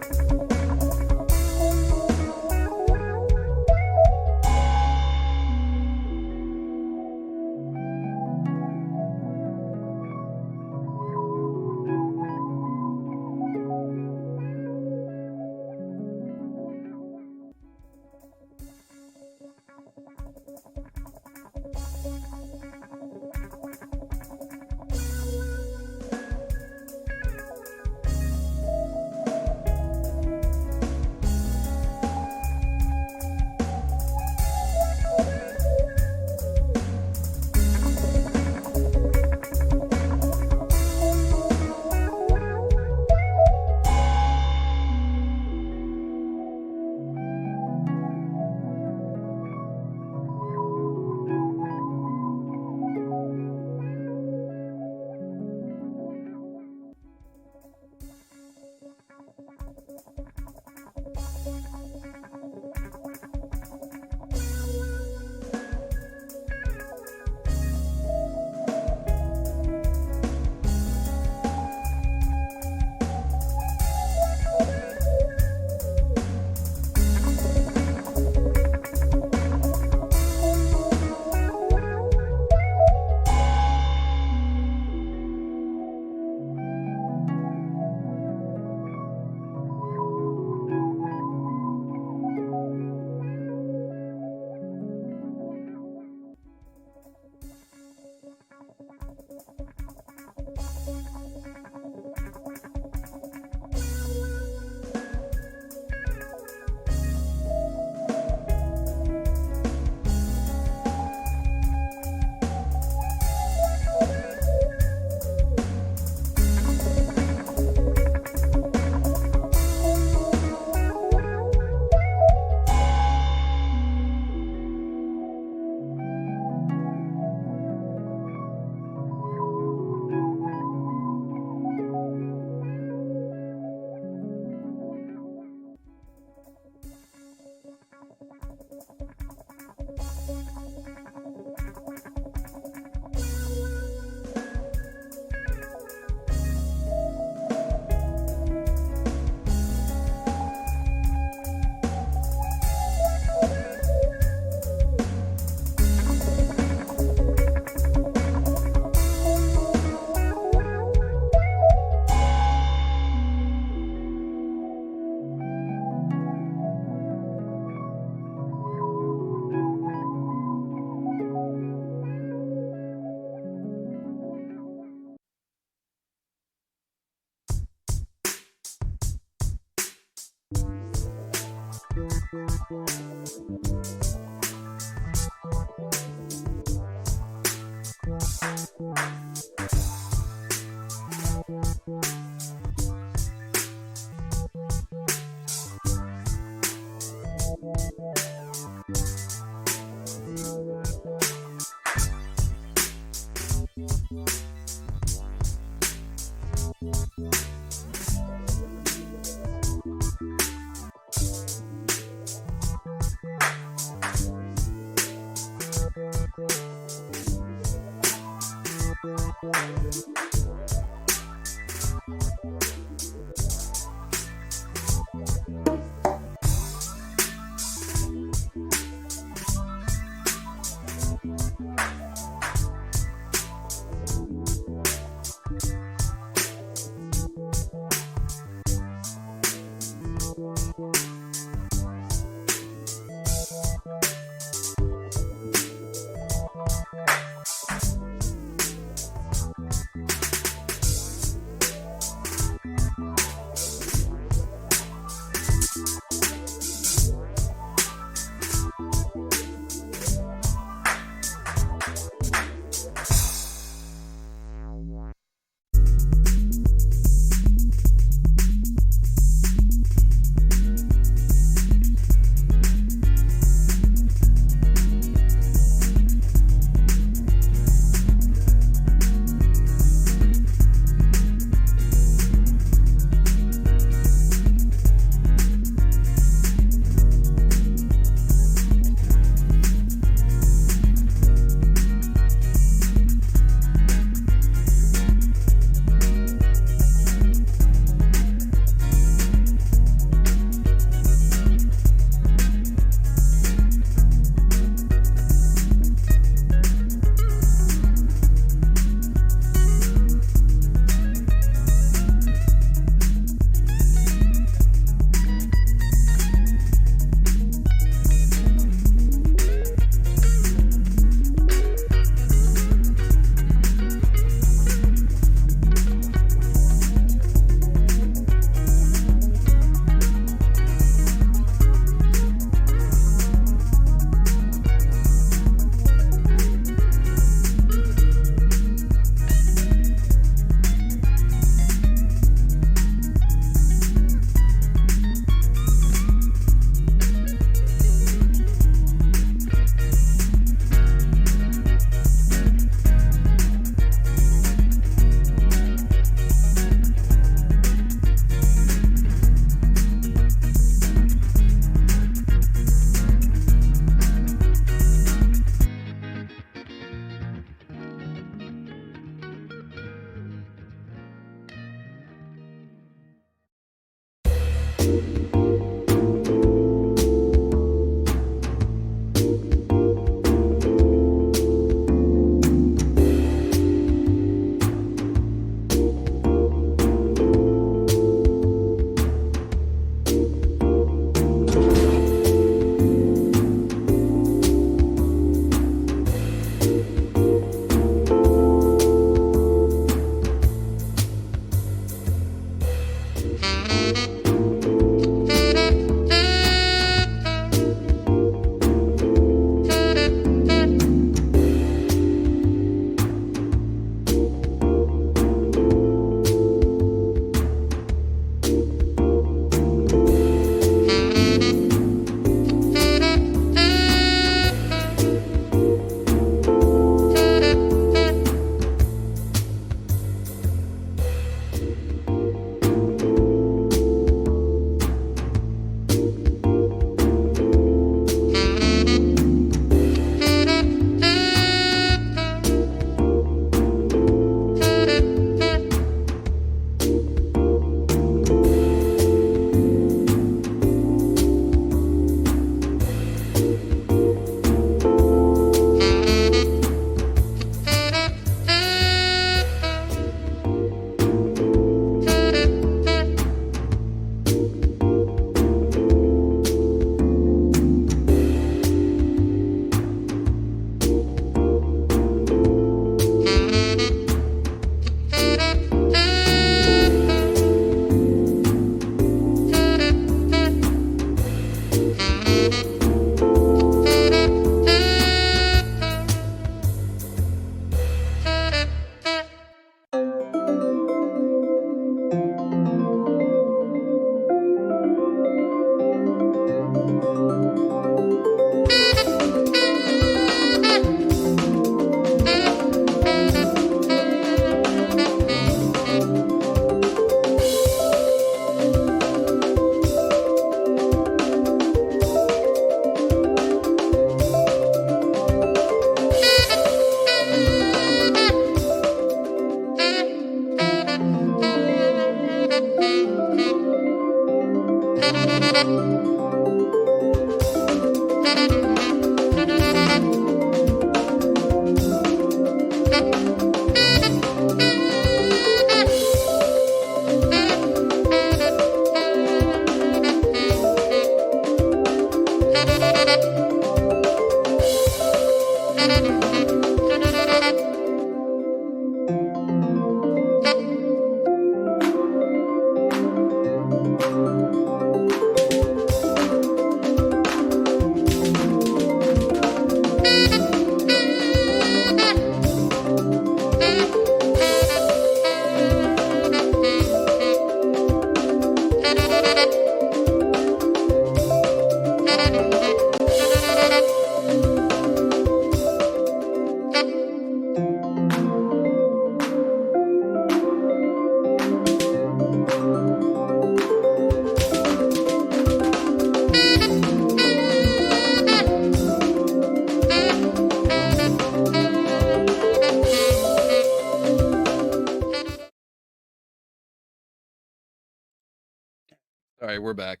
All right, we're back.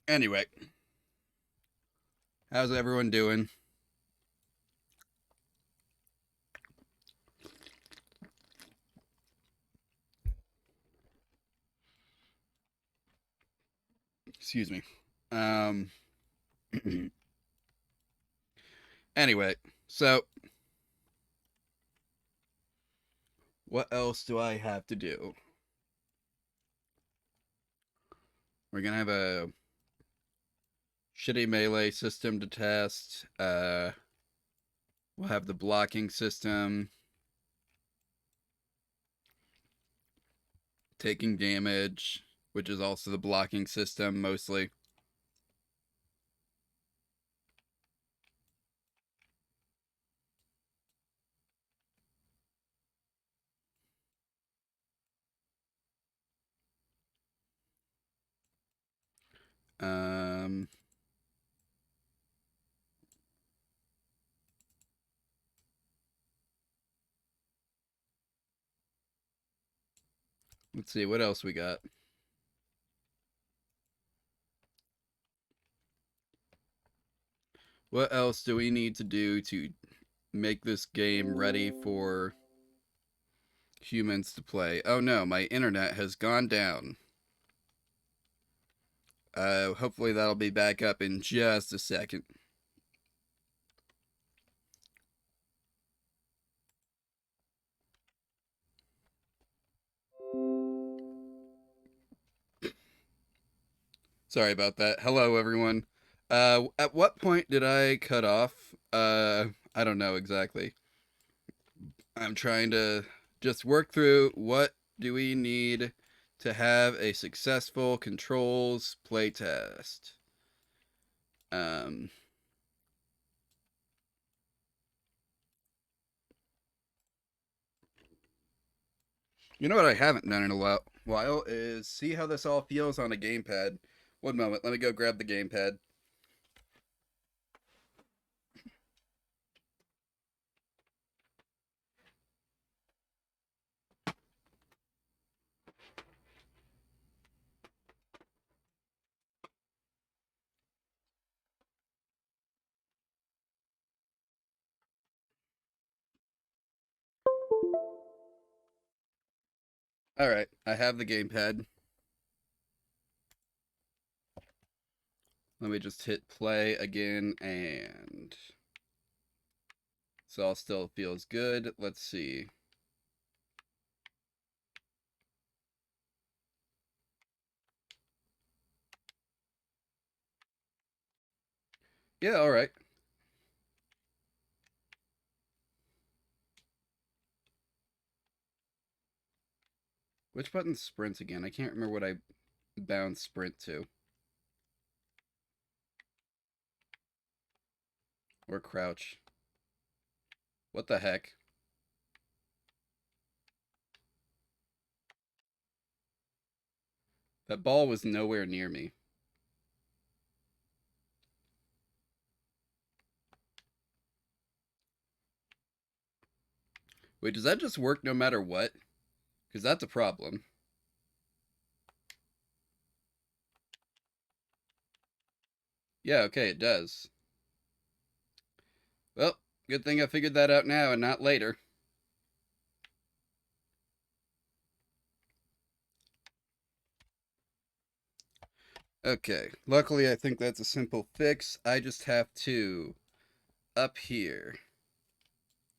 Anyway, how's everyone doing? Excuse me. Um. Anyway, so what else do I have to do? We're gonna have a shitty melee system to test. We'll have the blocking system, taking damage, which is also the blocking system mostly. Um, let's see what else we got. What else do we need to do to make this game ready for humans to play? Oh no, my internet has gone down. Hopefully that'll be back up in just a second. Sorry about that. Hello, everyone. At what point did I cut off? I don't know exactly. I'm trying to just work through what do we need to have a successful controls playtest. Um, you know what I haven't done in a while is see how this all feels on a gamepad. One moment, let me go grab the gamepad. All right, I have the gamepad. Let me just hit play again, and so all still feels good. Let's see. Yeah, all right. Which button sprints again? I can't remember what I bound sprint to. Or crouch. What the heck? That ball was nowhere near me. Wait, does that just work no matter what? Because that's a problem. Yeah, okay, it does. Well, good thing I figured that out now and not later. Okay, luckily I think that's a simple fix. I just have to up here.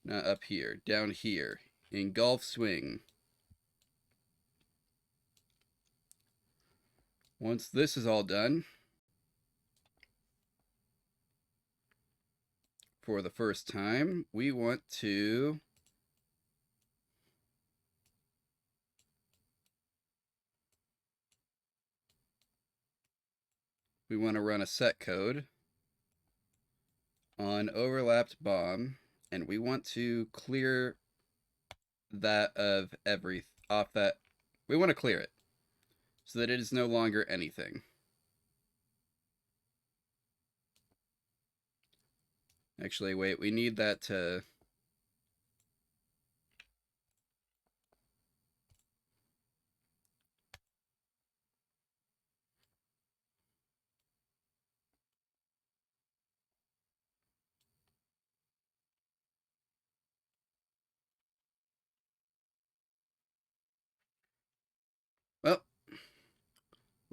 Not up here, down here. In golf swing. Once this is all done, for the first time, we want to run a set code on overlapped bomb, and we want to clear that of off that. We want to clear it so that it is no longer anything. Actually, wait, we need that to.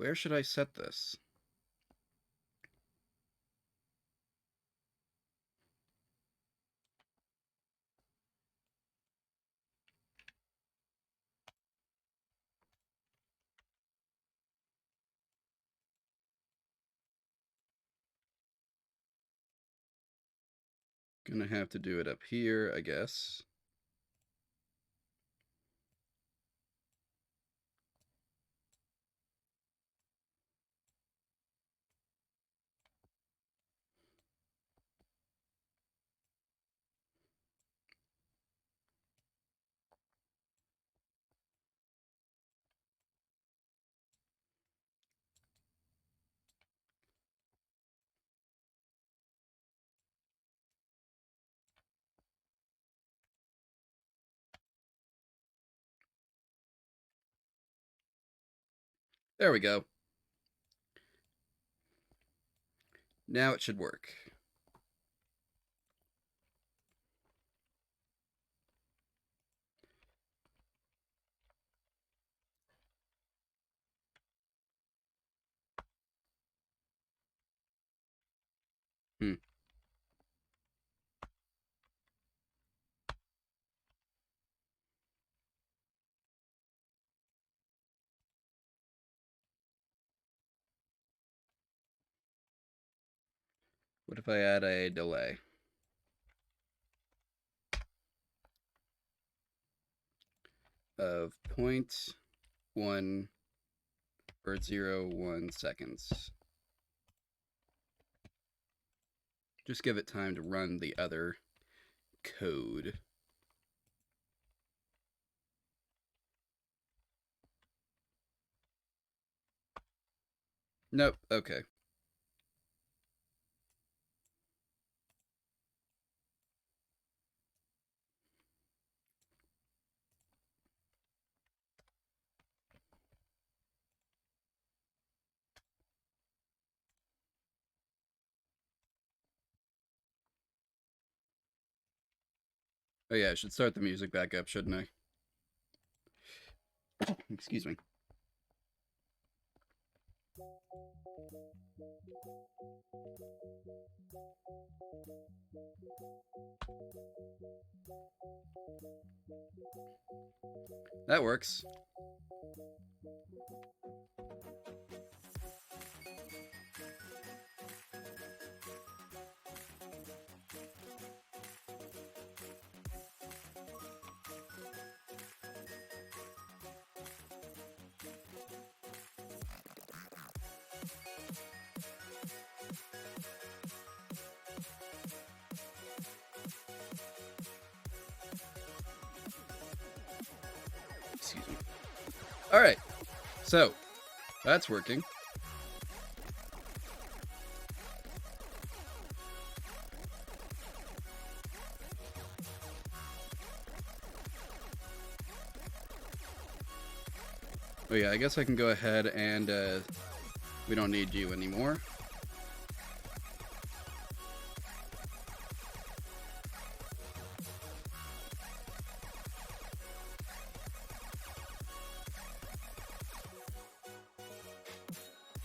Where should I set this? Gonna have to do it up here, I guess. There we go. Now it should work. Hmm. What if I add a delay of 0.1 or 0.1 seconds? Just give it time to run the other code. Nope, okay. Oh yeah, I should start the music back up, shouldn't I? Excuse me. That works. Excuse me. All right, so that's working. Oh yeah, I guess I can go ahead and we don't need you anymore.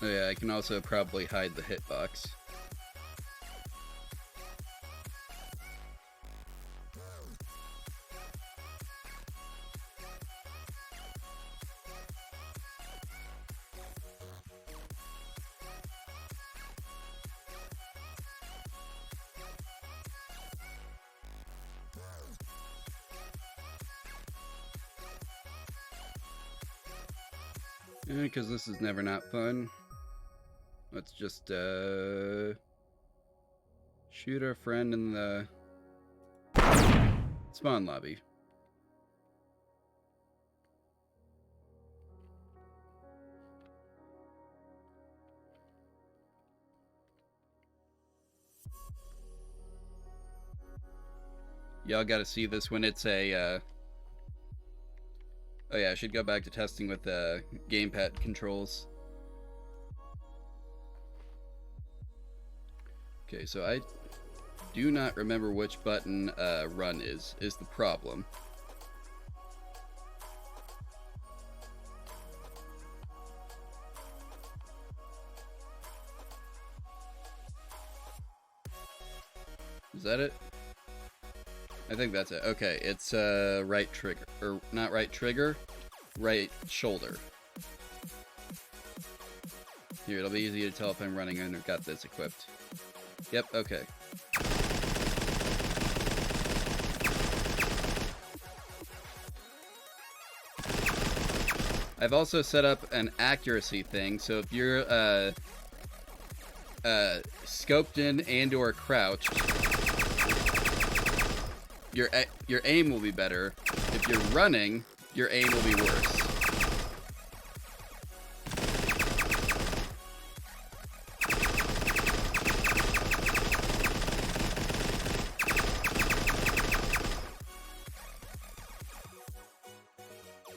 Oh yeah, I can also probably hide the hitbox. Because this is never not fun. Let's just shoot our friend in the spawn lobby. Y'all gotta see this when it's a oh yeah, I should go back to testing with gamepad controls. Okay, so I do not remember which button run is the problem. Is that it? I think that's it. Okay, it's right trigger. Or not right trigger, right shoulder. Here, it'll be easy to tell if I'm running and I've got this equipped. Yep, okay. I've also set up an accuracy thing, so if you're scoped in and or crouched, your aim will be better. If you're running, your aim will be worse.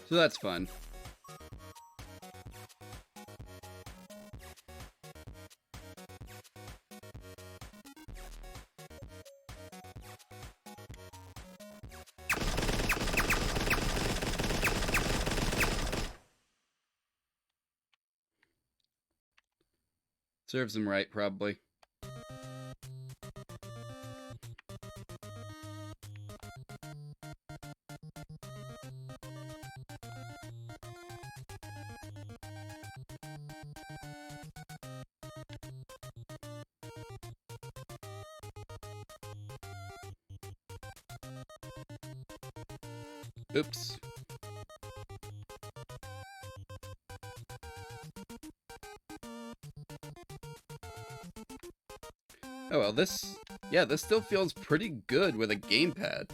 So that's fun. Serves them right, probably. Oops. Oh well, this still feels pretty good with a gamepad.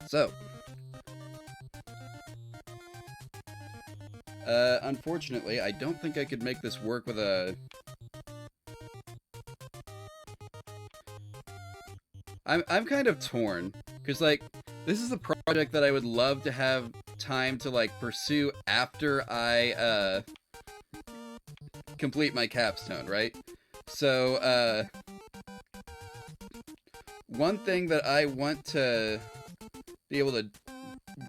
So, unfortunately, I don't think I could make this work with a... I'm kind of torn, because, like, this is a project that I would love to have time to, like, pursue after I, complete my capstone, right? So, one thing that I want to be able to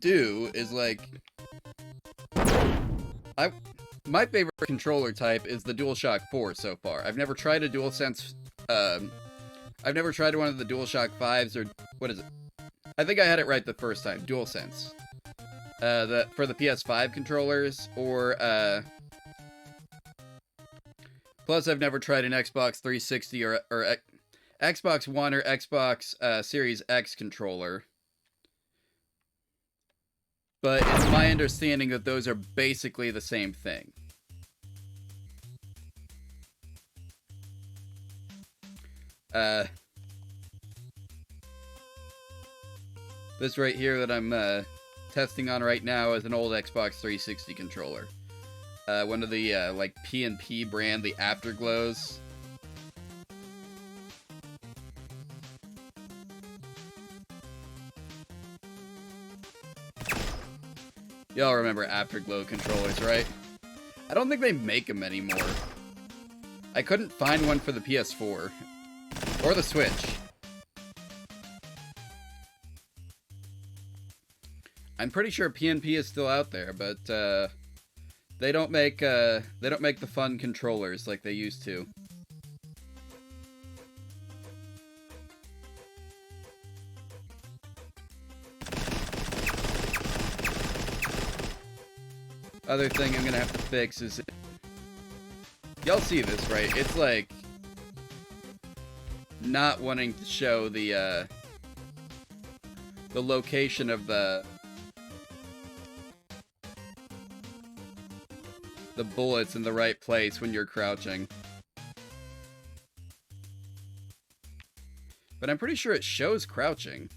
do is, like... My favorite controller type is the DualShock 4 so far. I've never tried a DualSense, I've never tried one of the DualShock 5s, or, what is it? I think I had it right the first time, DualSense. For the PS5 controllers, or, plus I've never tried an Xbox 360 or Xbox One or Xbox, Series X controller. But it's my understanding that those are basically the same thing. This right here that I'm testing on right now is an old Xbox 360 controller. One of the like P&P brand, the Afterglows. Y'all remember Afterglow controllers, right? I don't think they make them anymore. I couldn't find one for the PS4. Or the Switch. I'm pretty sure P&P is still out there, but they don't make the fun controllers like they used to. Other thing I'm gonna have to fix is... Y'all see this, right? It's like... not wanting to show the location of the bullets in the right place when you're crouching. But I'm pretty sure it shows crouching.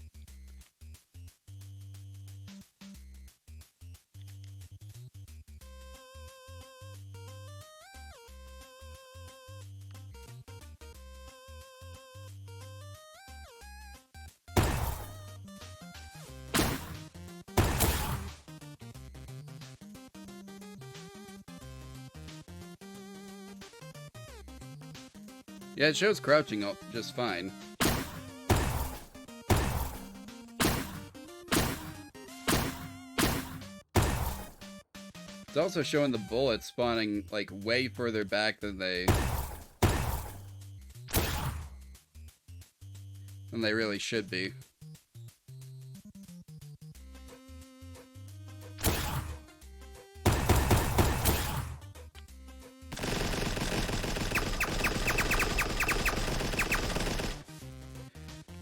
Yeah, it shows crouching just fine. It's also showing the bullets spawning, like, way further back than they really should be.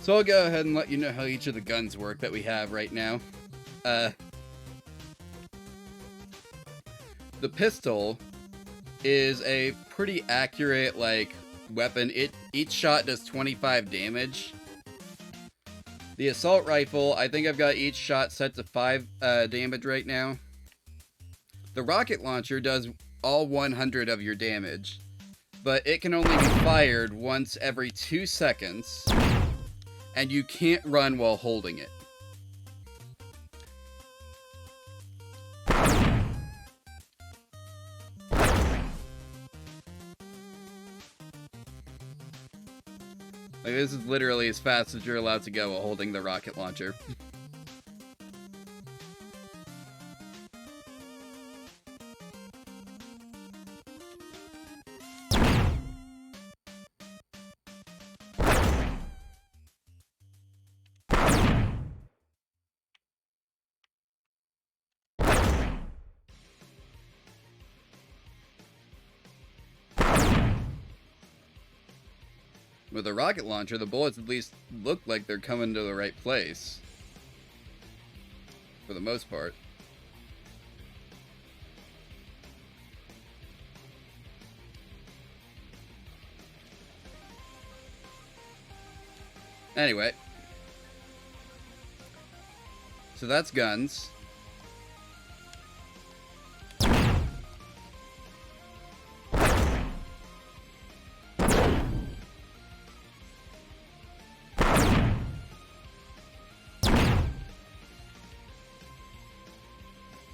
So I'll go ahead and let you know how each of the guns work that we have right now. The pistol is a pretty accurate, like, weapon. Each shot does 25 damage. The assault rifle, I think I've got each shot set to 5 damage right now. The rocket launcher does all 100 of your damage, but it can only be fired once every 2 seconds, and you can't run while holding it. Like, this is literally as fast as you're allowed to go while holding the rocket launcher. With a rocket launcher, the bullets at least look like they're coming to the right place. For the most part. Anyway. So that's guns.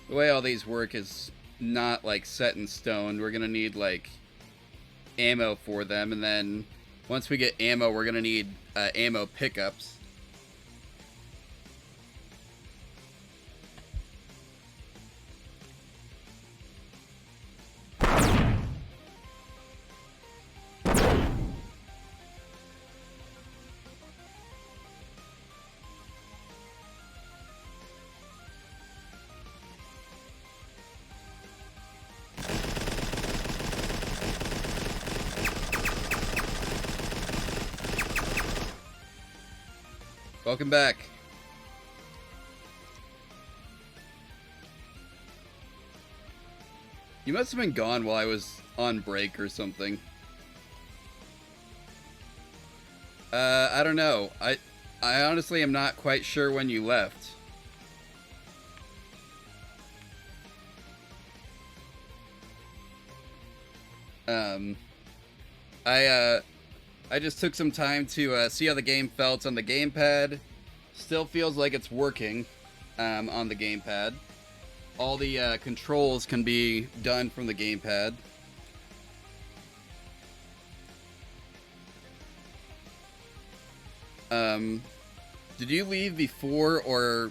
The way all these work is not, like, set in stone. We're gonna need, like, ammo for them, and then once we get ammo, we're gonna need ammo pickups. Welcome back. You must have been gone while I was on break or something. I don't know. I honestly am not quite sure when you left. I just took some time to see how the game felt on the gamepad. Still feels like it's working on the gamepad. All the controls can be done from the gamepad. Did you leave before, or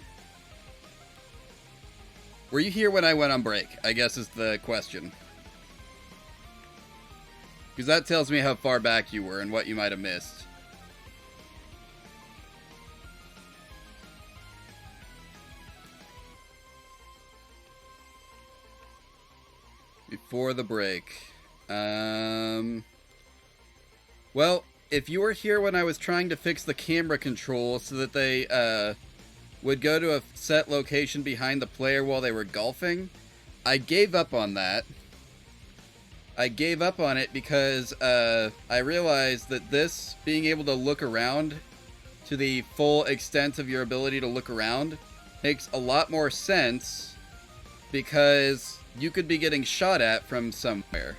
were you here when I went on break? I guess is the question. Because that tells me how far back you were and what you might have missed. Before the break. Well, if you were here when I was trying to fix the camera control so that they would go to a set location behind the player while they were golfing, I gave up on that. I gave up on it because I realized that this, being able to look around to the full extent of your ability to look around, makes a lot more sense because you could be getting shot at from somewhere.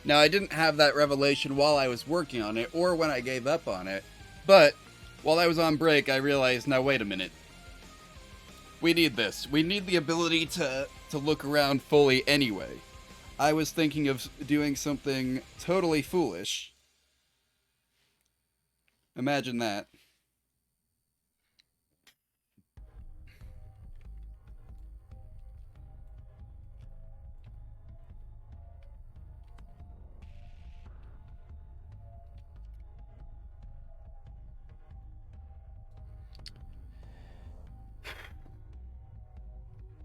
Now, I didn't have that revelation while I was working on it, or when I gave up on it, but while I was on break, I realized, now wait a minute. We need this. We need the ability to look around fully anyway. I was thinking of doing something totally foolish. Imagine that.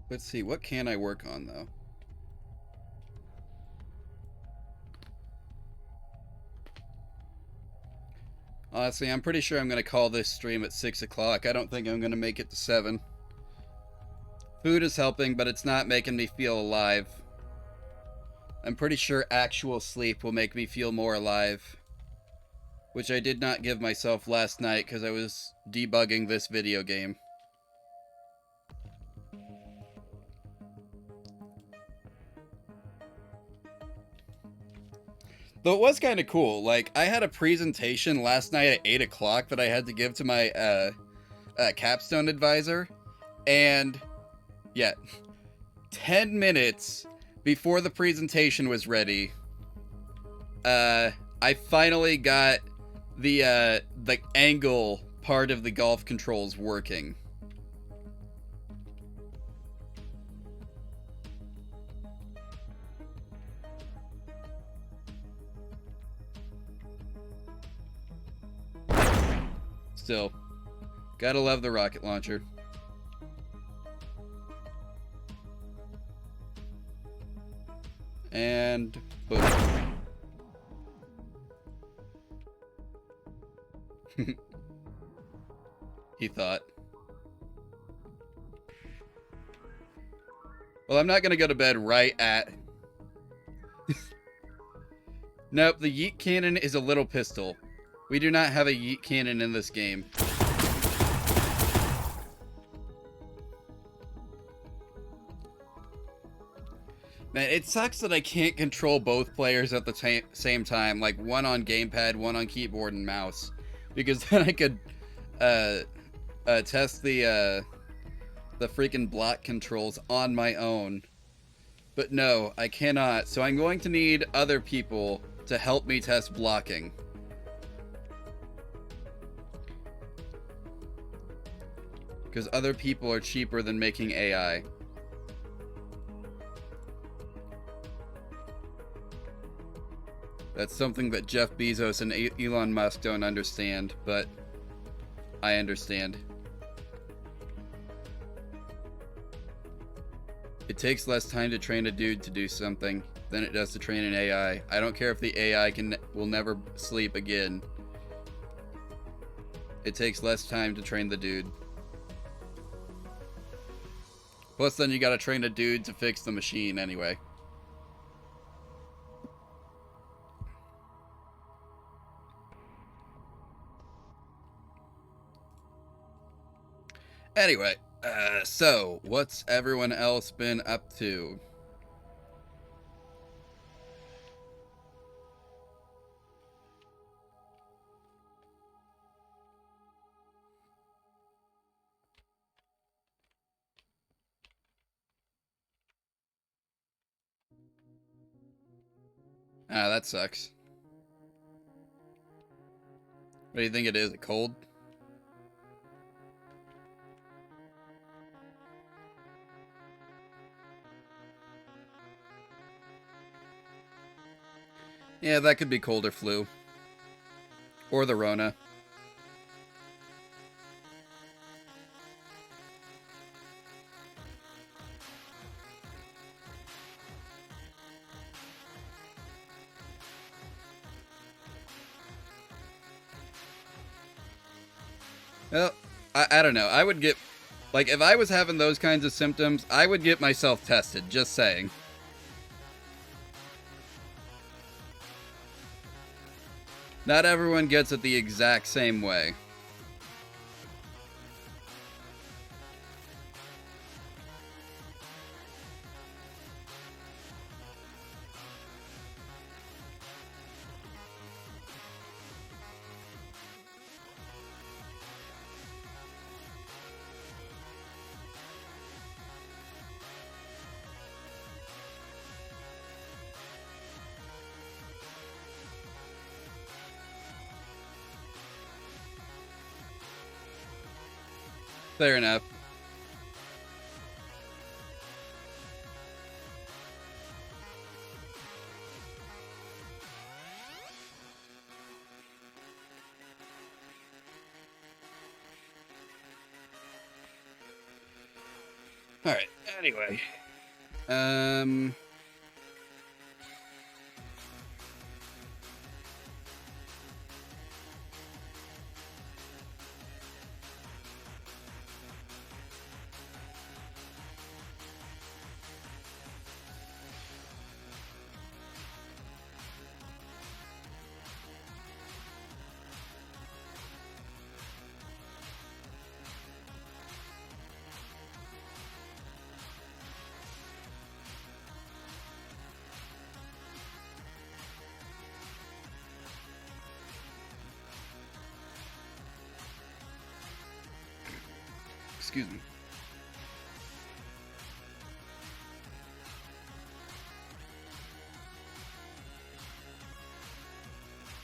Let's see, what can I work on, though? Honestly, I'm pretty sure I'm going to call this stream at 6 o'clock. I don't think I'm going to make it to 7. Food is helping, but it's not making me feel alive. I'm pretty sure actual sleep will make me feel more alive. Which I did not give myself last night because I was debugging this video game. Though it was kind of cool. Like, I had a presentation last night at 8 o'clock that I had to give to my capstone advisor. And, yeah, 10 minutes before the presentation was ready, I finally got the angle part of the golf controls working. Still, gotta love the rocket launcher. And boom. He thought. Well, I'm not gonna go to bed right at... Nope, the yeet cannon is a little pistol. We do not have a yeet cannon in this game. Man, it sucks that I can't control both players at the same time, like one on gamepad, one on keyboard and mouse, because then I could test the freaking block controls on my own. But no, I cannot. So I'm going to need other people to help me test blocking. Because other people are cheaper than making AI. That's something that Jeff Bezos and Elon Musk don't understand, but I understand. It takes less time to train a dude to do something than it does to train an AI. I don't care if the AI will never sleep again. It takes less time to train the dude. Plus then you gotta train a dude to fix the machine anyway. Anyway, so what's everyone else been up to? Ah, that sucks. What do you think it is? Cold? Yeah, that could be cold or flu. Or the Rona. Well, I don't know. I would get... Like, if I was having those kinds of symptoms, I would get myself tested. Just saying. Not everyone gets it the exact same way. Fair enough. All right. Anyway, excuse me.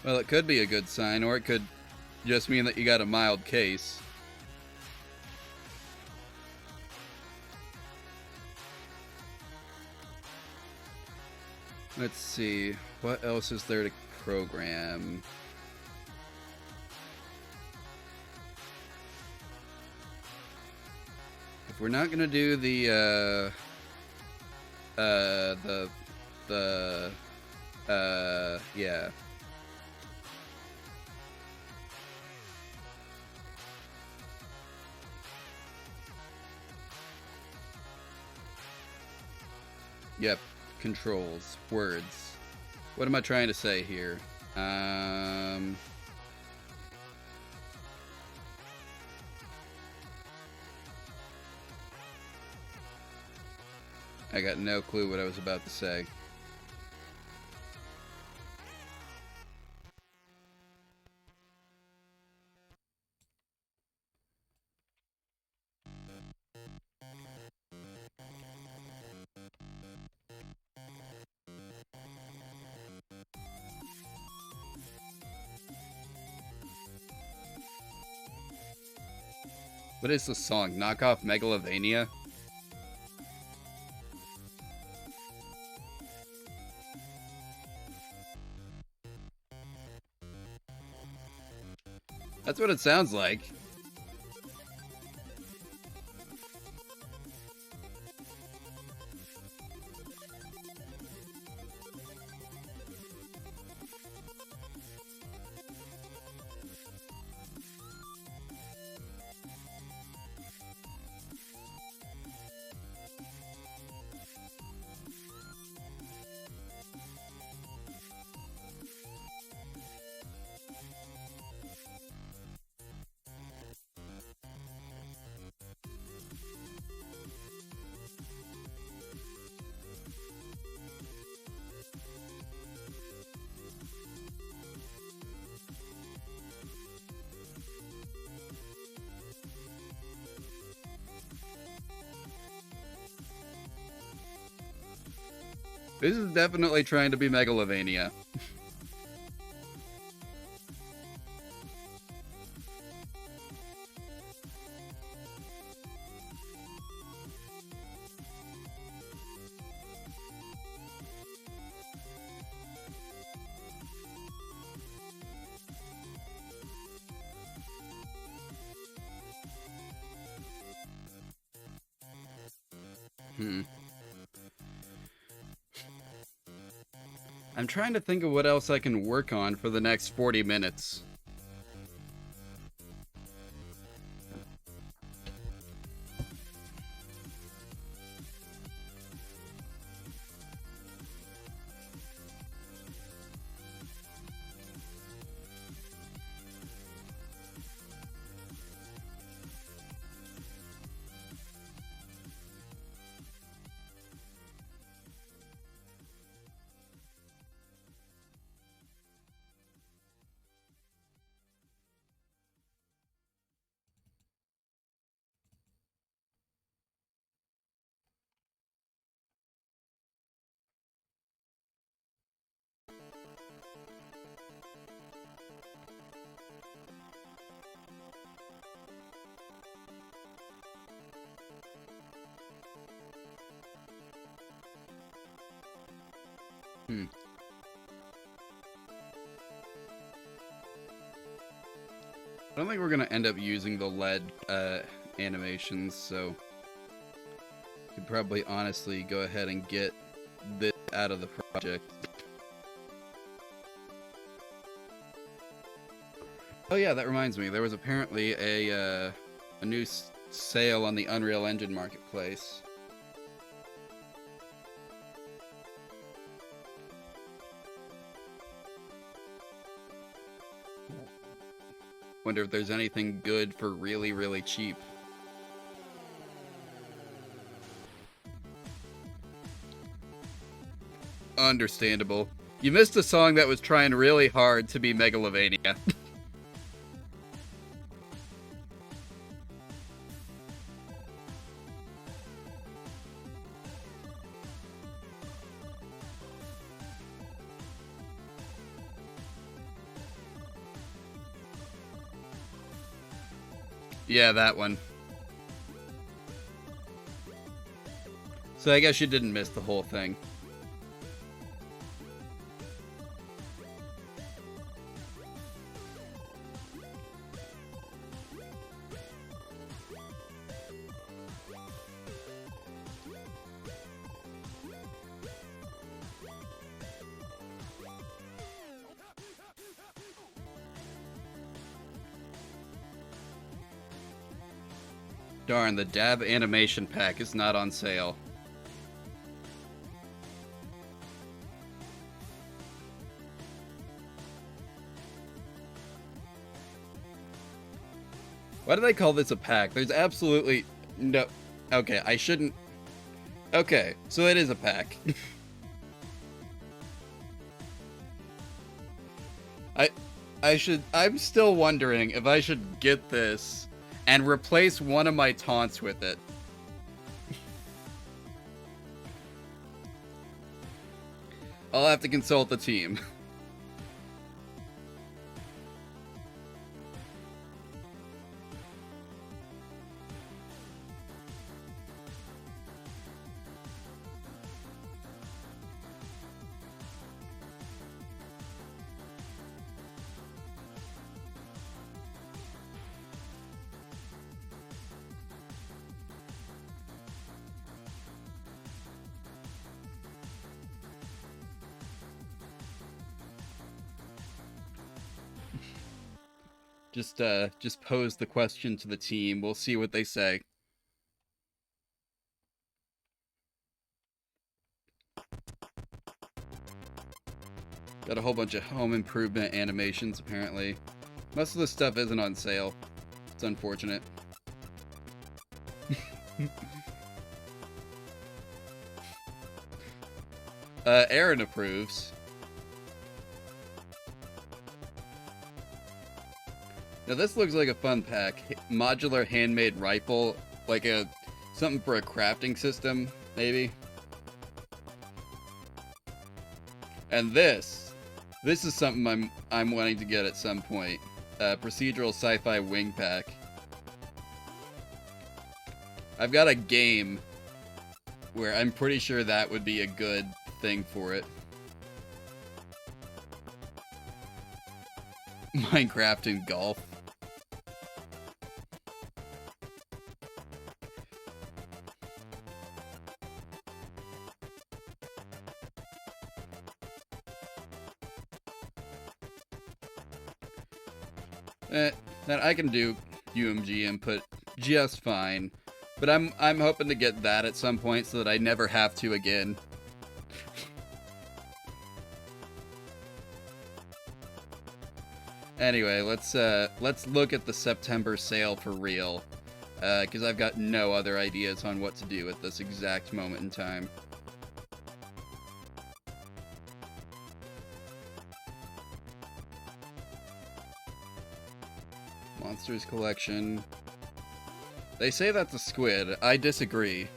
Well, it could be a good sign, or it could just mean that you got a mild case. Let's see. What else is there to program? If we're not gonna do yeah. Yep. Controls. Words. What am I trying to say here? I got no clue what I was about to say. What is the song? Knock off Megalovania? That's what it sounds like. This is definitely trying to be Megalovania. I'm trying to think of what else I can work on for the next 40 minutes. Hmm. I don't think we're gonna end up using the LED animations, so you could probably honestly go ahead and get this out of the project. Oh yeah, that reminds me. There was apparently a new sale on the Unreal Engine marketplace. Wonder if there's anything good for really, really cheap. Understandable. You missed a song that was trying really hard to be Megalovania. Yeah, that one. So I guess you didn't miss the whole thing. Darn, the Dab animation pack is not on sale. Why do they call this a pack? There's absolutely no... Okay, I shouldn't... Okay, so it is a pack. I'm still wondering if I should get this and replace one of my taunts with it. I'll have to consult the team. Just pose the question to the team. We'll see what they say. Got a whole bunch of home improvement animations, apparently. Most of the stuff isn't on sale. It's unfortunate. Aaron approves. Now this looks like a fun pack. Modular handmade rifle, like something for a crafting system, maybe. And this is something I'm wanting to get at some point. Procedural sci-fi wing pack. I've got a game where I'm pretty sure that would be a good thing for it. Minecraft and golf. That I can do UMG input just fine, but I'm hoping to get that at some point so that I never have to again. Anyway, let's look at the September sale for real, because I've got no other ideas on what to do at this exact moment in time. Monsters Collection. They say that's a squid. I disagree.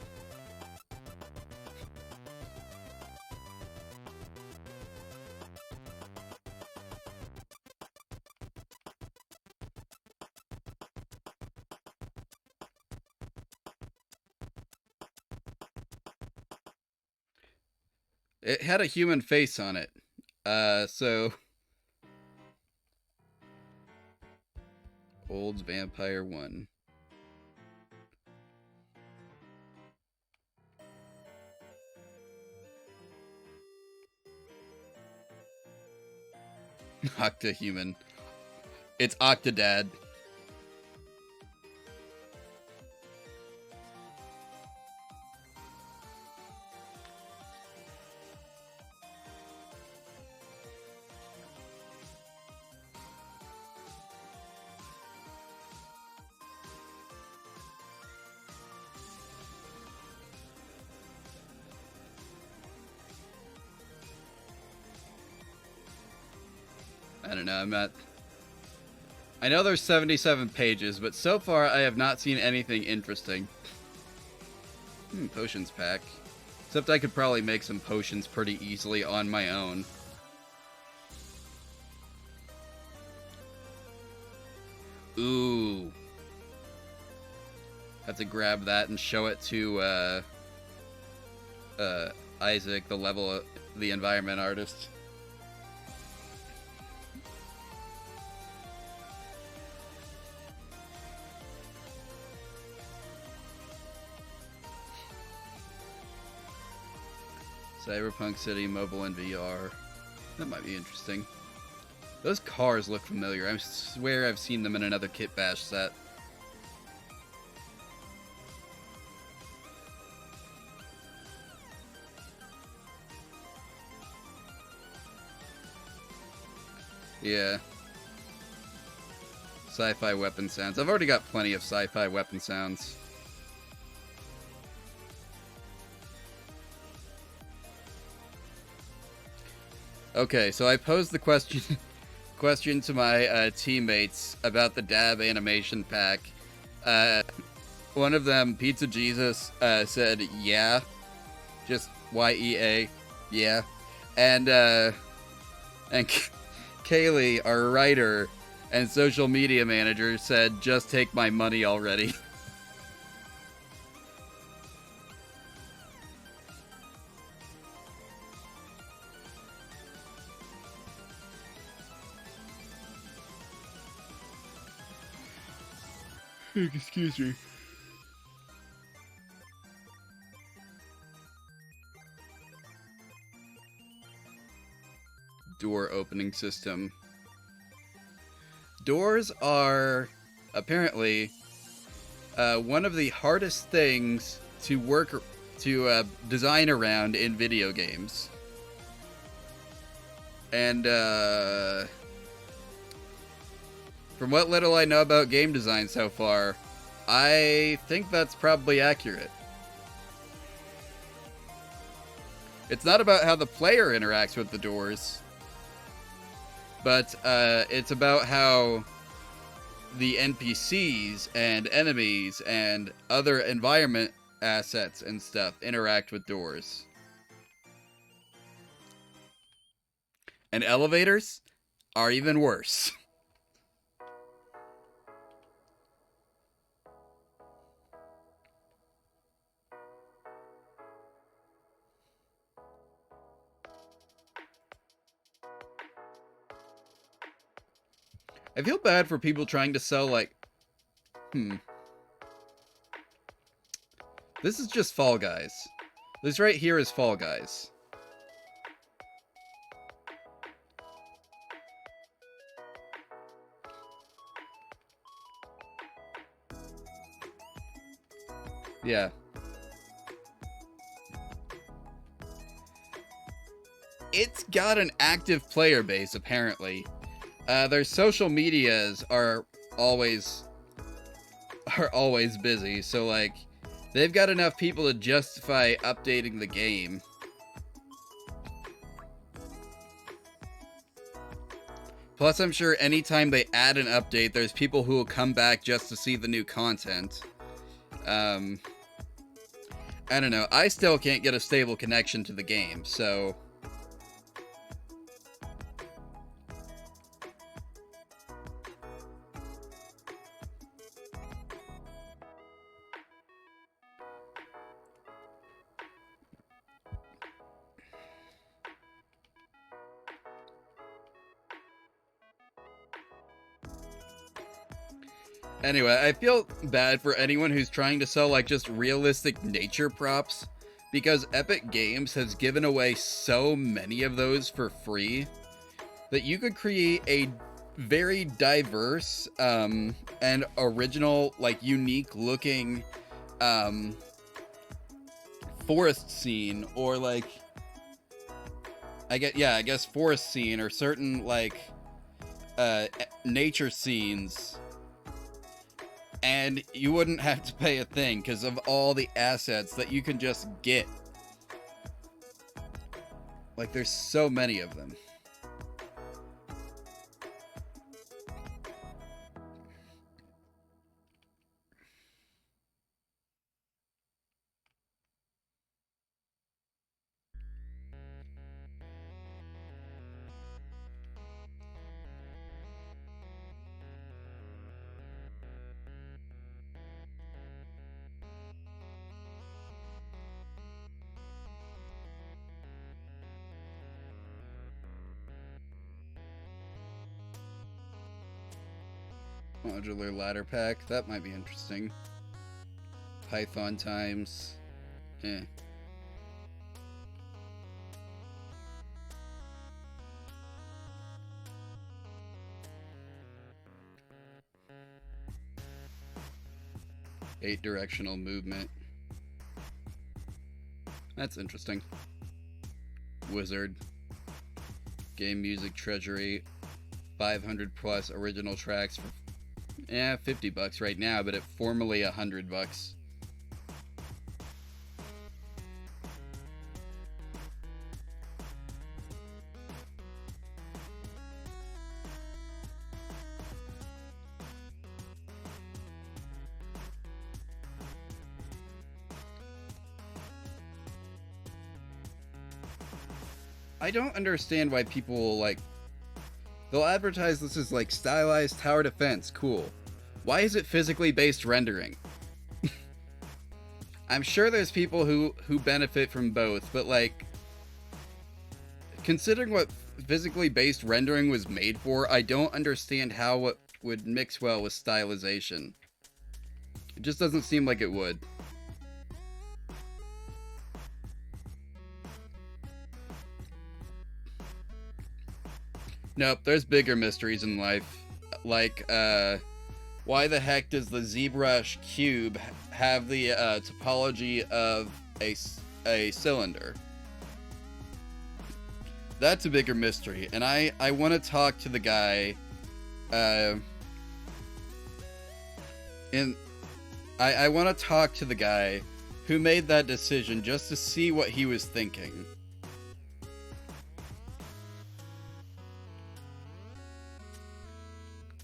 It had a human face on it. So Old Vampire 1. Octa-human. It's Octodad. I don't know, I'm not... I know there's 77 pages, but so far I have not seen anything interesting. Potions pack. Except I could probably make some potions pretty easily on my own. Ooh. Have to grab that and show it to, Isaac, the environment artist. Cyberpunk City, mobile and VR. That might be interesting. Those cars look familiar. I swear I've seen them in another Kit Bash set. Yeah. Sci-fi weapon sounds. I've already got plenty of sci-fi weapon sounds. Okay, so I posed the question to my teammates about the dab animation pack. One of them, Pizza Jesus, said yeah, just YEA, yeah, and Kaylee, our writer and social media manager, said just take my money already. Excuse me. Door opening system. Doors are apparently one of the hardest things to design around in video games. And from what little I know about game design so far, I think that's probably accurate. It's not about how the player interacts with the doors, but it's about how the NPCs and enemies and other environment assets and stuff interact with doors. And elevators are even worse. I feel bad for people trying to sell, like... This is just Fall Guys. This right here is Fall Guys. Yeah. It's got an active player base, apparently. Their social medias are always busy, so like they've got enough people to justify updating the game. Plus, I'm sure anytime they add an update, there's people who will come back just to see the new content. I don't know. I still can't get a stable connection to the game, so... Anyway, I feel bad for anyone who's trying to sell like just realistic nature props, because Epic Games has given away so many of those for free that you could create a very diverse and original, like unique looking forest scene, or like I guess forest scene, or certain like nature scenes, and you wouldn't have to pay a thing because of all the assets that you can just get. Like, there's so many of them. Modular ladder pack, that might be interesting. Python times. Eh. Eight directional movement. That's interesting. Wizard. Game music treasury. 500 plus original tracks for $50 right now, but at formerly $100. I don't understand why people like, they'll advertise this as like stylized tower defense, cool. Why is it physically based rendering? I'm sure there's people who benefit from both, but like, considering what physically based rendering was made for, I don't understand how it would mix well with stylization. It just doesn't seem like it would. Nope, there's bigger mysteries in life. Like, why the heck does the ZBrush cube have the topology of a cylinder? That's a bigger mystery, and I want to talk to the guy, I want to talk to the guy who made that decision just to see what he was thinking.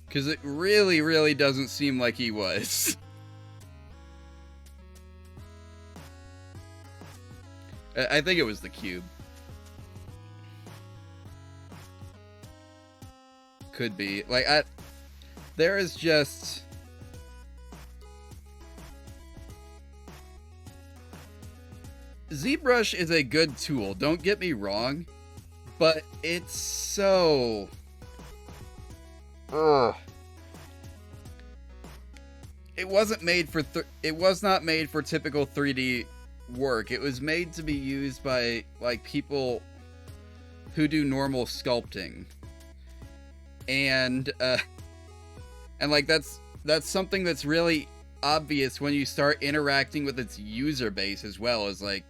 Because it really, really doesn't seem like he was. I think it was the cube. Could be. Like, there is just... ZBrush is a good tool, don't get me wrong, but it's so... Ugh. It wasn't made for it was not made for typical 3D work. It was made to be used by like people who do normal sculpting. And like that's something that's really obvious when you start interacting with its user base as well, as like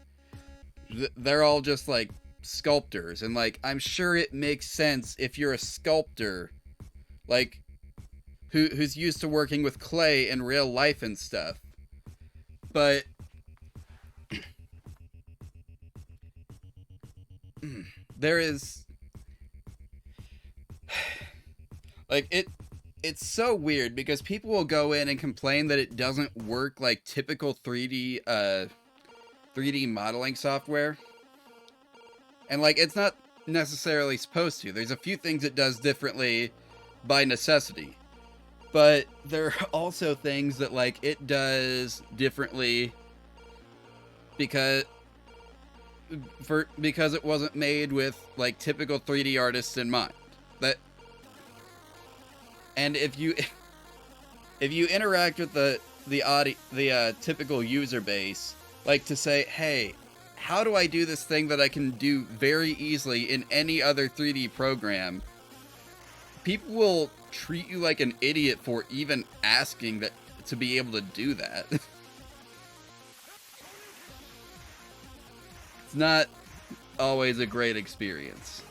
they're all just like sculptors, and like I'm sure it makes sense if you're a sculptor like who's used to working with clay in real life and stuff. But there is like it's so weird because people will go in and complain that it doesn't work like typical 3D modeling software. And like it's not necessarily supposed to. There's a few things it does differently by necessity. But there are also things that like it does differently because it wasn't made with like typical 3D artists in mind. And if if you interact with the typical user base, like to say, hey, how do I do this thing that I can do very easily in any other 3D program? People will treat you like an idiot for even asking that to be able to do that. It's not always a great experience.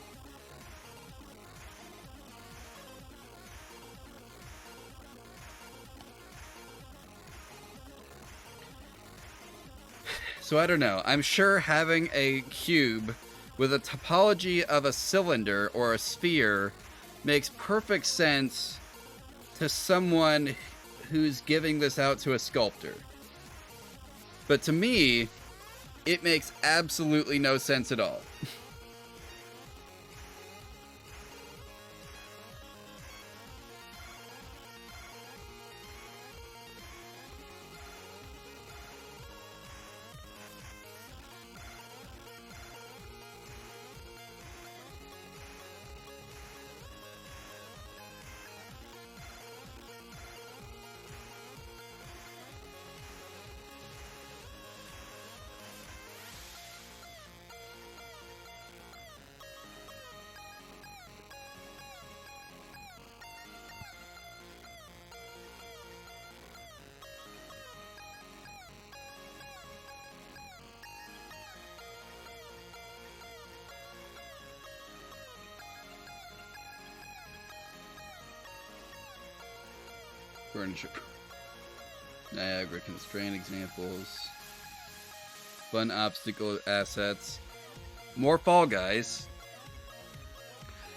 So I don't know. I'm sure having a cube with a topology of a cylinder or a sphere makes perfect sense to someone who's giving this out to a sculptor. But to me, it makes absolutely no sense at all. Furniture. Niagara constraint examples. Fun obstacle assets. More Fall Guys.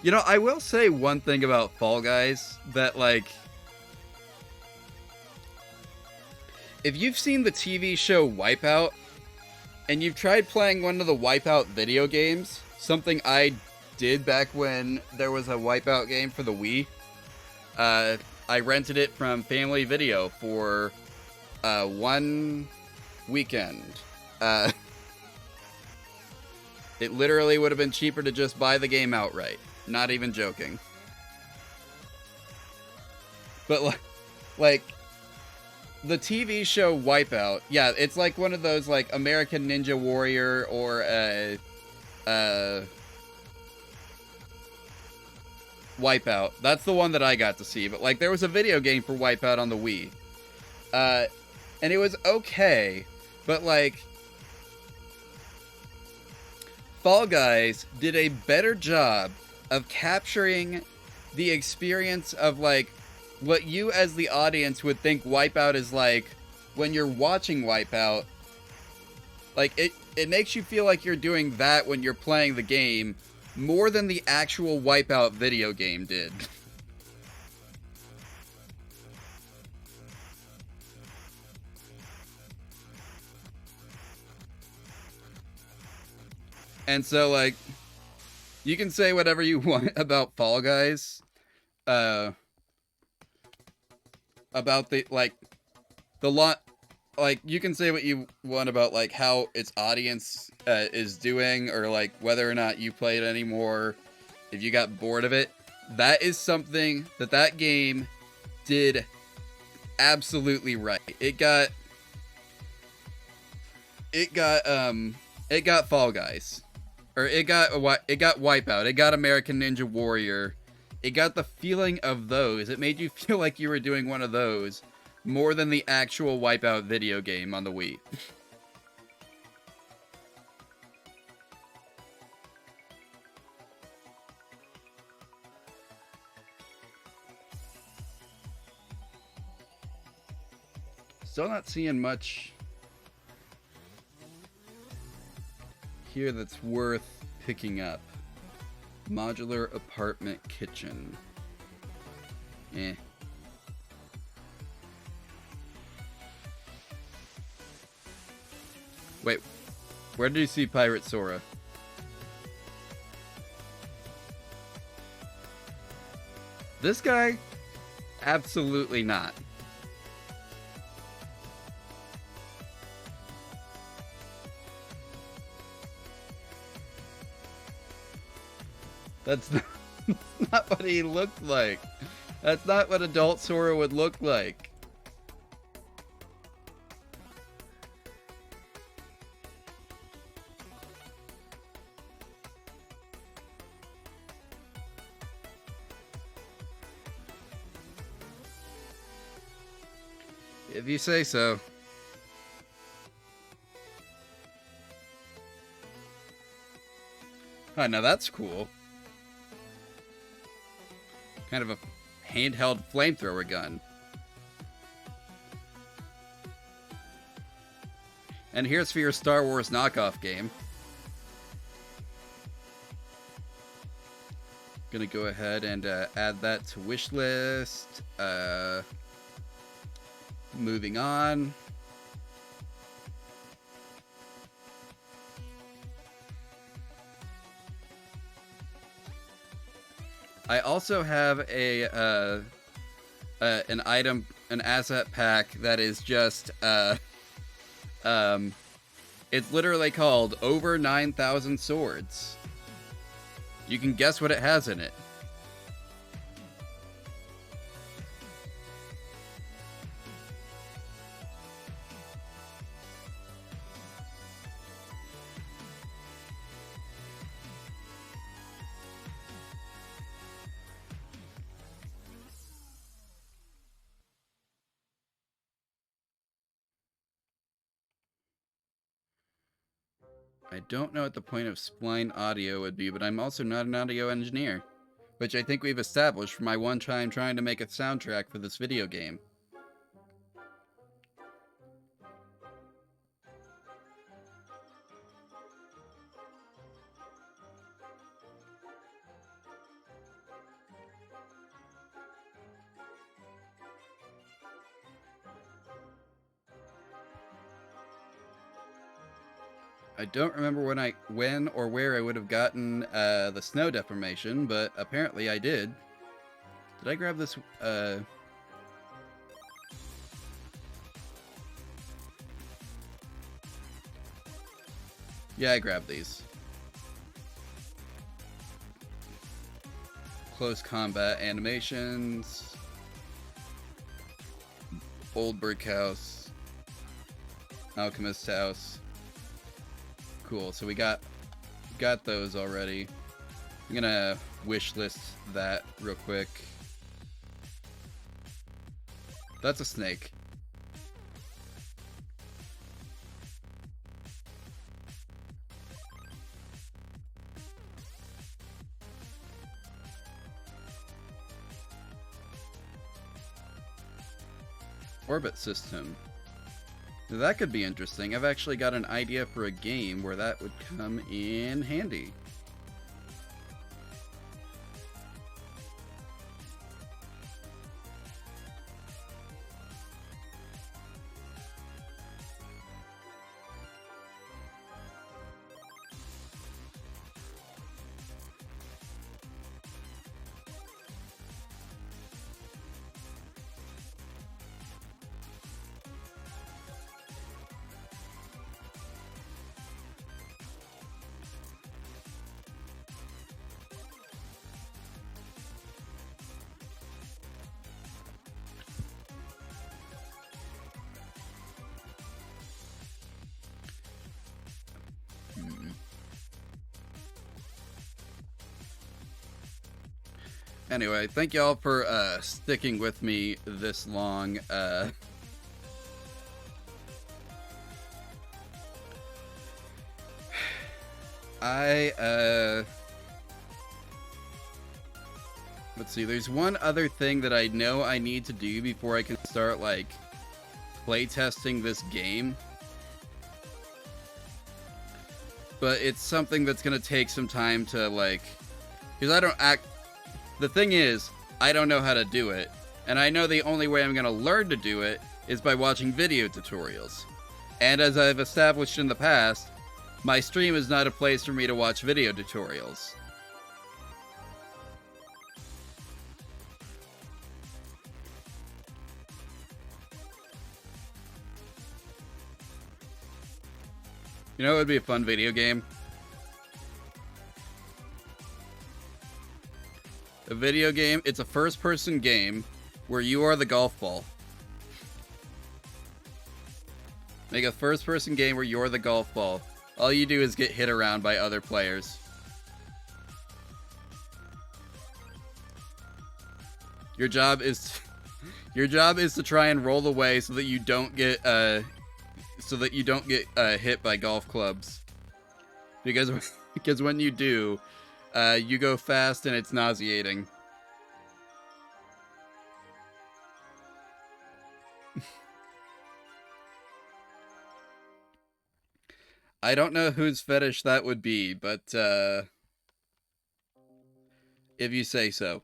You know, I will say one thing about Fall Guys that, like, if you've seen the TV show Wipeout and you've tried playing one of the Wipeout video games, something I did back when there was a Wipeout game for the Wii, I rented it from Family Video for one weekend. It literally would have been cheaper to just buy the game outright. Not even joking. But like the TV show Wipeout, yeah, it's like one of those like American Ninja Warrior or Wipeout. That's the one that I got to see. But like there was a video game for Wipeout on the Wii. And it was okay, but like Fall Guys did a better job of capturing the experience of like what you as the audience would think Wipeout is like when you're watching Wipeout. Like it makes you feel like you're doing that when you're playing the game more than the actual Wipeout video game did. And so, like, you can say whatever you want about Fall Guys, about the, like, the lot, like, you can say what you want about, like, how its audience is doing, or, like, whether or not you play it anymore, if you got bored of it. That is something that game did absolutely right. It got Fall Guys. Or it got Wipeout. It got American Ninja Warrior. It got the feeling of those. It made you feel like you were doing one of those more than the actual Wipeout video game on the Wii. Still not seeing much here that's worth picking up. Modular apartment kitchen. Eh. Wait, where did you see Pirate Sora? This guy? Absolutely not. That's not what he looked like. That's not what adult Sora would look like. If you say so. Oh, now that's cool. Kind of a handheld flamethrower gun. And here's for your Star Wars knockoff game. Gonna go ahead and add that to wish list. Moving on. I also have an asset pack that is just it's literally called Over 9,000 Swords. You can guess what it has in it. I don't know what the point of spline audio would be, but I'm also not an audio engineer, which I think we've established for my one time trying to make a soundtrack for this video game. I don't remember when or where I would have gotten the snow deformation, but apparently I did. Did I grab this? Yeah, I grabbed these. Close combat animations. Old brick house. Alchemist house. Cool, so we got those already. I'm gonna wish list that real quick. That's a snake. Orbit system. Now that could be interesting. I've actually got an idea for a game where that would come in handy. Anyway, thank y'all for sticking with me this long. Let's see, there's one other thing that I know I need to do before I can start, like, playtesting this game. But it's something that's gonna take some time to, like, because the thing is, I don't know how to do it, and I know the only way I'm gonna learn to do it is by watching video tutorials. And as I've established in the past, my stream is not a place for me to watch video tutorials. You know what would be a fun video game? A video game, it's a first-person game where you are the golf ball. Make a first-person game where you're the golf ball. All you do is get hit around by other players. Your job is Your job is to try and roll away so that you don't get hit by golf clubs. Because when you do, you go fast and it's nauseating. I don't know whose fetish that would be, but if you say so.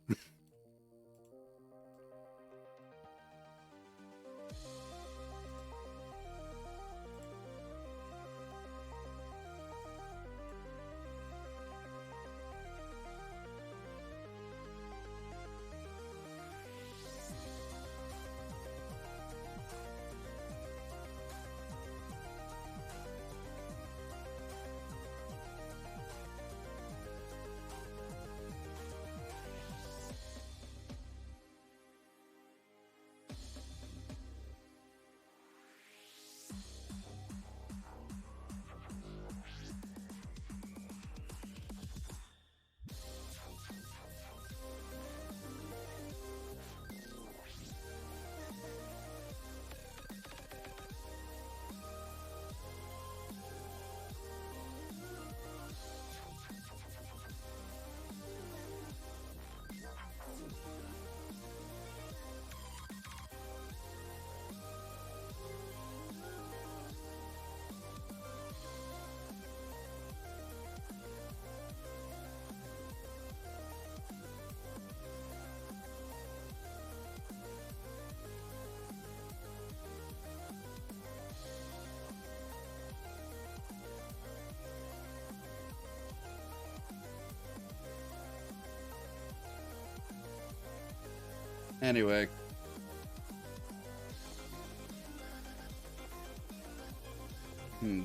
Anyway.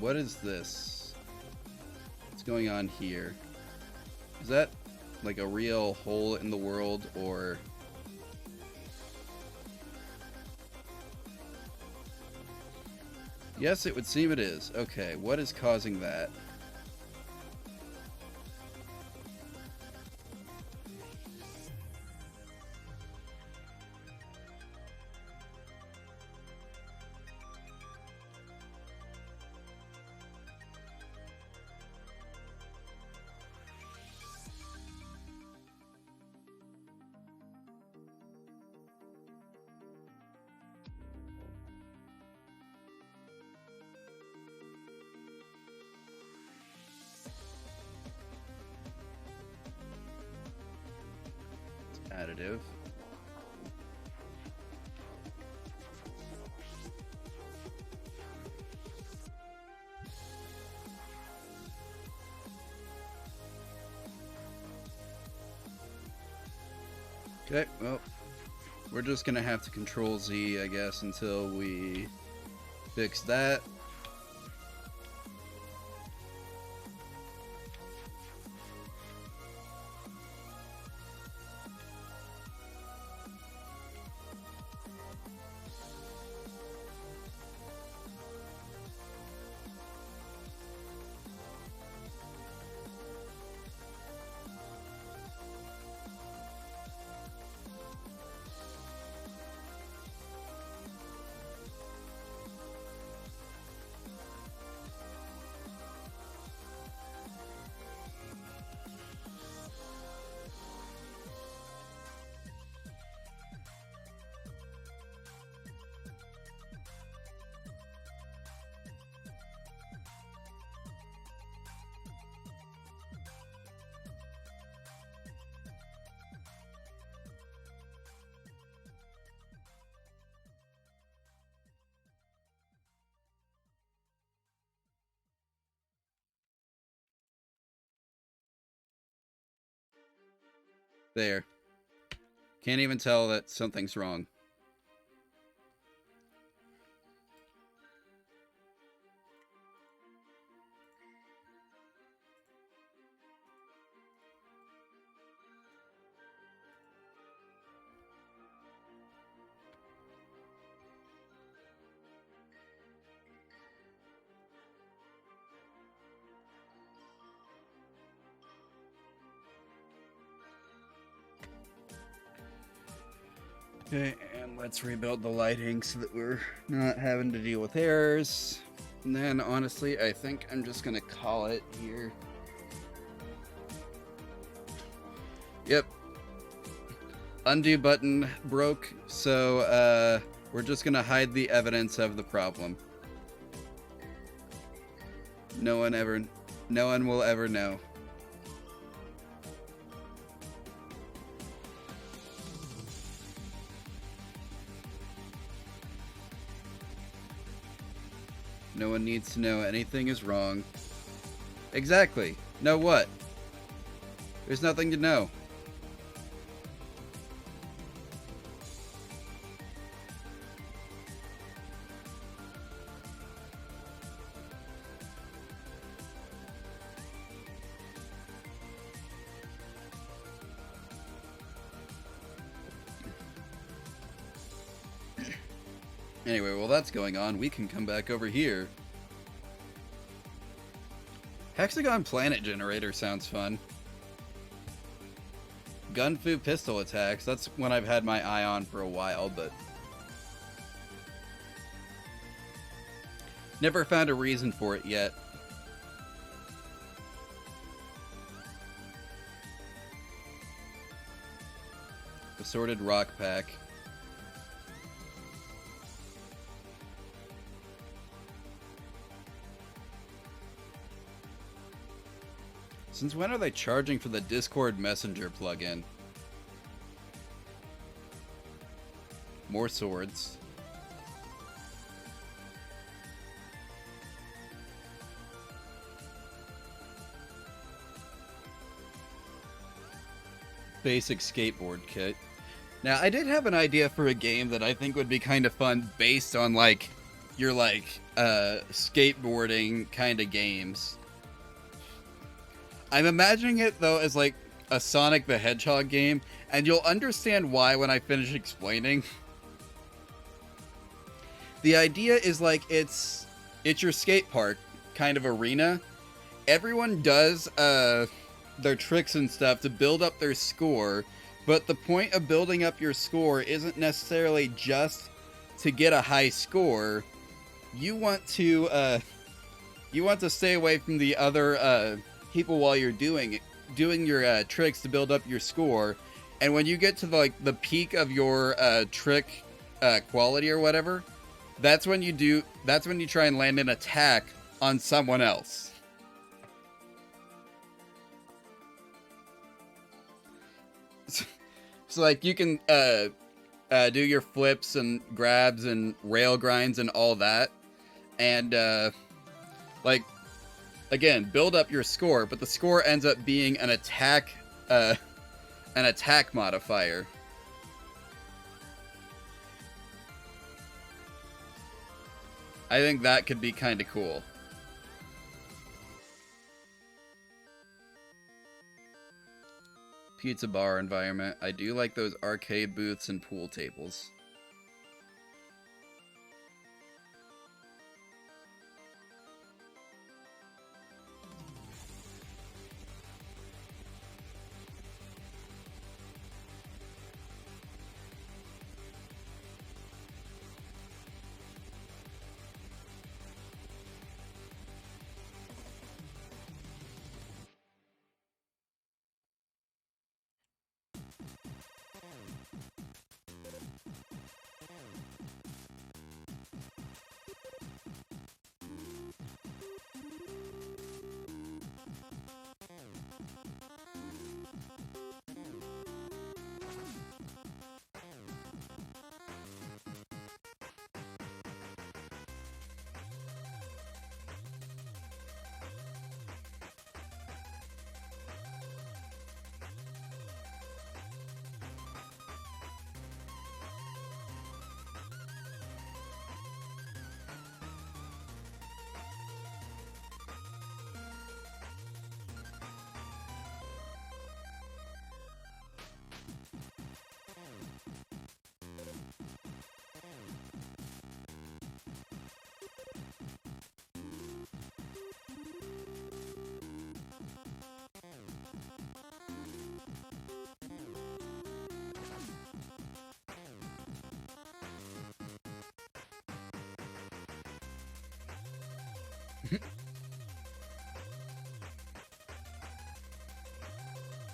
What is this? What's going on here? Is that like a real hole in the world, or... Yes, it would seem it is. Okay, what is causing that? Additive. Okay, well, we're just gonna have to Control Z, I guess, until we fix that. There. Can't even tell that something's wrong. Okay, and Let's rebuild the lighting so that we're not having to deal with errors. And then, honestly, I think I'm just gonna call it here. Yep. Undo button broke, so we're just gonna hide the evidence of the problem. No one will ever know. No one needs to know anything is wrong. Exactly. Know what? There's nothing to know. Anyway, while that's going on, we can come back over here. Hexagon Planet Generator sounds fun. Gunfu pistol attacks, that's one I've had my eye on for a while, but never found a reason for it yet. Assorted rock pack. Since when are they charging for the Discord Messenger plugin? More swords. Basic skateboard kit. Now, I did have an idea for a game that I think would be kind of fun based on, like, your, like, skateboarding kind of games. I'm imagining it, though, as, like, a Sonic the Hedgehog game, and you'll understand why when I finish explaining. The idea is, like, it's your skate park kind of arena. Everyone does, their tricks and stuff to build up their score, but the point of building up your score isn't necessarily just to get a high score. You want to stay away from the other, people while you're doing your tricks to build up your score, and when you get to the peak of your trick quality or whatever, that's when you try and land an attack on someone else. So like you can do your flips and grabs and rail grinds and all that, and like, again, build up your score, but the score ends up being an attack modifier. I think that could be kind of cool. Pizza bar environment. I do like those arcade booths and pool tables.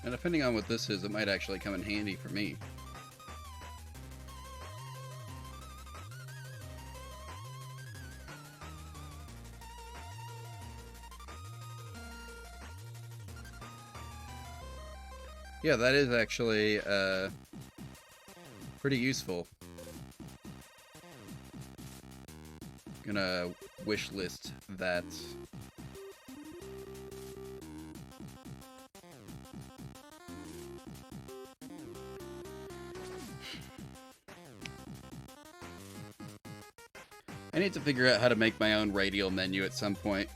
And depending on what this is, it might actually come in handy for me. Yeah, that is actually pretty useful. Gonna wish list that. I need to figure out how to make my own radial menu at some point.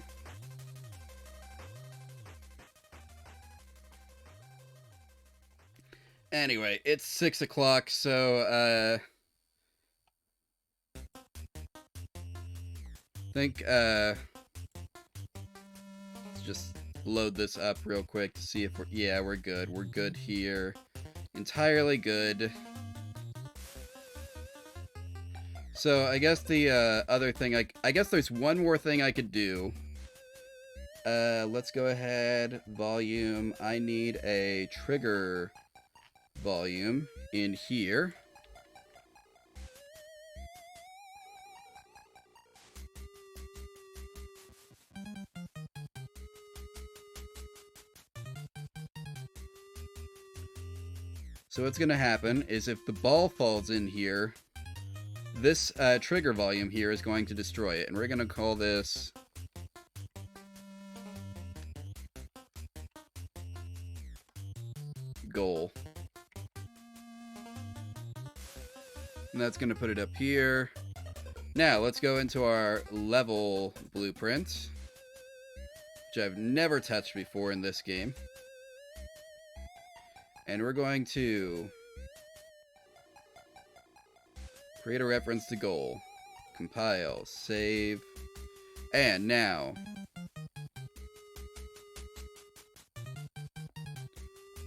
Anyway, it's 6 o'clock, so, let's just load this up real quick to see if we're good. We're good here. Entirely good. So, I guess the, other thing, I guess there's one more thing I could do. Let's go ahead, volume. I need a trigger volume in here. So what's going to happen is if the ball falls in here, this trigger volume here is going to destroy it. And we're going to call this goal. And that's going to put it up here. Now let's go into our level blueprint, which I've never touched before in this game. And we're going to create a reference to goal, compile, save, and now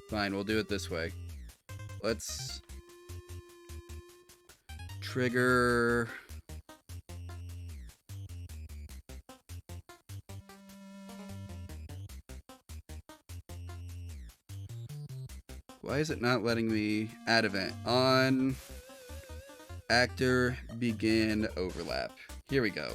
fine, we'll do it this way. Let's trigger why is it not letting me add event on actor begin overlap? Here we go.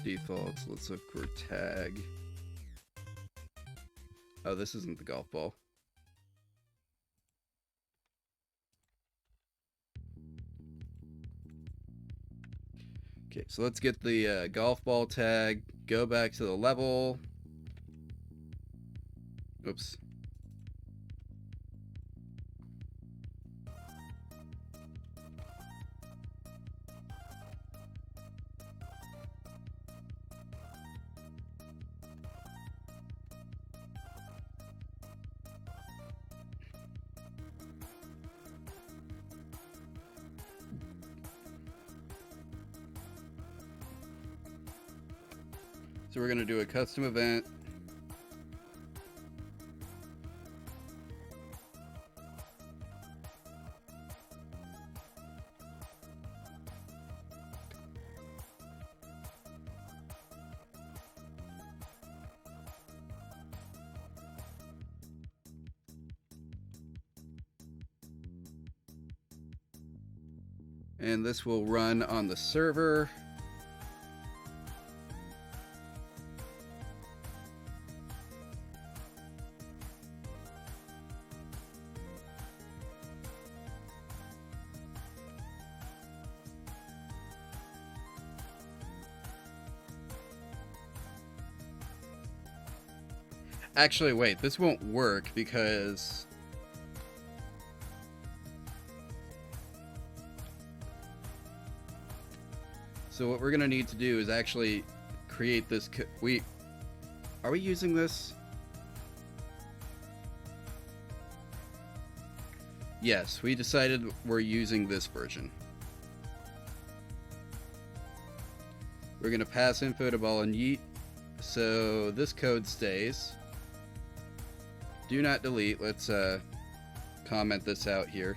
Defaults, let's look for tag. Oh, this isn't the golf ball. Okay, so let's get the golf ball tag, go back to the level. Oops. So we're going to do a custom event. And this will run on the server. Actually, wait, this won't work because so what we're gonna need to do is actually create this. Are we using this? Yes, we decided we're using this version. We're going to pass info to ball and yeet. So this code stays. Do not delete. Let's comment this out here.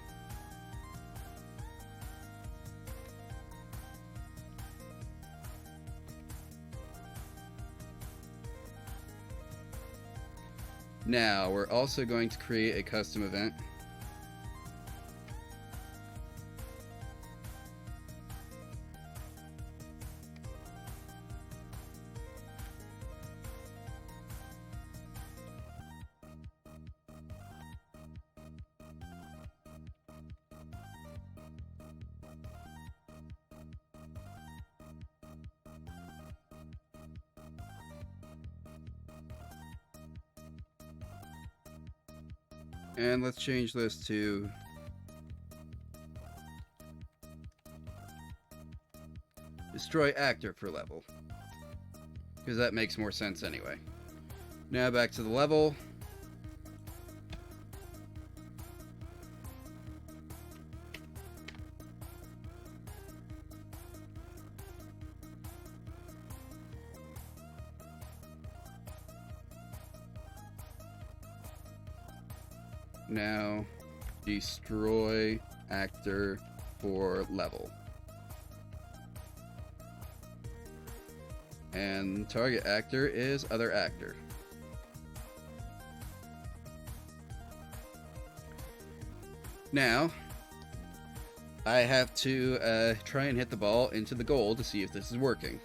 Now, we're also going to create a custom event. And let's change this to destroy actor for level, because that makes more sense anyway. Now back to the level. Now, destroy actor for level. And target actor is other actor. Now, I have to try and hit the ball into the goal to see if this is working.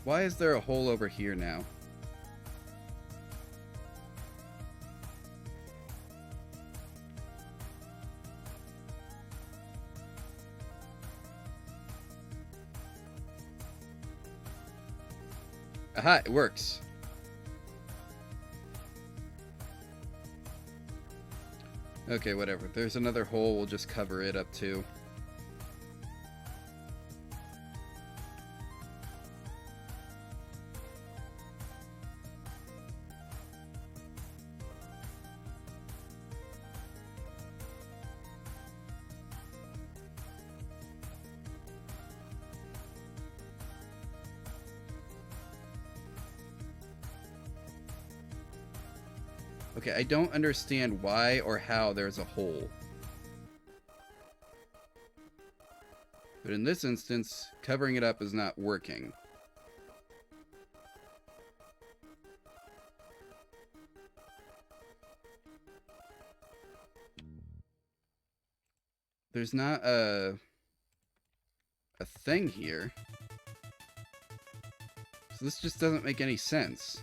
Why is there a hole over here now? Aha, it works. Okay, whatever. There's another hole, we'll just cover it up too. Okay, I don't understand why or how there's a hole. But in this instance, covering it up is not working. There's not a thing here. So this just doesn't make any sense.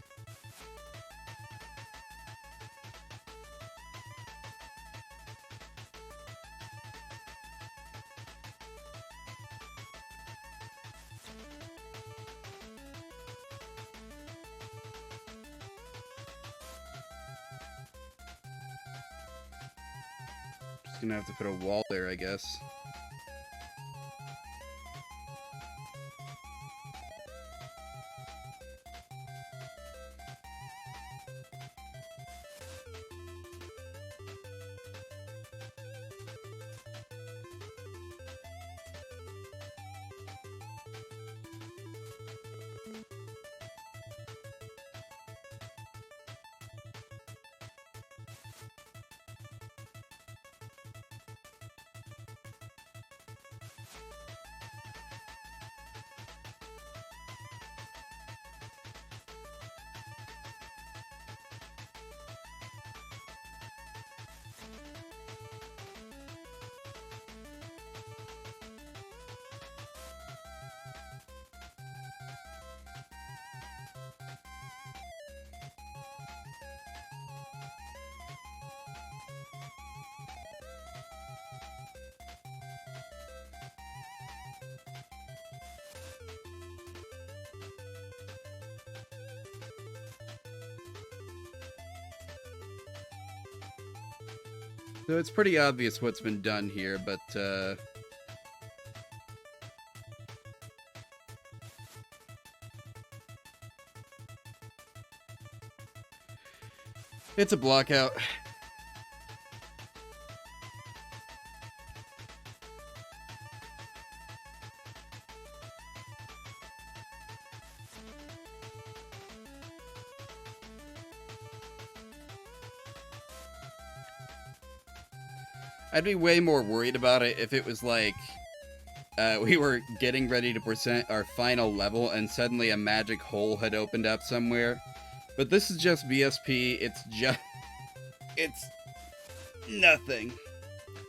Gonna have to put a wall there, I guess. So it's pretty obvious what's been done here, but It's a block out. I'd be way more worried about it if it was like we were getting ready to present our final level and suddenly a magic hole had opened up somewhere. But this is just BSP, it's nothing.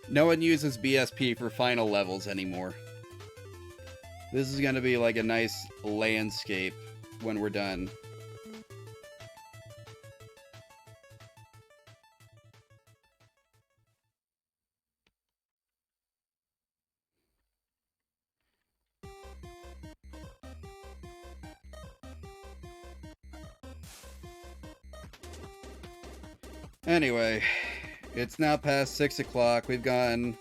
No one uses BSP for final levels anymore. This is gonna be like a nice landscape when we're done. Anyway, it's now past 6 o'clock. We've gone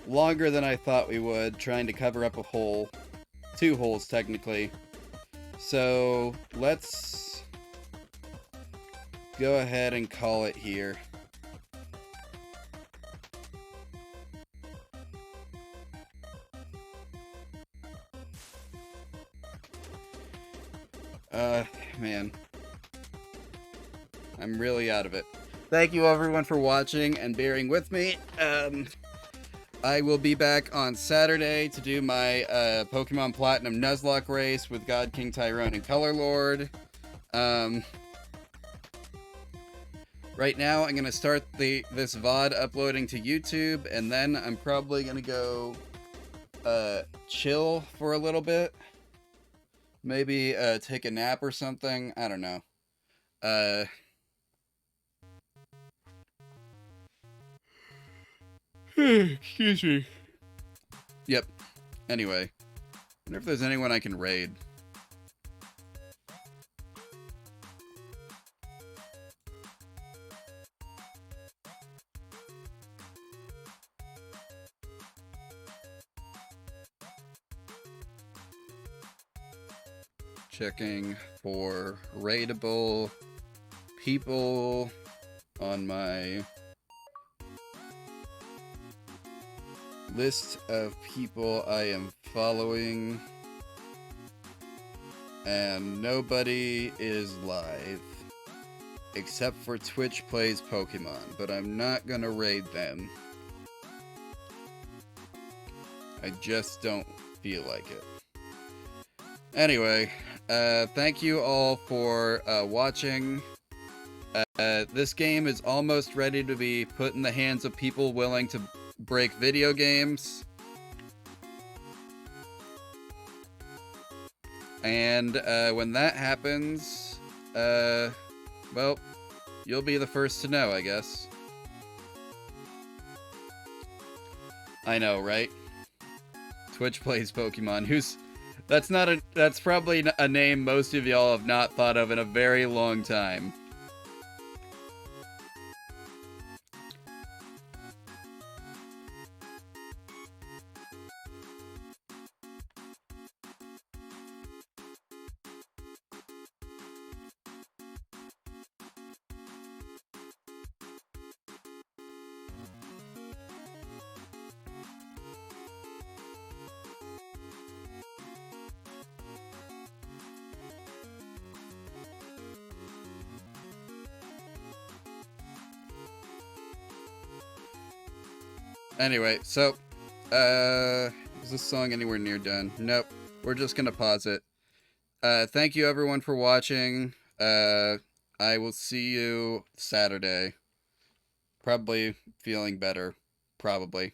longer than I thought we would, trying to cover up a hole. 2 holes, technically. So, let's go ahead and call it here. Man. I'm really out of it. Thank you everyone for watching and bearing with me. I will be back on Saturday to do my Pokemon Platinum Nuzlocke race with God King Tyrone and Color Lord. Right now, I'm gonna start this VOD uploading to YouTube, and then I'm probably gonna go chill for a little bit. Maybe take a nap or something. I don't know. Excuse me. Yep. Anyway. Wonder if there's anyone I can raid. Checking for raidable people on my list of people I am following, and nobody is live except for Twitch Plays Pokemon, but I'm not gonna raid them. I just don't feel like it. Anyway, thank you all for watching. This game is almost ready to be put in the hands of people willing to break video games. And when that happens, well, you'll be the first to know, I guess. I know, right? Twitch Plays Pokemon. That's probably a name most of y'all have not thought of in a very long time. Anyway, so, is this song anywhere near done? Nope. We're just gonna pause it. Thank you everyone for watching. I will see you Saturday. Probably feeling better. Probably.